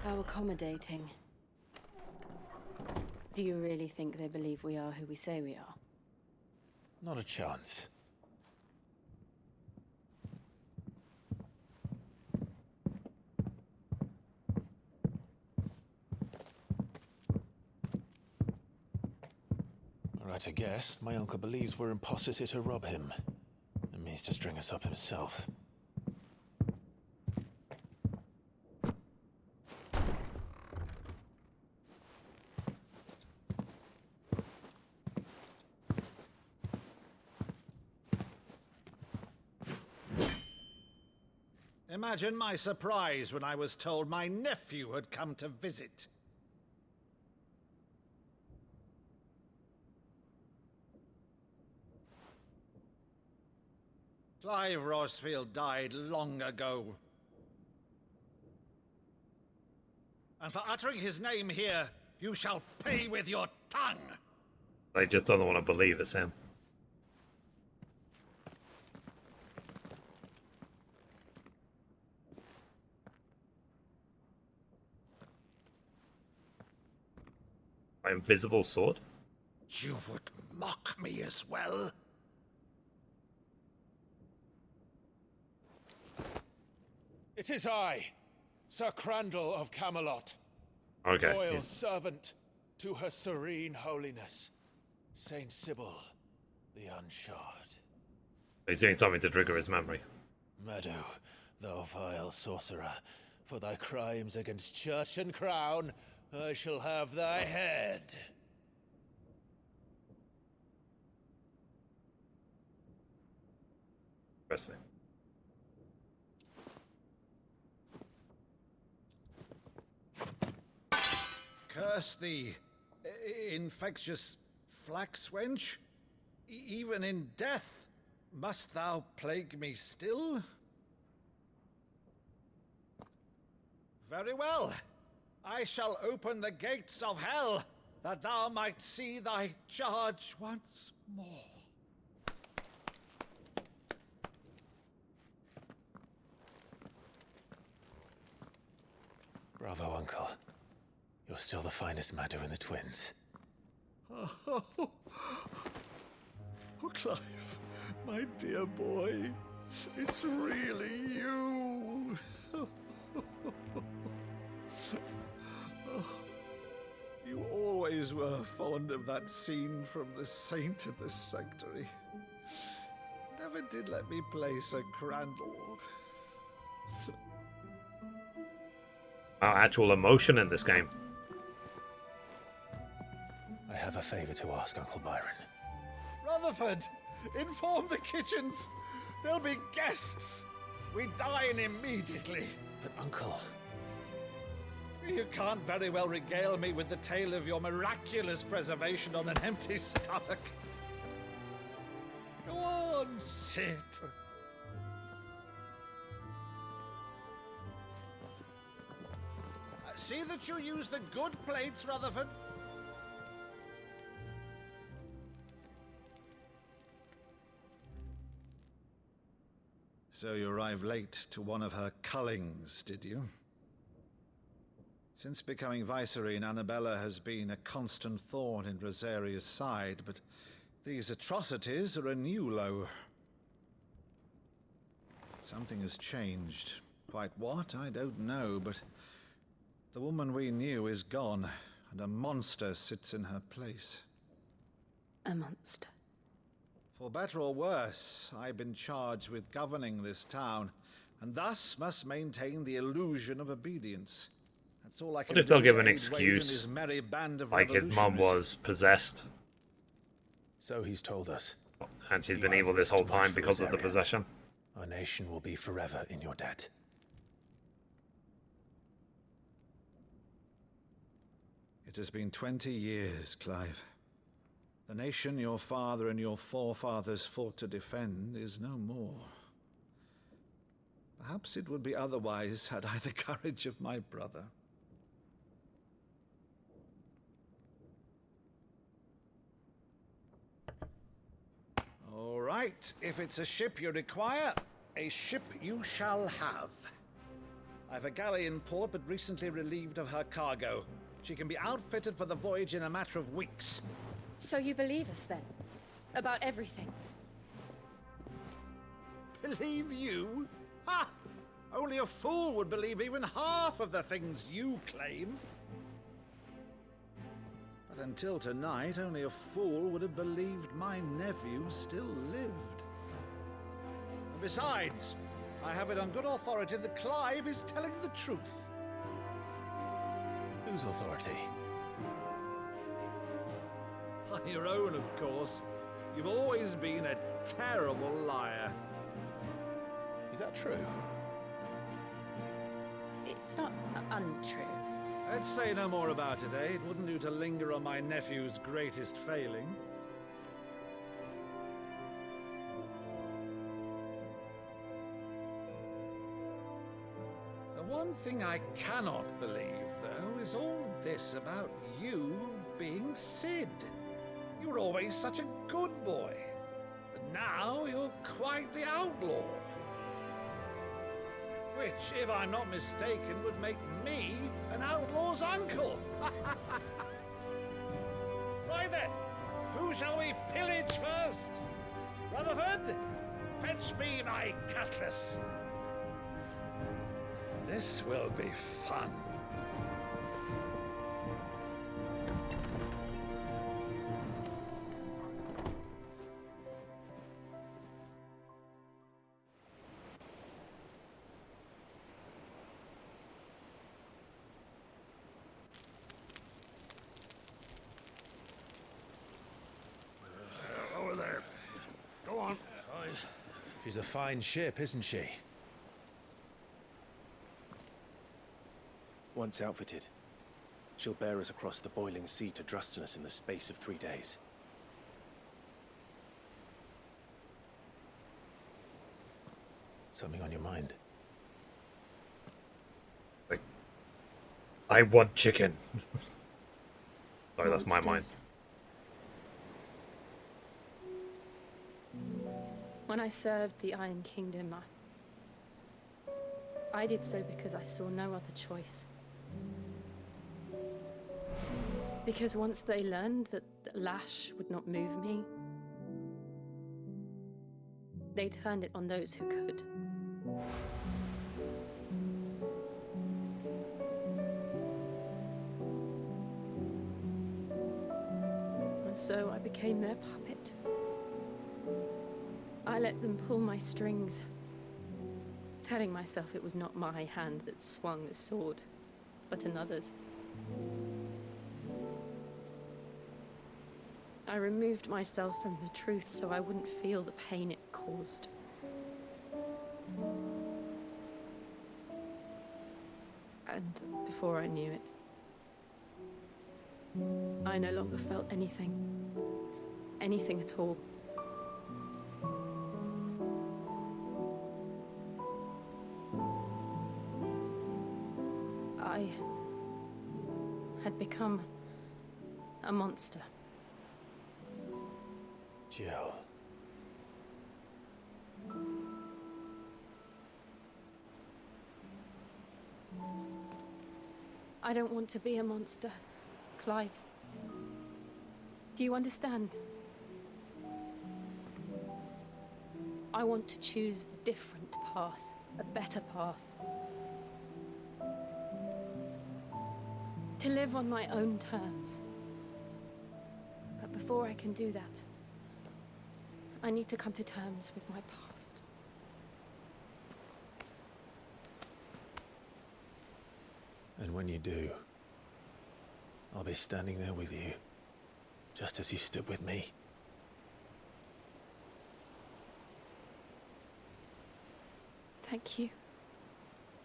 How accommodating. Do you really think they believe we are who we say we are? Not a chance. Right, I guess. My uncle believes we're imposters here to rob him. And means to string us up himself. Imagine my surprise when I was told my nephew had come to visit. Clive Rosfield died long ago. And for uttering his name here, you shall pay with your tongue! They just don't want to believe it's him. My invisible sword? You would mock me as well? It is I, Sir Crandall of Camelot. Okay. Loyal servant to her serene holiness, Saint Sybil the Unshod. He's doing something to trigger his memory. Meadow, thou vile sorcerer, for thy crimes against church and crown, I shall have thy head. Interesting. Curse thee, infectious flax wench. Even in death, must thou plague me still? Very well. I shall open the gates of hell, that thou might see thy charge once more. Bravo, Uncle. You're still the finest Meadow in the twins. Oh, Clive, my dear boy, it's really you. You always were fond of that scene from The Saint in the Sanctuary. Never did let me play Sir Crandall. Actual emotion in this game. I have a favor to ask, Uncle Byron. Rutherford, inform the kitchens. There'll be guests. We dine immediately. But, Uncle... You can't very well regale me with the tale of your miraculous preservation on an empty stomach. Go on, sit. See that you use the good plates, Rutherford. So you arrived late to one of her cullings, did you? Since becoming Vicereine, Annabella has been a constant thorn in Rosaria's side, but these atrocities are a new low. Something has changed. Quite what, I don't know, but the woman we knew is gone, and a monster sits in her place. A monster? For better or worse, I've been charged with governing this town, and thus must maintain the illusion of obedience. That's all I can What if they'll do give to an aid excuse, Wade and his merry band of like his mum revolutionaries. was possessed, So he's told us. and she's You been have evil this risked whole much time for because of the Rosaria. possession? Our nation will be forever in your debt. It has been 20 years, Clive. The nation your father and your forefathers fought to defend is no more. Perhaps it would be otherwise had I the courage of my brother. All right, if it's a ship you require, a ship you shall have. I've a galley in port, but recently relieved of her cargo. She can be outfitted for the voyage in a matter of weeks. So you believe us then? About everything? Believe you? Ha! Only a fool would believe even half of the things you claim. But until tonight, only a fool would have believed my nephew still lived. And besides, I have it on good authority that Clive is telling the truth. Whose authority? On your own, of course. You've always been a terrible liar. Is that true? It's not untrue. Let's say no more about it, eh? It wouldn't do to linger on my nephew's greatest failing. The one thing I cannot believe, though, is all this about you being Sid. You were always such a good boy, but now you're quite the outlaw. Which, if I'm not mistaken, would make me an outlaw's uncle. Right then, who shall we pillage first? Rutherford, fetch me my cutlass. This will be fun. Over there. Go on. She's a fine ship, isn't she? Once outfitted, she'll bear us across the boiling sea to Drustinus in the space of 3 days. Something on your mind? I want chicken. Sorry, that's my mind. Monsters. When I served the Iron Kingdom, I did so because I saw no other choice. Because once they learned that the lash would not move me, they turned it on those who could. And so I became their puppet. I let them pull my strings, telling myself it was not my hand that swung the sword, but another's. I removed myself from the truth so I wouldn't feel the pain it caused. And before I knew it, I no longer felt anything. Anything at all. I had become a monster. Jill. I don't want to be a monster, Clive. Do you understand? I want to choose a different path, a better path. To live on my own terms. But before I can do that, I need to come to terms with my past. And when you do, I'll be standing there with you, just as you stood with me. Thank you,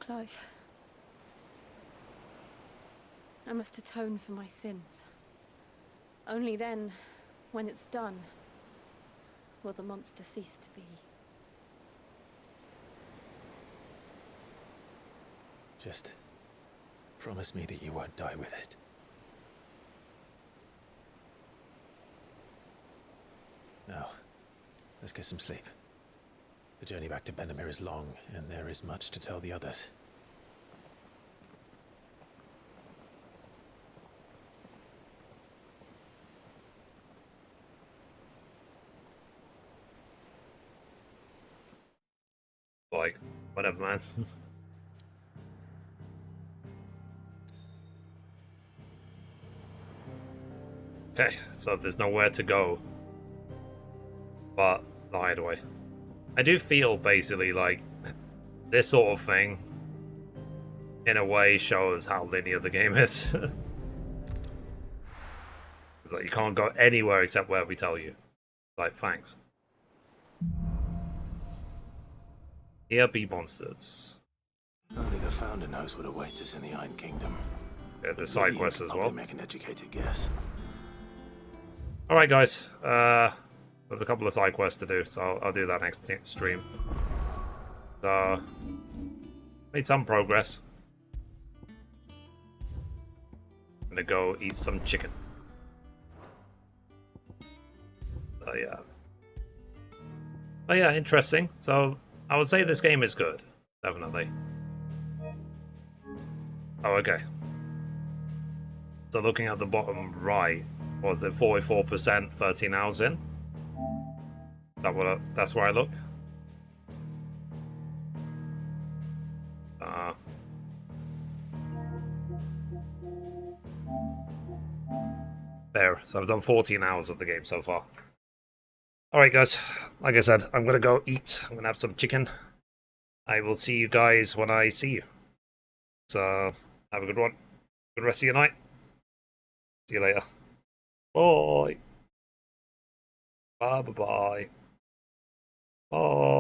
Clive. I must atone for my sins. Only then, when it's done, will the monster cease to be. Just promise me that you won't die with it. Now, let's get some sleep. The journey back to Benamir is long, and there is much to tell the others. Like, whatever, man. Okay, so there's nowhere to go but the hideaway. I do feel basically like this sort of thing, in a way, shows how linear the game is. It's like you can't go anywhere except where we tell you. Like, thanks. Here be monsters. Only the Founder knows what awaits us in the Iron Kingdom. Yeah, the side quests as well. Make an educated guess. Alright guys, there's a couple of side quests to do, so I'll do that next stream. So, made some progress. I'm gonna go eat some chicken. Oh yeah. Oh yeah, interesting. So, I would say this game is good. Definitely. Oh, okay. So looking at the bottom right, was it 44%, 13 hours in? That's where I look? There, so I've done 14 hours of the game so far. Alright guys, like I said, I'm gonna go eat. I'm gonna have some chicken. I will see you guys when I see you. So, have a good one. Good rest of your night. See you later. Bye. Bye bye bye. Bye.